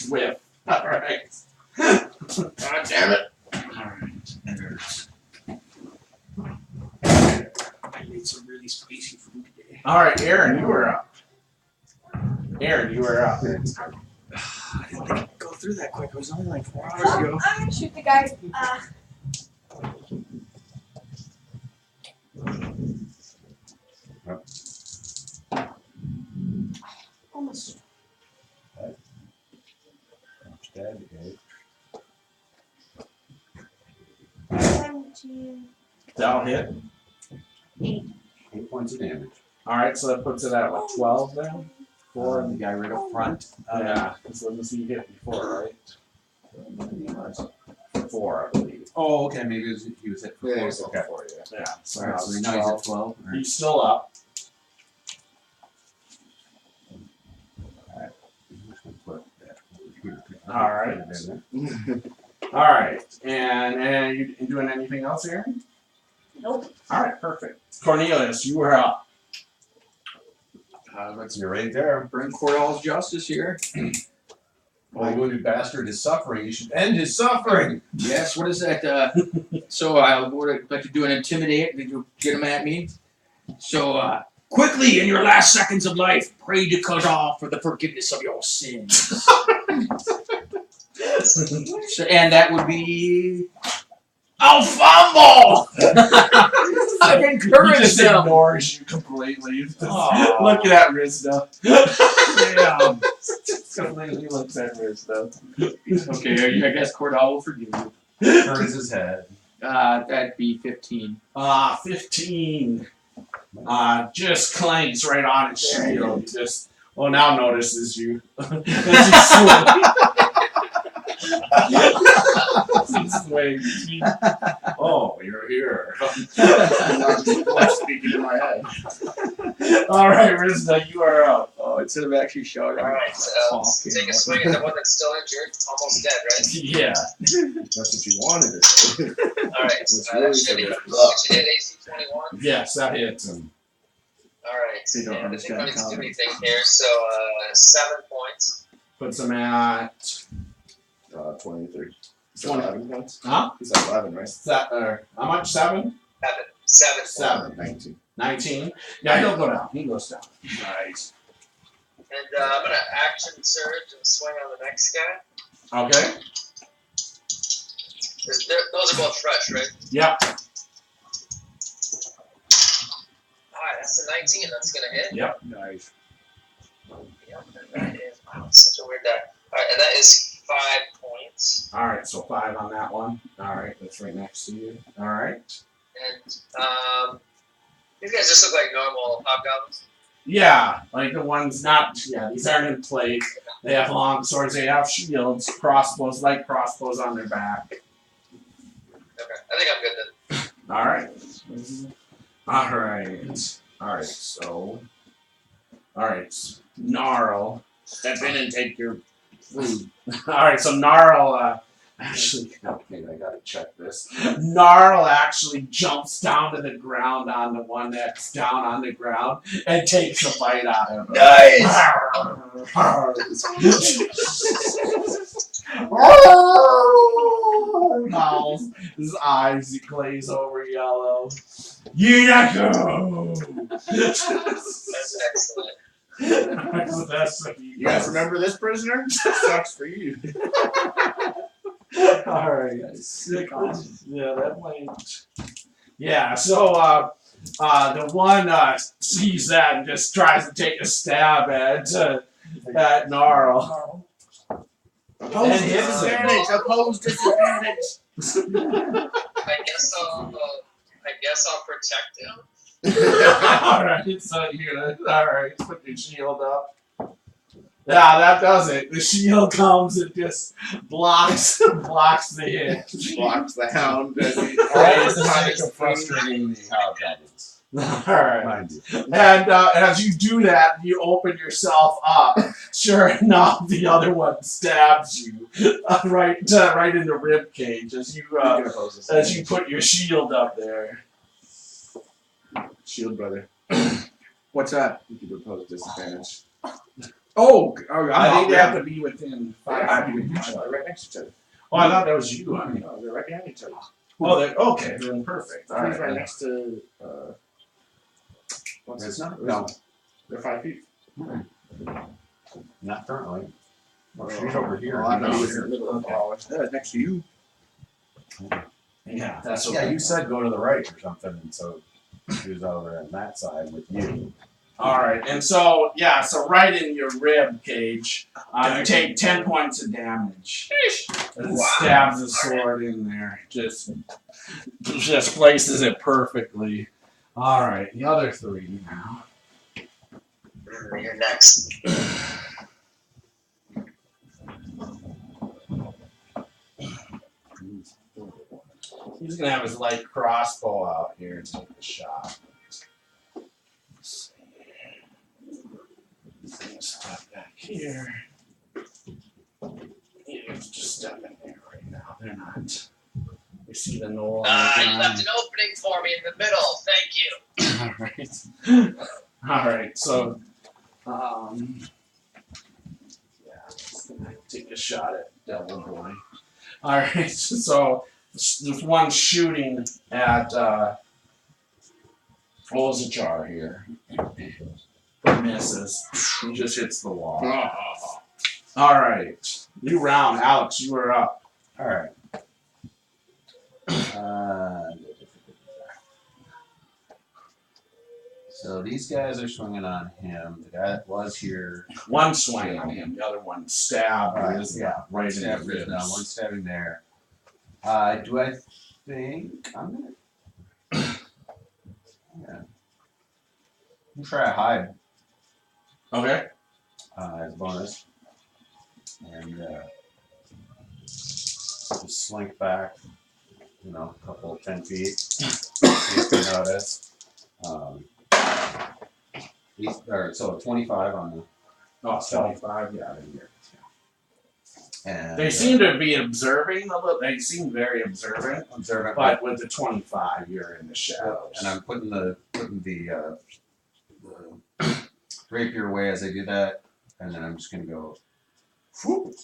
whiff. Alright. God damn it. Alright. It hurts. I made some really spicy food today. Alright, Aaron, you are up. Aaron, you are up. I didn't think it'd go through that quick. It was only like 4 hours ago. I'm gonna shoot the guy. Almost. Dead, okay. 17. That'll hit. 8 points of damage. Alright, so that puts it at what, 12 then? 4 The and guy right up front. yeah, so let me see, you hit before, right? 4, I believe. Oh, okay, maybe he was hit for Yeah, 4. it's Okay. 4, yeah. Yeah, so Alright, now so it's now he's 12. at 12. Alright. He's still up. Put that over here. Alright. Alright, and you doing anything else, Aaron? Nope. Alright, perfect. Cornelius, you are up. Let's You're right there. bring Cordall's justice here. My wounded bastard is suffering. You should end his suffering. Yes, what is that? So I would like to do an intimidate. Did you get him at me? So quickly, in your last seconds of life, pray to Cordall for the forgiveness of your sins. So, and that would be. I'll fumble! I've He encouraged just him. ignores you completely. He's just Aw. looking at Rizda. Yeah. Just completely looks at Rizda. Okay, I guess Cordall will forgive you. Turns his head. That'd be 15. 15. Just clanks right on its shield. He just, now notices you. As he swings. Oh, you're here. Speaking in my head. Alright, Rizda, you are up. Oh, instead of actually shouting. Alright, take a swing at the one that's still injured, almost dead, right? Yeah. That's what you wanted to say. Alright, What's that really should hit AC 21. Yes, that hits him. Alright, They don't and I think understand I need to do comedy. anything here, so 7 points. Puts him at 23. Is that 20. 11 points? Huh? Is that 11, right? How much? 7? 7 points. 7. 19. 19. Yeah, he'll go down. He goes down. Nice. And I'm gonna action surge and swing on the next guy. Okay. Those are both fresh, right? Yep. Alright, that's a 19, that's gonna hit. Yep. Nice. Yep, and that is, wow, such a weird die. Alright, and that is 5 points. Alright, so 5 on that one. Alright, that's right next to you. Alright. And these guys just look like normal hobgoblins. Yeah, like the ones not, these aren't in plate. They have long swords, they have shields, crossbows, light crossbows on their back. Okay, I think I'm good then. Alright. Alright. Alright, so. Alright, Gnarl. Step in and take your food. Alright, so Gnarl, actually, okay, I gotta check this. Gnarl actually jumps down to the ground on the one that's down on the ground and takes a bite out of it. Howls. His eyes glaze over yellow. Yunaku! That's excellent. That's what You guys remember this prisoner? Sucks for you. Alright. Sick. Yeah, that might. Yeah, so the one sees that and just tries to take a stab at Gnarl. Opposed And hits him. disadvantage. Opposed disadvantage. I guess I'll protect him. Alright, so you alright, put your shield up. Yeah, that does it. The shield comes and just blocks the hit. Blocks the hound as he All for the sake of frustrating the hobgoblins. Alright. Mind you. And as you do that, you open yourself up. Sure enough, the other one stabs you right in the rib cage as you put your shield up there. Shield brother. What's that? You can propose disadvantage. Oh, I think they have to be within 5 feet of each other. They're right next to each other. Oh, I thought that was you. I mean, No, they're right behind each other. oh, okay, then perfect. All He's right right. next to. What's It's his not- name? no. They're 5 feet. Not currently. Well, she's over here. Oh, I know. He's He's in here. the middle of the hall. That's next to you. Yeah, that's okay. Yeah, you said go to the right or something, and so he was over on that side with you. All right, and so right in your rib cage, you take 10 points of damage. As it stabs the sword in there, just places it perfectly. All right, the other three now. You're next. He's gonna have his light crossbow out here and take the shot. Let's see. He's gonna step back here. Yeah, just step in there right now. They're not. You see the knoll. You left an opening for me in the middle. Thank you. All right. All right. So, just gonna take a shot at Devil Boy. All right. So there's one shooting at Ozajar here. Misses. He just hits the wall. All right. New round, Alex. You are up. All right. So these guys are swinging on him. The guy that was here. One swing on him. The other one stab. Right, Is yeah. right in Stab the is now, ribs. one stabbing there. Do I think I'm gonna? Yeah. I'm try a hide Okay. as a bonus, and just slink back. You know, a couple 10 feet. See if they notice. So 25 on the. Oh, 75. Yeah, they're here. And They seem to be observing a little. They seem very observant. observant, But with the 25, you're in the shadows. and I'm putting the rapier away as I do that, and then I'm just gonna go whoop,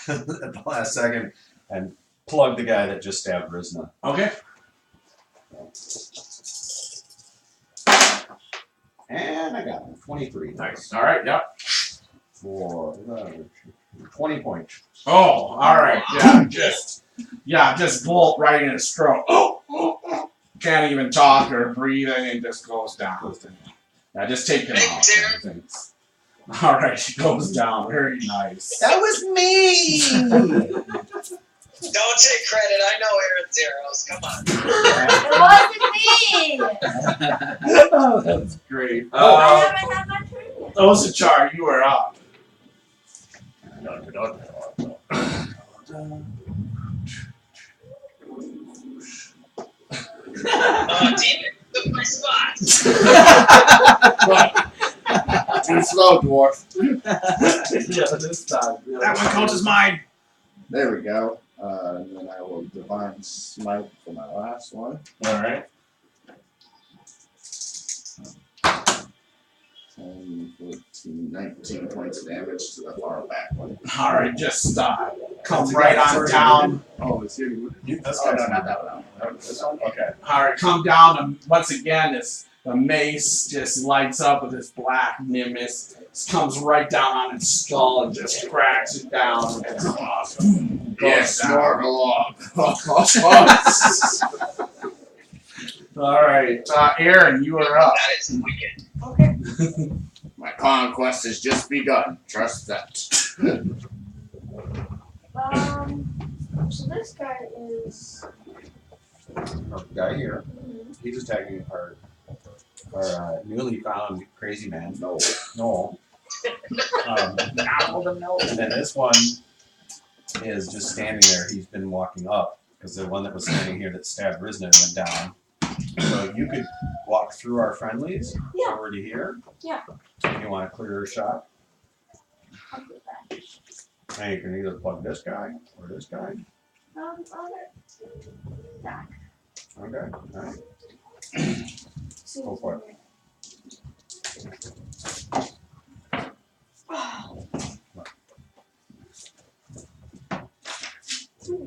at the last second and plug the guy that just stabbed Rizna. Okay. And I got him. 23. Nice. All right. Yep. For 20 points. Oh, all right. Yeah. Just bolt right in his throat. Oh. Can't even talk or breathe, and it just goes down. Yeah, just take him off. Thanks. All right, he goes down. Very nice. That was me! Don't take credit. I know Aaron's arrows. Come on. It wasn't me! Oh, that's great. I haven't had my turn yet. Osachar, you are up. Oh, damn it. Took my spot. Too slow, dwarf. Yeah, this time. That one counts as mine. There we go. And then I will divine smite for my last one. All right. 10, 14, 19 points of damage to the far back one. All right, just come right on down. Oh, it's here. This Oh, no, guy's not that one. This one? Okay. All right, come down, and once again, the mace just lights up with this black nimbus. It comes right down on its skull and just cracks it down. It's awesome. Yes, normal. All right, Aaron, you are up. That is wicked. Okay. My conquest has just begun. Trust that. So this guy is. guy here. He's attacking our newly found crazy man. No. And then this one is just standing there. He's been walking up because the one that was standing here that stabbed Rizna went down. So you could walk through our friendlies Yeah. over to here. Yeah. If you want a clearer shot. I'll do that. And you can either plug this guy or this guy. Back. Okay. All right. Go for it. Three.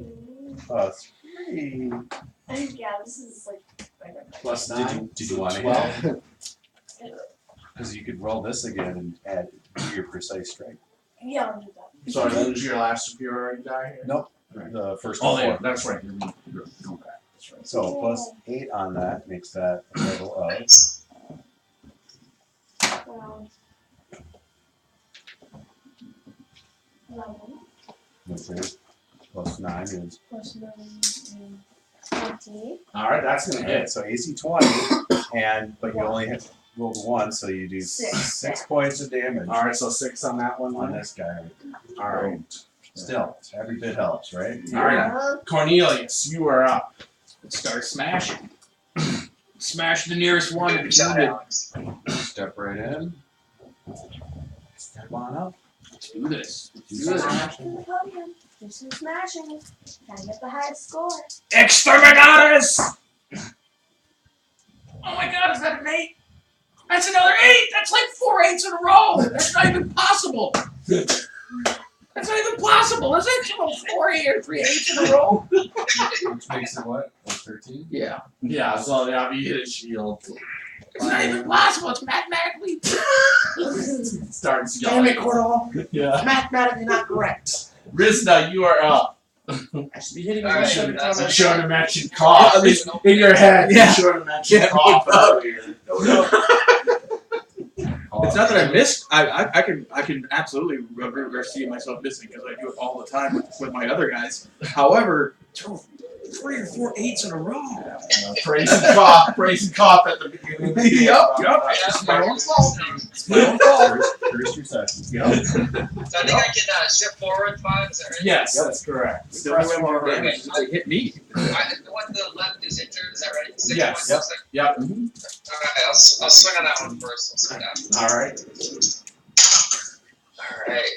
Yeah, this is like. Plus Did 9. you, did you want to 12. hit? Because you could roll this again and add your precise strike. Yeah, I'll do that. So I lose your last superiority die here? Nope. The first Oh, four. yeah, that's right. You're go back. That's right. So plus 8 on that makes that a total of Nice. Um, 11 okay, plus 9 is plus 9 is 20. All right, that's gonna okay, hit. so AC 20, but you only hit rolled 1, so you do 6 points of damage All right, so 6 on that one. on this guy. All right. Still, every bit helps, right? All right, Cornelius, you are up. Let's start smashing. Smash the nearest one. Good shot, Alex. Step right in. Step on up. Let's do this. Do Do this. Smashing the podium. Do some smashing. Gotta get the highest score. Exterminatus! Oh my god, is that an 8? That's another 8! That's like 4 8s in a row! That's not even possible! That's not even possible, is it? 4 8 or 3 8s in a row? Which makes it what? 13? Yeah. Yeah, so yeah, you hit a shield. It's not even possible, it's mathematically. Starts Damn yelling. it, Cordell. Yeah. Mathematically not correct. Rizna, you are up. I should be hitting All you right, every time I You shot. showed him mention cough. In your head, Yeah. you showed him mention Yeah, cough no. earlier. It's not that I missed. I can absolutely see myself missing because I do it all the time with my other guys. However, 3 or 4 8s in a row. Praise and cough at the beginning of the game. Yep. It's my own fault. It's my own fault. First your session. So I think I can shift forward 5, is that right? Yes, that's correct. The only way I'm gonna damage is if they hit me. The one to the left is injured, is that right? 6 Yes. points, Yep. looks like. Yep. Alright, I'll swing on that one first. We'll swing that. All right. Alright,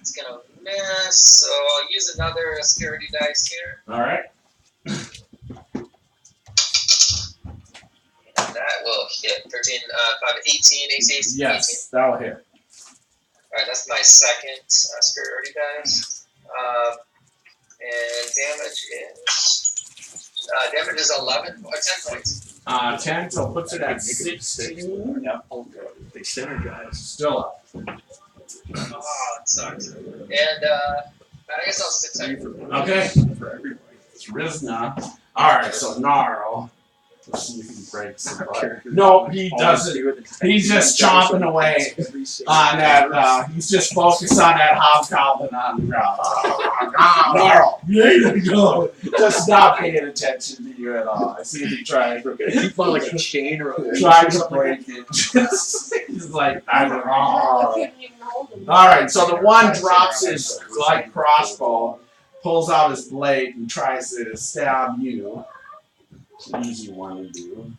it's gonna miss, so I'll use another security dice here. All right. And that will hit 13, 5, 18, AC 18. Yes, that'll hit. Alright, that's my second security dice. And damage is 11 or 10 points. 10, so puts it at 16. Yep. They synergize. Still up. Oh, that sucks. And I guess I'll sit tight. Okay. For everybody. It's Rizna. All right, so Gnarl. Let's see if he breaks the butt. No, he doesn't. He's just chomping away on that. He's just focused on that hobgoblin on the ground. Gnarl, there you go. Just not paying attention to you at all. I see he tries to You find like a chain or a tries to break it. He's like, I'm I wrong. couldn't even hold him. All right, so the one drops his light crossbow, pulls out his blade, and tries to stab you. It's an easy one to do.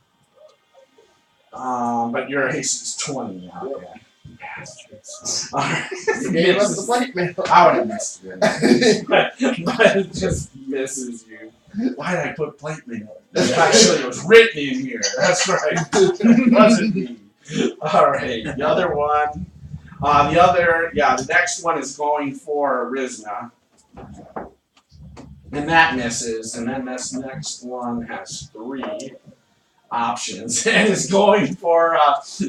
But your haste is 20 now. Yeah. Bastards. All right. You gave us the plate mail. I would have missed you. But it just misses you. Why did I put plate mail? Actually, it was written in here. That's right. It wasn't me. All right. The other one. The next one is going for Rizna. And that misses. And then this next one has 3 options. And is going for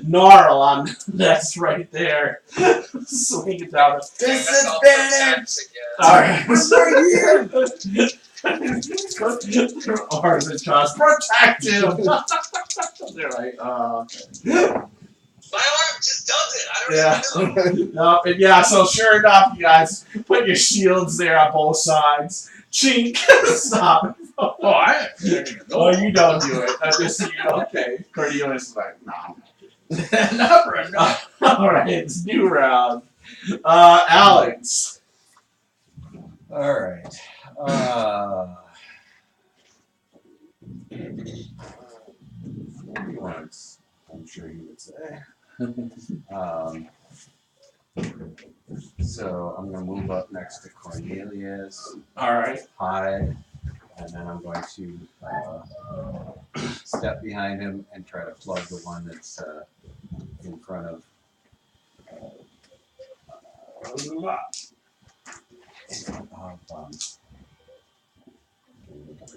Gnarl on that's right there. Swing it down. Disadvantage. Alright. I'm right here. Or the trust protect him. They're like, okay. My arm just does it. I don't know. So sure enough, you guys put your shields there on both sides. Chink. Stop. Oh, you don't do it. I'm just okay. Cornelius is like, nah. Not for enough. Alright, it's new round. Alex. All right. Once, I'm sure you would say. So I'm gonna move up next to Cornelius, Alright. hide, and then I'm going to step behind him and try to plug the one that's in front of.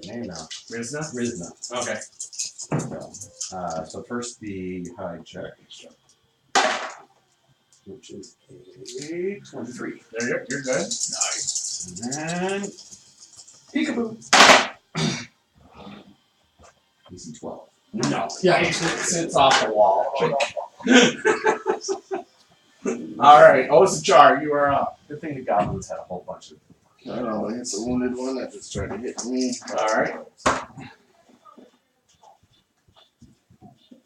Name now. Rizna? Rizna. Okay. So first the hide check, which is a 23. There you're good. Nice. And then Peekaboo. DC 12. No. Yeah, it sits off the wall. Alright, Osajar, you are up. Good thing the goblins had a whole bunch of. I don't know, it's a wounded one that just tried to hit me. Alright.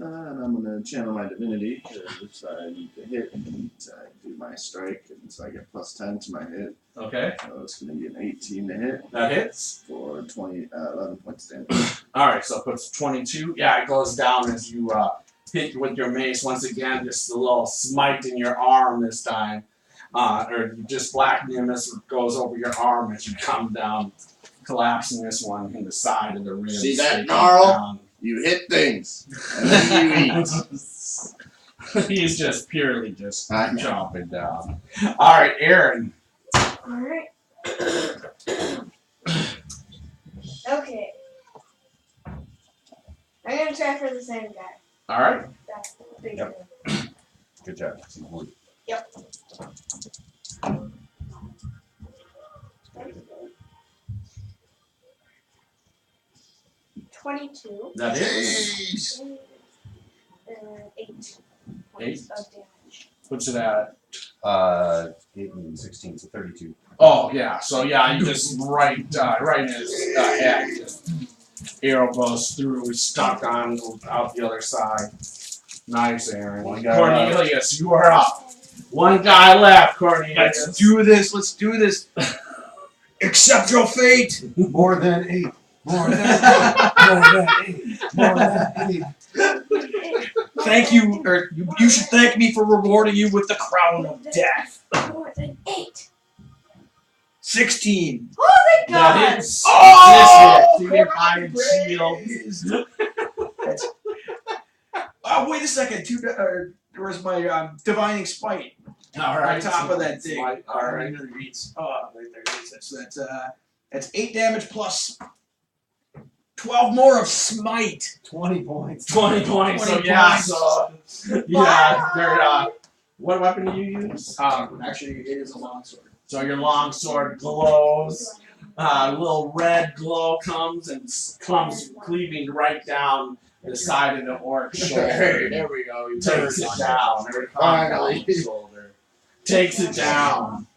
And I'm gonna channel my divinity, because I need to hit and do my strike, and so I get +10 to my hit. Okay. So it's gonna be an 18 to hit That hits. for 11 points damage. Alright, so it puts 22. Yeah, it goes down as you hit with your mace. Once again, just a little smite in your arm this time. Or just black nimbus goes over your arm as you come down, collapsing this one in the side of the ribs. See that taking gnarl? down. You hit things, and then you eat. He's just purely just I know. chomping down. Alright, Aaron. Alright. Okay. I'm gonna try for the same guy. Alright. That big Yep. guy. Good job. See, wounded. 22. That hits. 8 Eight? points of damage. Puts it at. 8 and 16, so 32. Oh yeah, so yeah, you just right in his head. Just arrow goes through, stuck on out the other side. Nice, Aaron. One guy Cornelius, you are up. One guy left, Cornelius. Let's do this. Let's do this. Accept your fate. More than 8. More than 8. More than 8. More than 8. Thank you, or you should thank me for rewarding you with the crown of death. More than 8. 16. Oh my god! That hits. Oh! This hit. See your iron shield. Oh, wait a second. Where's my divining spite? Alright. On top of that thing. Alright. Right there it is. That's 8 damage plus 12 more of smite. 20 points. 20 points. So 20 yeah, points. so yeah, they're what weapon do you use? Actually, it is a longsword. So your longsword glows. A little red glow comes cleaving right down the side of the orc's shoulder. There we go. You Takes it down. Finally. Shoulder. Takes it down.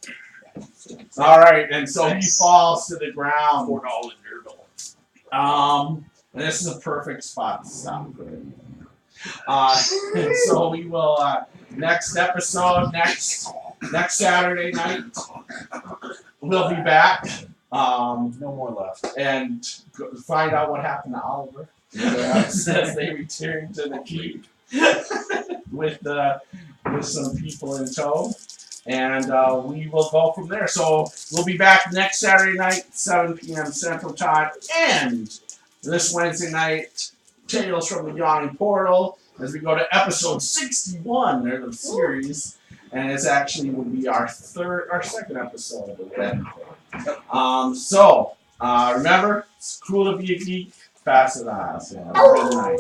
All right, and so he falls to the ground. And this is a perfect spot to stop. And so we will next episode next Saturday night. We'll be back. No more left. And find out what happened to Oliver as they return to the keep with some people in tow, and we will go from there. So we'll be back next Saturday night, 7 p.m. Central Time, and this Wednesday night, Tales from the Yawning Portal, as we go to episode 61 of the series, and it's actually will be our second episode of it. So remember, it's cool to be a geek. Pass it on. So, good night.